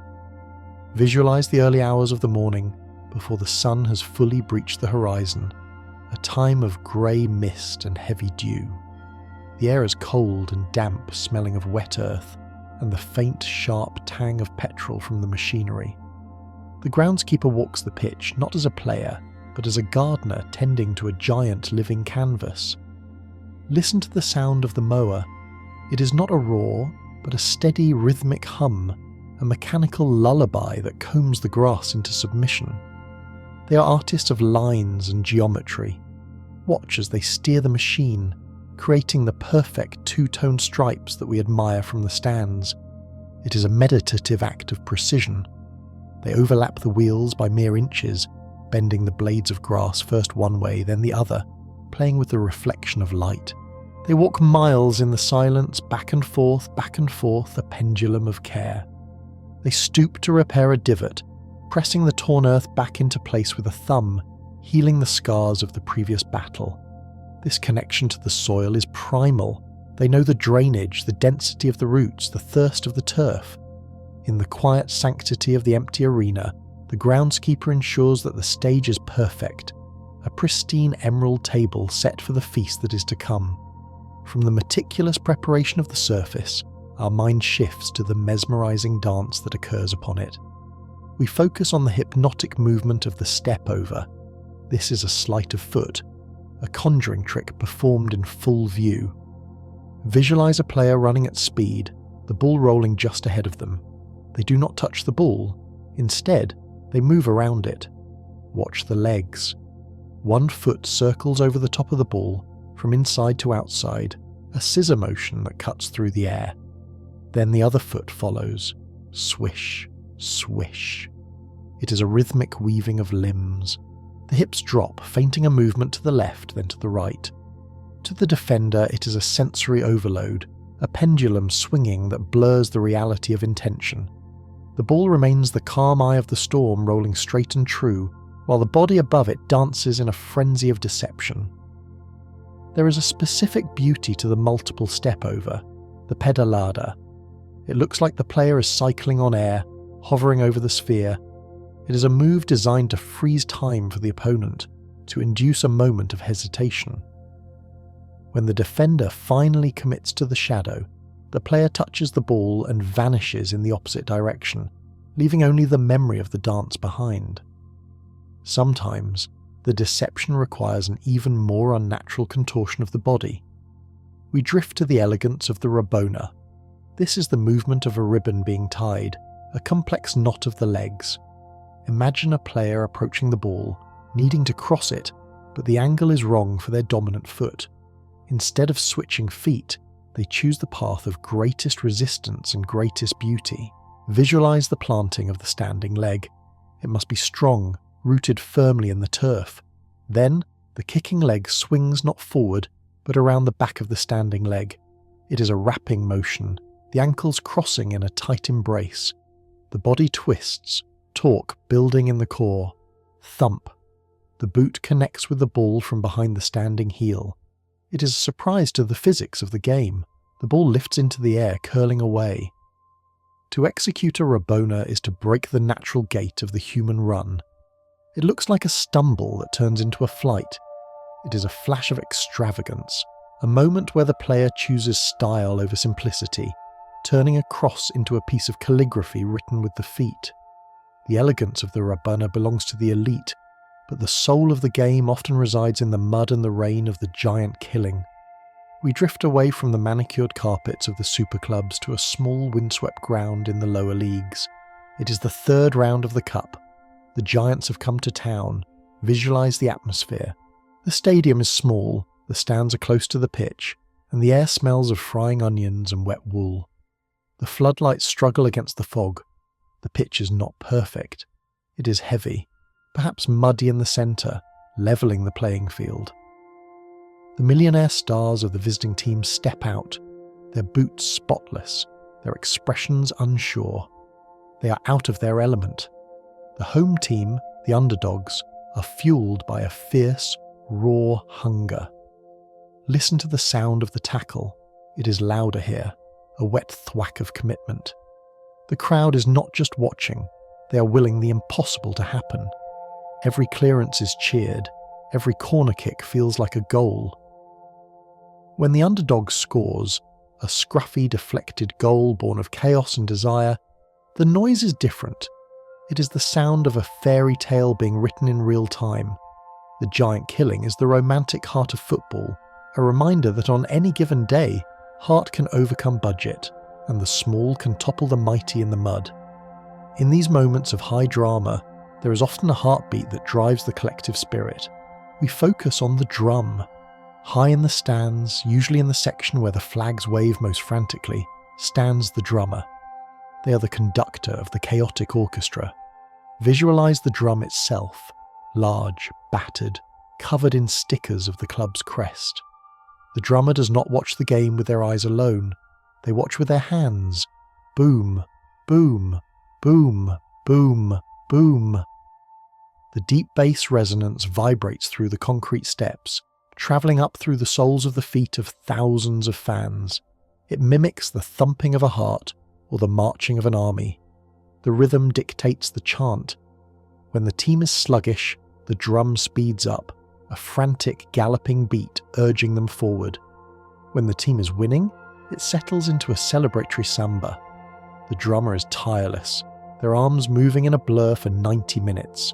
Visualize the early hours of the morning, before the sun has fully breached the horizon, a time of grey mist and heavy dew. The air is cold and damp, smelling of wet earth, and the faint, sharp tang of petrol from the machinery. The groundskeeper walks the pitch not as a player, but as a gardener tending to a giant living canvas. Listen to the sound of the mower. It is not a roar, but a steady rhythmic hum, a mechanical lullaby that combs the grass into submission. They are artists of lines and geometry. Watch as they steer the machine, creating the perfect two-tone stripes that we admire from the stands. It is a meditative act of precision. They overlap the wheels by mere inches, bending the blades of grass first one way, then the other, playing with the reflection of light. They walk miles in the silence, back and forth, a pendulum of care. They stoop to repair a divot, pressing the torn earth back into place with a thumb, healing the scars of the previous battle. This connection to the soil is primal. They know the drainage, the density of the roots, the thirst of the turf. In the quiet sanctity of the empty arena, the groundskeeper ensures that the stage is perfect, a pristine emerald table set for the feast that is to come. From the meticulous preparation of the surface, our mind shifts to the mesmerizing dance that occurs upon it. We focus on the hypnotic movement of the step over. This is a sleight of foot, a conjuring trick performed in full view. Visualize a player running at speed, the ball rolling just ahead of them. They do not touch the ball. Instead, they move around it. Watch the legs. One foot circles over the top of the ball, from inside to outside, a scissor motion that cuts through the air. Then the other foot follows. Swish, swish. It is a rhythmic weaving of limbs. The hips drop, feinting a movement to the left, then to the right. To the defender, it is a sensory overload, a pendulum swinging that blurs the reality of intention. The ball remains the calm eye of the storm, rolling straight and true, while the body above it dances in a frenzy of deception. There is a specific beauty to the multiple step-over, the pedalada. It looks like the player is cycling on air, hovering over the sphere. It is a move designed to freeze time for the opponent, to induce a moment of hesitation. When the defender finally commits to the shadow, the player touches the ball and vanishes in the opposite direction, leaving only the memory of the dance behind. Sometimes, the deception requires an even more unnatural contortion of the body. We drift to the elegance of the rabona. This is the movement of a ribbon being tied, a complex knot of the legs. Imagine a player approaching the ball, needing to cross it, but the angle is wrong for their dominant foot. Instead of switching feet, they choose the path of greatest resistance and greatest beauty. Visualize the planting of the standing leg. It must be strong, rooted firmly in the turf. Then, the kicking leg swings not forward, but around the back of the standing leg. It is a wrapping motion, the ankles crossing in a tight embrace. The body twists, torque building in the core. Thump. The boot connects with the ball from behind the standing heel. It is a surprise to the physics of the game. The ball lifts into the air, curling away. To execute a Rabona is to break the natural gait of the human run. It looks like a stumble that turns into a flight. It is a flash of extravagance, a moment where the player chooses style over simplicity, turning a cross into a piece of calligraphy written with the feet. The elegance of the Rabona belongs to the elite, but the soul of the game often resides in the mud and the rain of the giant killing. We drift away from the manicured carpets of the super clubs to a small windswept ground in the lower leagues. It is the third round of the cup. The giants have come to town. Visualize the atmosphere. The stadium is small, the stands are close to the pitch, and the air smells of frying onions and wet wool. The floodlights struggle against the fog. The pitch is not perfect. It is heavy, perhaps muddy in the centre, levelling the playing field. The millionaire stars of the visiting team step out, their boots spotless, their expressions unsure. They are out of their element. The home team, the underdogs, are fueled by a fierce, raw hunger. Listen to the sound of the tackle. It is louder here, a wet thwack of commitment. The crowd is not just watching, they are willing the impossible to happen. Every clearance is cheered, every corner kick feels like a goal. When the underdog scores, a scruffy, deflected goal born of chaos and desire, the noise is different. It is the sound of a fairy tale being written in real time. The giant killing is the romantic heart of football, a reminder that on any given day, heart can overcome budget, and the small can topple the mighty in the mud. In these moments of high drama, there is often a heartbeat that drives the collective spirit. We focus on the drum. High in the stands, usually in the section where the flags wave most frantically, stands the drummer. They are the conductor of the chaotic orchestra. Visualize the drum itself, large, battered, covered in stickers of the club's crest. The drummer does not watch the game with their eyes alone. They watch with their hands. Boom, boom, boom, boom, boom. The deep bass resonance vibrates through the concrete steps, travelling up through the soles of the feet of thousands of fans. It mimics the thumping of a heart or the marching of an army. The rhythm dictates the chant. When the team is sluggish, the drum speeds up, a frantic galloping beat urging them forward. When the team is winning, it settles into a celebratory samba. The drummer is tireless, their arms moving in a blur for 90 minutes.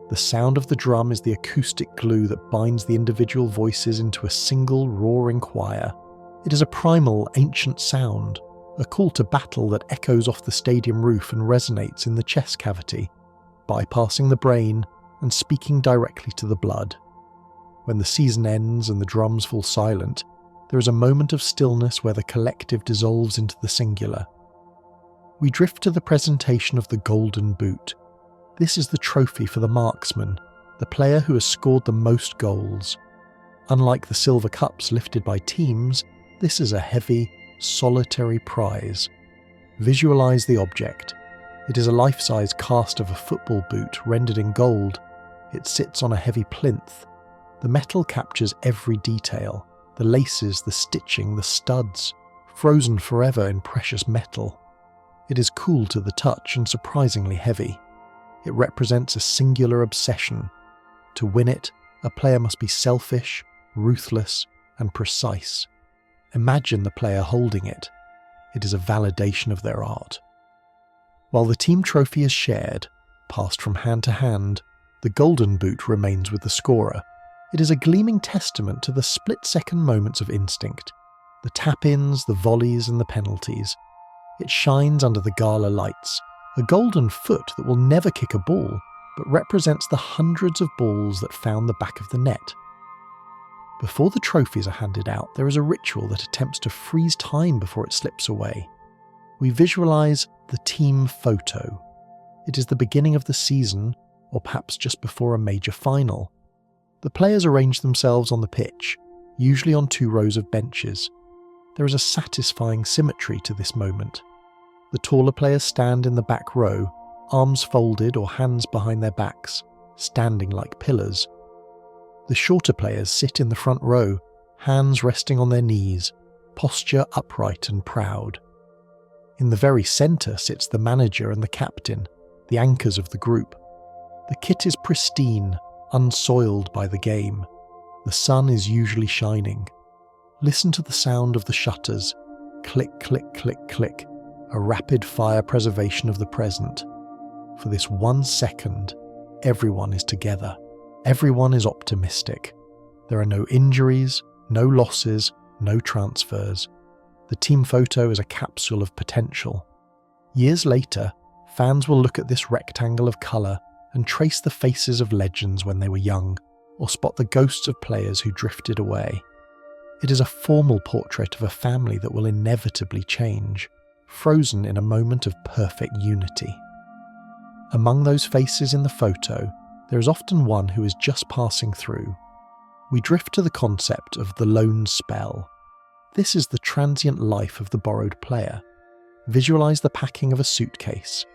The sound of the drum is the acoustic glue that binds the individual voices into a single roaring choir. It is a primal, ancient sound, a call to battle that echoes off the stadium roof and resonates in the chest cavity, bypassing the brain and speaking directly to the blood. When the season ends and the drums fall silent, there is a moment of stillness where the collective dissolves into the singular. We drift to the presentation of the Golden Boot. This is the trophy for the marksman, the player who has scored the most goals. Unlike the silver cups lifted by teams, this is a heavy, solitary prize. Visualize the object. It is a life-size cast of a football boot rendered in gold. It sits on a heavy plinth. The metal captures every detail, the laces, the stitching, the studs, frozen forever in precious metal. It is cool to the touch and surprisingly heavy. It represents a singular obsession. To win it, a player must be selfish, ruthless, and precise. Imagine the player holding it. It is a validation of their art. While the team trophy is shared, passed from hand to hand, the Golden Boot remains with the scorer. It is a gleaming testament to the split-second moments of instinct, the tap-ins, the volleys, and the penalties. It shines under the gala lights, a golden foot that will never kick a ball, but represents the hundreds of balls that found the back of the net. Before the trophies are handed out, there is a ritual that attempts to freeze time before it slips away. We visualize the team photo. It is the beginning of the season, or perhaps just before a major final. The players arrange themselves on the pitch, usually on 2 rows of benches. There is a satisfying symmetry to this moment. The taller players stand in the back row, arms folded or hands behind their backs, standing like pillars. The shorter players sit in the front row, hands resting on their knees, posture upright and proud. In the very centre sits the manager and the captain, the anchors of the group. The kit is pristine, unsoiled by the game. The sun is usually shining. Listen to the sound of the shutters. Click, click, click, click. A rapid fire preservation of the present. For this 1 second, everyone is together. Everyone is optimistic. There are no injuries, no losses, no transfers. The team photo is a capsule of potential. Years later, fans will look at this rectangle of colour and trace the faces of legends when they were young, or spot the ghosts of players who drifted away. It is a formal portrait of a family that will inevitably change, frozen in a moment of perfect unity. Among those faces in the photo, there is often one who is just passing through. We drift to the concept of the lone spell. This is the transient life of the borrowed player. Visualize the packing of a suitcase.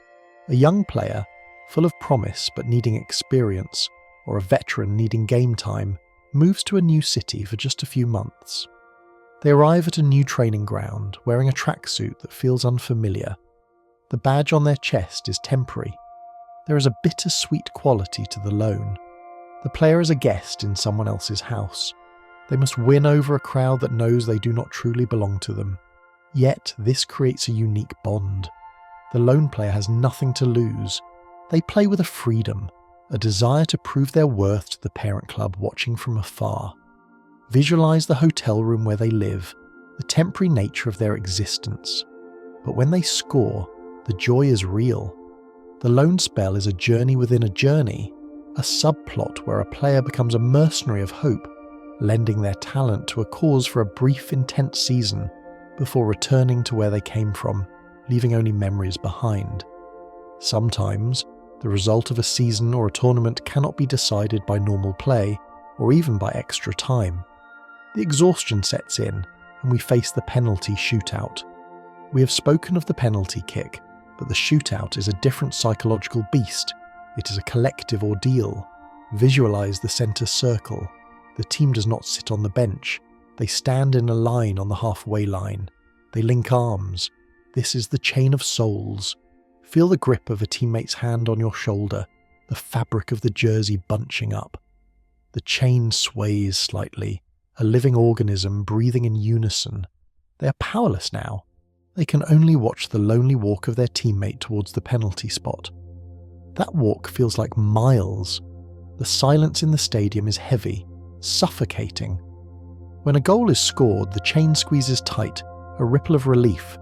A young player, full of promise but needing experience, or a veteran needing game time, moves to a new city for just a few months. They arrive at a new training ground, wearing a tracksuit that feels unfamiliar. The badge on their chest is temporary. There is a bittersweet quality to the loan. The player is a guest in someone else's house. They must win over a crowd that knows they do not truly belong to them. Yet this creates a unique bond. The lone player has nothing to lose. They play with a freedom, a desire to prove their worth to the parent club watching from afar. Visualize the hotel room where they live, the temporary nature of their existence. But when they score, the joy is real. The lone spell is a journey within a journey, a subplot where a player becomes a mercenary of hope, lending their talent to a cause for a brief, intense season before returning to where they came from, leaving only memories behind. Sometimes, the result of a season or a tournament cannot be decided by normal play, or even by extra time. The exhaustion sets in, and we face the penalty shootout. We have spoken of the penalty kick, but the shootout is a different psychological beast. It is a collective ordeal. Visualize the centre circle. The team does not sit on the bench. They stand in a line on the halfway line. They link arms. This is the chain of souls. Feel the grip of a teammate's hand on your shoulder, the fabric of the jersey bunching up. The chain sways slightly, a living organism breathing in unison. They are powerless now. They can only watch the lonely walk of their teammate towards the penalty spot. That walk feels like miles. The silence in the stadium is heavy, suffocating. When a goal is scored, the chain squeezes tight, a ripple of relief.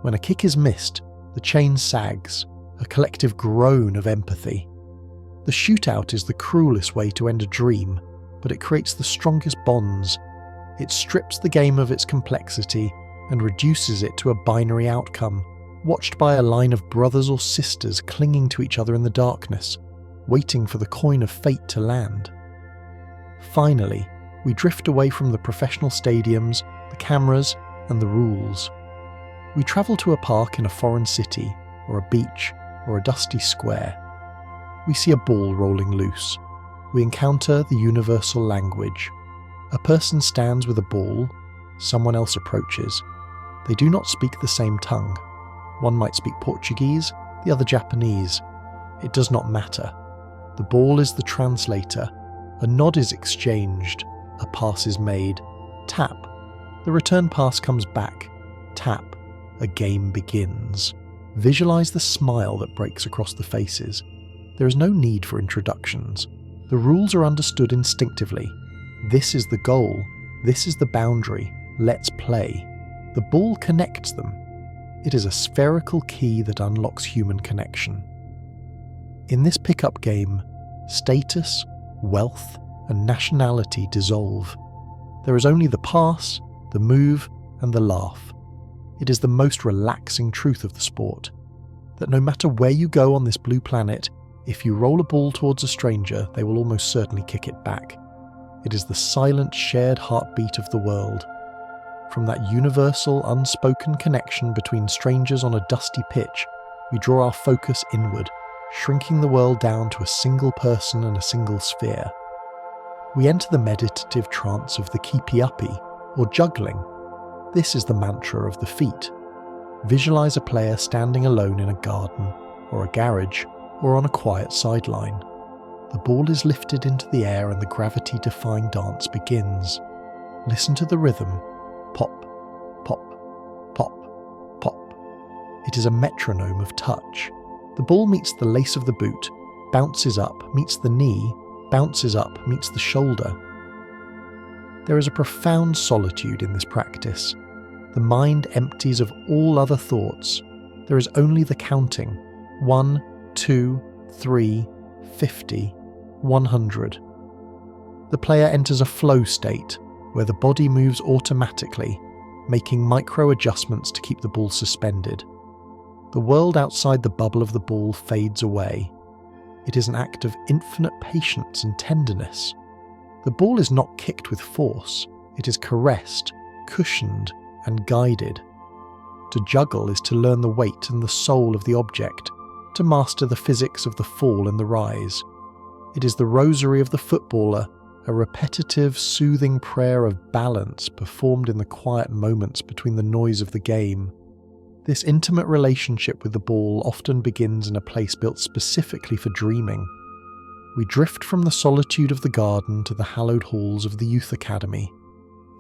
When a kick is missed, the chain sags, a collective groan of empathy. The shootout is the cruelest way to end a dream, but it creates the strongest bonds. It strips the game of its complexity and reduces it to a binary outcome, watched by a line of brothers or sisters clinging to each other in the darkness, waiting for the coin of fate to land. Finally, we drift away from the professional stadiums, the cameras, and the rules. We travel to a park in a foreign city, or a beach, or a dusty square. We see a ball rolling loose. We encounter the universal language. A person stands with a ball, someone else approaches. They do not speak the same tongue. One might speak Portuguese, the other Japanese. It does not matter. The ball is the translator. A nod is exchanged. A pass is made. Tap. The return pass comes back. Tap. A game begins. Visualize the smile that breaks across the faces. There is no need for introductions. The rules are understood instinctively. This is the goal. This is the boundary. Let's play. The ball connects them. It is a spherical key that unlocks human connection. In this pickup game, status, wealth, and nationality dissolve. There is only the pass, the move, and the laugh. It is the most relaxing truth of the sport, that no matter where you go on this blue planet, if you roll a ball towards a stranger, they will almost certainly kick it back. It is the silent, shared heartbeat of the world. From that universal, unspoken connection between strangers on a dusty pitch, we draw our focus inward, shrinking the world down to a single person and a single sphere. We enter the meditative trance of the keepy-uppy, or juggling. This is the mantra of the feet. Visualize a player standing alone in a garden, or a garage, or on a quiet sideline. The ball is lifted into the air and the gravity-defying dance begins. Listen to the rhythm. Pop, pop, pop, pop. It is a metronome of touch. The ball meets the lace of the boot, bounces up, meets the knee, bounces up, meets the shoulder. There is a profound solitude in this practice. The mind empties of all other thoughts. There is only the counting. 1, 2, 3, 50, 100. The player enters a flow state, where the body moves automatically, making micro adjustments to keep the ball suspended. The world outside the bubble of the ball fades away. It is an act of infinite patience and tenderness. The ball is not kicked with force, it is caressed, cushioned, and guided. To juggle is to learn the weight and the soul of the object, to master the physics of the fall and the rise. It is the rosary of the footballer, a repetitive, soothing prayer of balance performed in the quiet moments between the noise of the game. This intimate relationship with the ball often begins in a place built specifically for dreaming. We drift from the solitude of the garden to the hallowed halls of the youth academy.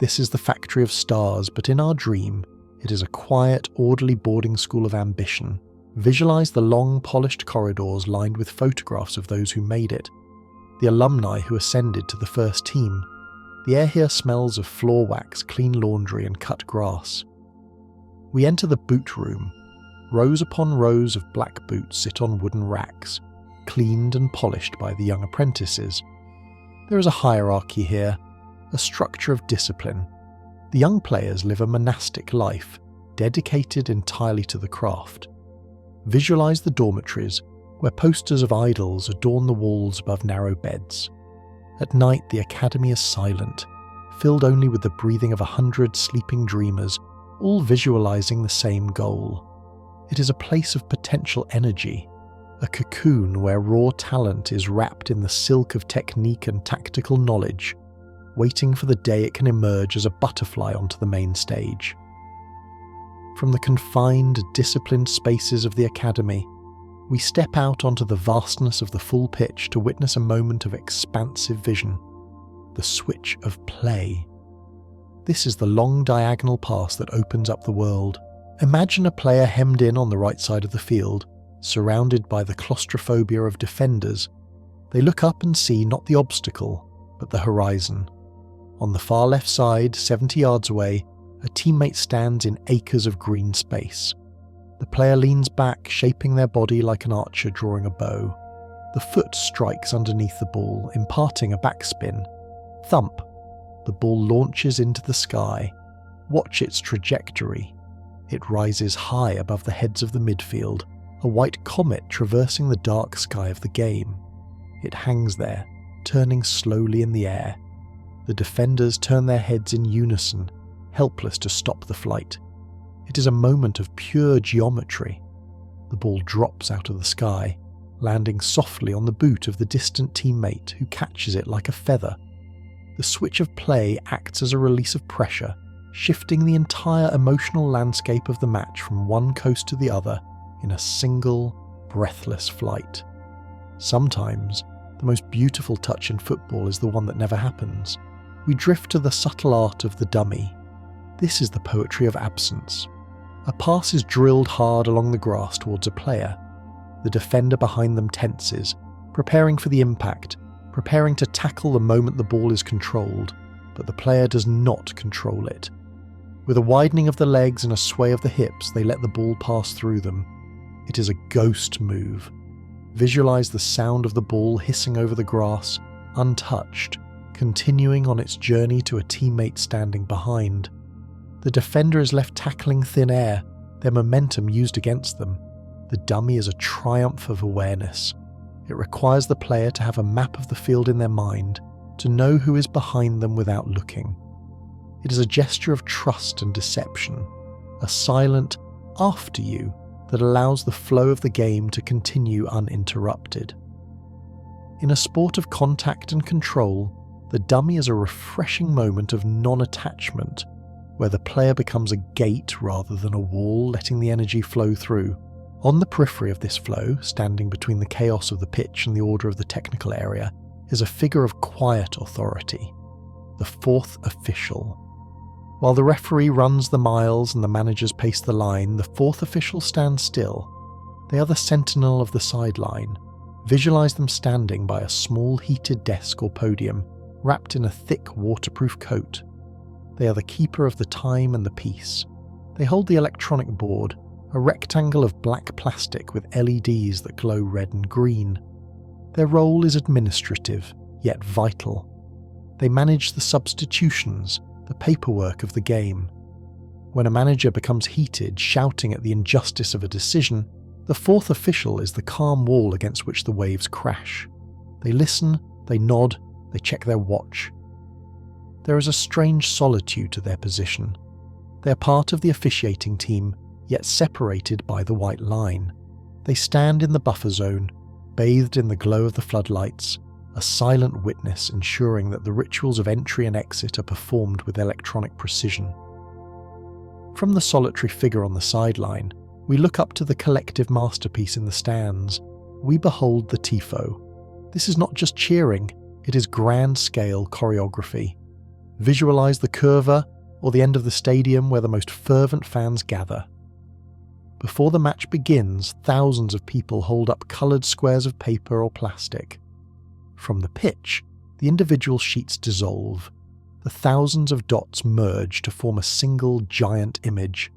This is the factory of stars, but in our dream, it is a quiet, orderly boarding school of ambition. Visualize the long, polished corridors lined with photographs of those who made it, the alumni who ascended to the first team. The air here smells of floor wax, clean laundry, and cut grass. We enter the boot room. Rows upon rows of black boots sit on wooden racks, cleaned and polished by the young apprentices. There is a hierarchy here, a structure of discipline. The young players live a monastic life, dedicated entirely to the craft. Visualize the dormitories, where posters of idols adorn the walls above narrow beds. At night the academy is silent, filled only with the breathing of 100 sleeping dreamers, all visualizing the same goal. It is a place of potential energy, a cocoon where raw talent is wrapped in the silk of technique and tactical knowledge, waiting for the day it can emerge as a butterfly onto the main stage. From the confined, disciplined spaces of the academy, we step out onto the vastness of the full pitch to witness a moment of expansive vision, the switch of play. This is the long diagonal pass that opens up the world. Imagine a player hemmed in on the right side of the field, surrounded by the claustrophobia of defenders. They look up and see not the obstacle, but the horizon. On the far left side, 70 yards away, a teammate stands in acres of green space. The player leans back, shaping their body like an archer drawing a bow. The foot strikes underneath the ball, imparting a backspin. Thump! The ball launches into the sky. Watch its trajectory. It rises high above the heads of the midfield, a white comet traversing the dark sky of the game. It hangs there, turning slowly in the air. The defenders turn their heads in unison, helpless to stop the flight. It is a moment of pure geometry. The ball drops out of the sky, landing softly on the boot of the distant teammate who catches it like a feather. The switch of play acts as a release of pressure, shifting the entire emotional landscape of the match from one coast to the other in a single, breathless flight. Sometimes, the most beautiful touch in football is the one that never happens. We drift to the subtle art of the dummy. This is the poetry of absence. A pass is drilled hard along the grass towards a player. The defender behind them tenses, preparing for the impact, preparing to tackle the moment the ball is controlled, but the player does not control it. With a widening of the legs and a sway of the hips, they let the ball pass through them. It is a ghost move. Visualize the sound of the ball hissing over the grass, untouched, continuing on its journey to a teammate standing behind. The defender is left tackling thin air, their momentum used against them. The dummy is a triumph of awareness. It requires the player to have a map of the field in their mind, to know who is behind them without looking. It is a gesture of trust and deception, a silent "after you" that allows the flow of the game to continue uninterrupted. In a sport of contact and control, the dummy is a refreshing moment of non-attachment, where the player becomes a gate rather than a wall, letting the energy flow through. On the periphery of this flow, standing between the chaos of the pitch and the order of the technical area, is a figure of quiet authority, the fourth official. While the referee runs the miles and the managers pace the line, the fourth official stands still. They are the sentinel of the sideline. Visualize them standing by a small heated desk or podium, wrapped in a thick waterproof coat. They are the keeper of the time and the peace. They hold the electronic board, a rectangle of black plastic with LEDs that glow red and green. Their role is administrative, yet vital. They manage the substitutions, the paperwork of the game. When a manager becomes heated, shouting at the injustice of a decision, the fourth official is the calm wall against which the waves crash. They listen, they nod, they check their watch. There is a strange solitude to their position. They are part of the officiating team, yet separated by the white line. They stand in the buffer zone, bathed in the glow of the floodlights, a silent witness ensuring that the rituals of entry and exit are performed with electronic precision. From the solitary figure on the sideline, we look up to the collective masterpiece in the stands. We behold the tifo. This is not just cheering, it is grand-scale choreography. Visualize the curva or the end of the stadium where the most fervent fans gather. Before the match begins, thousands of people hold up coloured squares of paper or plastic. From the pitch, the individual sheets dissolve. The thousands of dots merge to form a single giant image.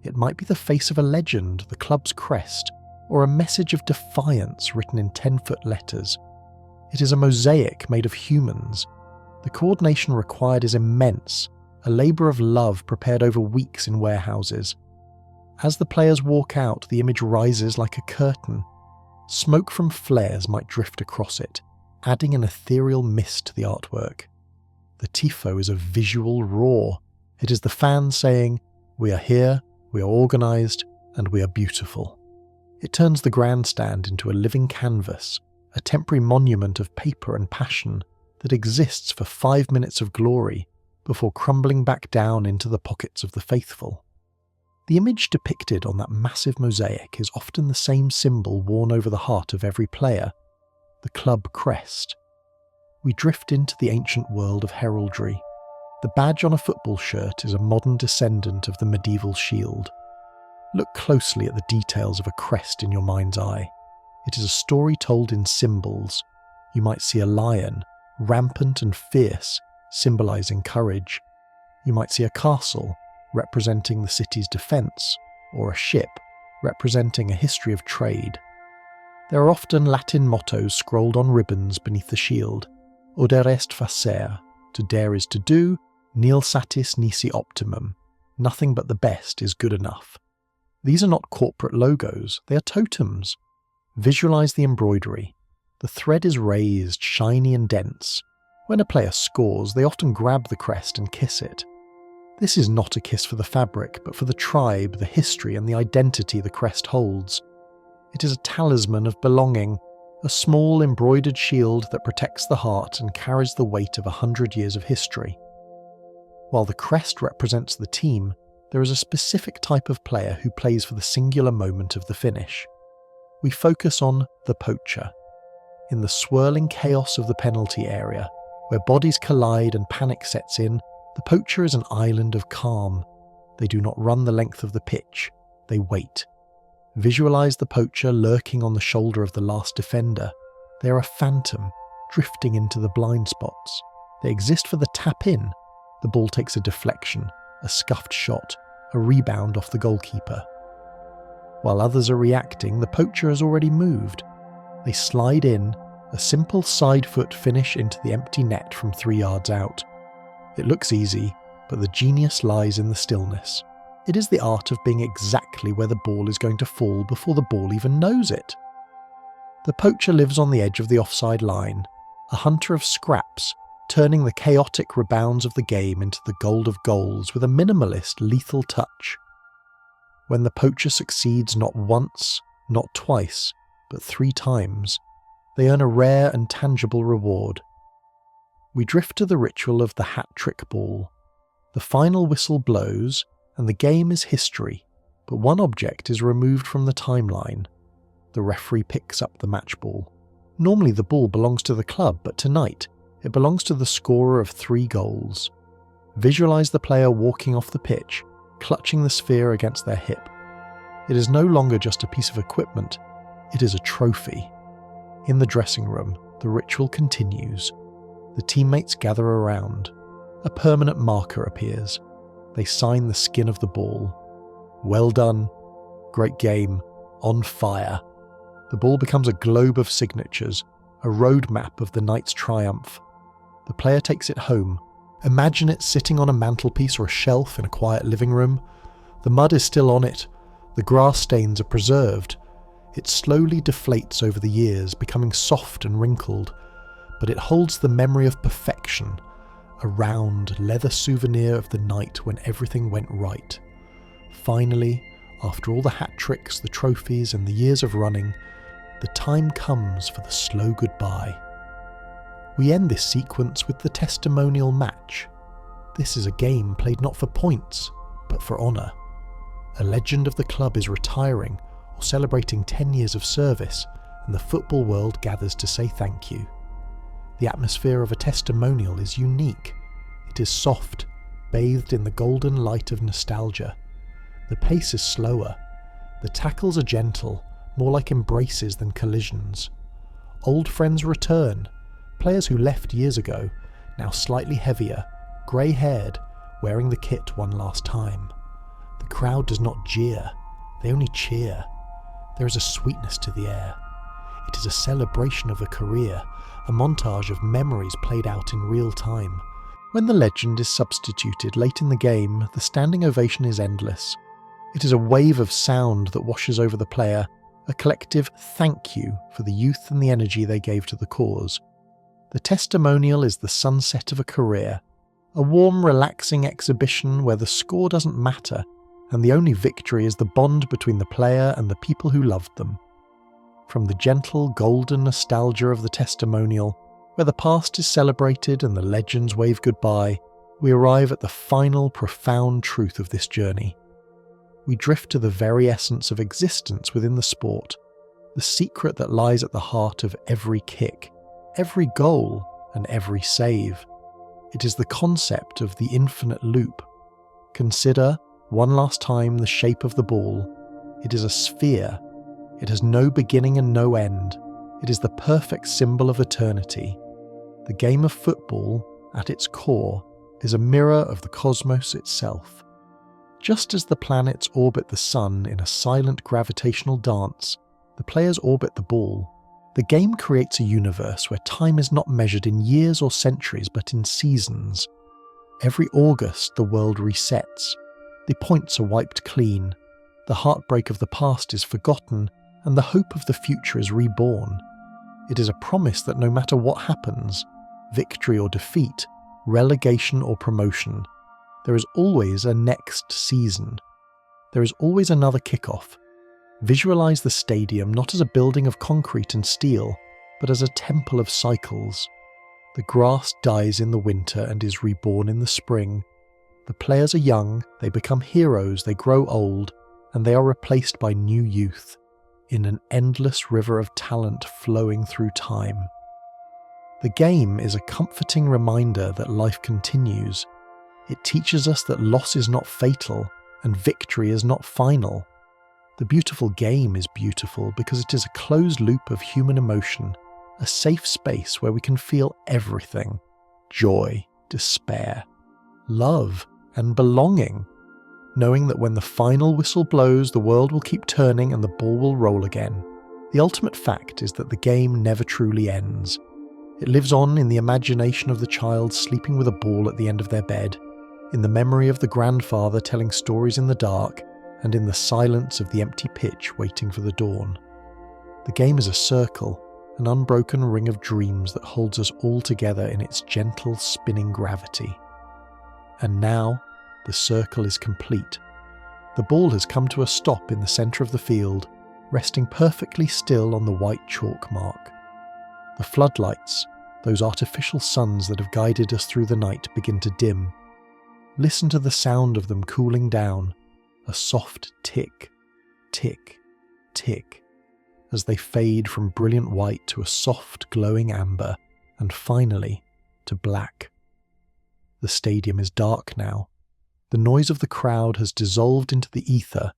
It might be the face of a legend, the club's crest, or a message of defiance written in 10-foot letters. It is a mosaic made of humans. The coordination required is immense, a labour of love prepared over weeks in warehouses. As the players walk out, the image rises like a curtain. Smoke from flares might drift across it, adding an ethereal mist to the artwork. The tifo is a visual roar. It is the fans saying, "We are here, we are organised, and we are beautiful." It turns the grandstand into a living canvas, a temporary monument of paper and passion that exists for 5 minutes of glory before crumbling back down into the pockets of the faithful. The image depicted on that massive mosaic is often the same symbol worn over the heart of every player, the club crest. We drift into the ancient world of heraldry. The badge on a football shirt is a modern descendant of the medieval shield. Look closely at the details of a crest in your mind's eye. It is a story told in symbols. You might see a lion, rampant and fierce, symbolising courage. You might see a castle, representing the city's defence, or a ship, representing a history of trade. There are often Latin mottos scrolled on ribbons beneath the shield. Oder est facer, to dare is to do, nil satis nisi optimum, nothing but the best is good enough. These are not corporate logos, they are totems. Visualize the embroidery. The thread is raised, shiny and dense. When a player scores, they often grab the crest and kiss it. This is not a kiss for the fabric, but for the tribe, the history and the identity the crest holds. It is a talisman of belonging, a small embroidered shield that protects the heart and carries the weight of 100 years of history. While the crest represents the team, there is a specific type of player who plays for the singular moment of the finish. We focus on the poacher. In the swirling chaos of the penalty area, where bodies collide and panic sets in, the poacher is an island of calm. They do not run the length of the pitch, they wait. Visualize the poacher lurking on the shoulder of the last defender. They are a phantom, drifting into the blind spots. They exist for the tap-in. The ball takes a deflection, a scuffed shot, a rebound off the goalkeeper. While others are reacting, the poacher has already moved. They slide in, a simple side foot finish into the empty net from 3 yards out. It looks easy, but the genius lies in the stillness. It is the art of being exactly where the ball is going to fall before the ball even knows it. The poacher lives on the edge of the offside line, a hunter of scraps, turning the chaotic rebounds of the game into the gold of goals with a minimalist, lethal touch. When the poacher succeeds not once, not twice, but 3 times, they earn a rare and tangible reward. We drift to the ritual of the hat-trick ball. The final whistle blows, and the game is history, but one object is removed from the timeline. The referee picks up the match ball. Normally the ball belongs to the club, but tonight it belongs to the scorer of 3 goals. Visualize the player walking off the pitch, clutching the sphere against their hip. It is no longer just a piece of equipment, it is a trophy. In the dressing room, the ritual continues. The teammates gather around. A permanent marker appears. They sign the skin of the ball. Well done. Great game. On fire. The ball becomes a globe of signatures, a roadmap of the night's triumph. The player takes it home. Imagine it sitting on a mantelpiece or a shelf in a quiet living room. The mud is still on it. The grass stains are preserved. It slowly deflates over the years, becoming soft and wrinkled, but it holds the memory of perfection, a round, leather souvenir of the night when everything went right. Finally, after all the hat tricks, the trophies, and the years of running, the time comes for the slow goodbye. We end this sequence with the testimonial match. This is a game played not for points, but for honour. A legend of the club is retiring or celebrating 10 years of service, and the football world gathers to say thank you. The atmosphere of a testimonial is unique. It is soft, bathed in the golden light of nostalgia. The pace is slower. The tackles are gentle, more like embraces than collisions. Old friends return. Players who left years ago, now slightly heavier, grey-haired, wearing the kit one last time. The crowd does not jeer, they only cheer. There is a sweetness to the air. It is a celebration of a career, a montage of memories played out in real time. When the legend is substituted late in the game, the standing ovation is endless. It is a wave of sound that washes over the player, a collective thank you for the youth and the energy they gave to the cause. The testimonial is the sunset of a career, a warm, relaxing exhibition where the score doesn't matter, and the only victory is the bond between the player and the people who loved them. From the gentle, golden nostalgia of the testimonial, where the past is celebrated and the legends wave goodbye, we arrive at the final, profound truth of this journey. We drift to the very essence of existence within the sport, the secret that lies at the heart of every kick, every goal, and every save. It is the concept of the infinite loop. Consider, one last time, the shape of the ball. It is a sphere. It has no beginning and no end. It is the perfect symbol of eternity. The game of football, at its core, is a mirror of the cosmos itself. Just as the planets orbit the sun in a silent gravitational dance, the players orbit the ball. The game creates a universe where time is not measured in years or centuries, but in seasons. Every August, the world resets. The points are wiped clean. The heartbreak of the past is forgotten, and the hope of the future is reborn. It is a promise that no matter what happens, victory or defeat, relegation or promotion, there is always a next season. There is always another kickoff. Visualize the stadium not as a building of concrete and steel, but as a temple of cycles. The grass dies in the winter and is reborn in the spring. The players are young, they become heroes, they grow old, and they are replaced by new youth, in an endless river of talent flowing through time. The game is a comforting reminder that life continues. It teaches us that loss is not fatal, and victory is not final. The beautiful game is beautiful because it is a closed loop of human emotion, a safe space where we can feel everything: joy, despair, love, and belonging, knowing that when the final whistle blows, the world will keep turning and the ball will roll again. The ultimate fact is that the game never truly ends. It lives on in the imagination of the child sleeping with a ball at the end of their bed, in the memory of the grandfather telling stories in the dark, and in the silence of the empty pitch waiting for the dawn. The game is a circle, an unbroken ring of dreams that holds us all together in its gentle spinning gravity. And now, the circle is complete. The ball has come to a stop in the centre of the field, resting perfectly still on the white chalk mark. The floodlights, those artificial suns that have guided us through the night, begin to dim. Listen to the sound of them cooling down, a soft tick, tick, tick, as they fade from brilliant white to a soft glowing amber, and finally to black. The stadium is dark now. The noise of the crowd has dissolved into the ether,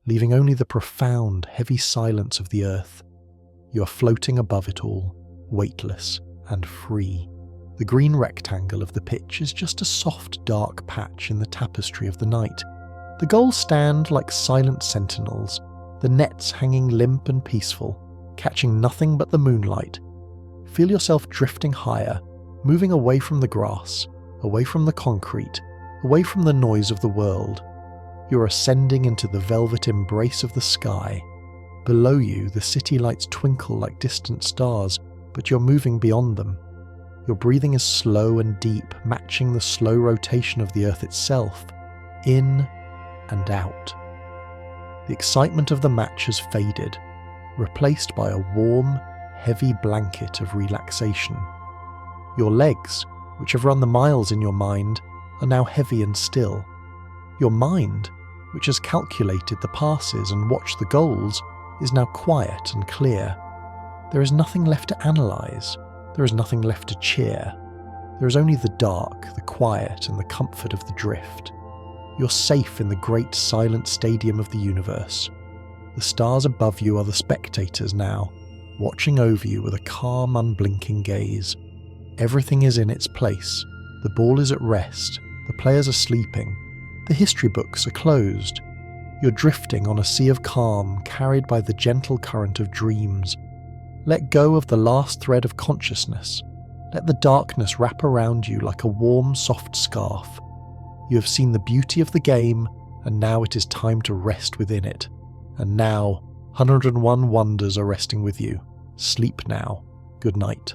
leaving only the profound, heavy silence of the earth. You are floating above it all, weightless and free. The green rectangle of the pitch is just a soft, dark patch in the tapestry of the night. The goals stand like silent sentinels, the nets hanging limp and peaceful, catching nothing but the moonlight. Feel yourself drifting higher, moving away from the grass, away from the concrete, away from the noise of the world. You're ascending into the velvet embrace of the sky. Below you, the city lights twinkle like distant stars, but you're moving beyond them. Your breathing is slow and deep, matching the slow rotation of the earth itself, in and out. The excitement of the match has faded, replaced by a warm, heavy blanket of relaxation. Your legs, which have run the miles in your mind, are now heavy and still. Your mind, which has calculated the passes and watched the goals, is now quiet and clear. There is nothing left to analyse. There is nothing left to cheer. There is only the dark, the quiet, and the comfort of the drift. You're safe in the great silent stadium of the universe. The stars above you are the spectators now, watching over you with a calm, unblinking gaze. Everything is in its place. The ball is at rest. The players are sleeping. The history books are closed. You're drifting on a sea of calm, carried by the gentle current of dreams. Let go of the last thread of consciousness. Let the darkness wrap around you like a warm, soft scarf. You have seen the beauty of the game, and now it is time to rest within it. And now, 101 wonders are resting with you. Sleep now. Good night.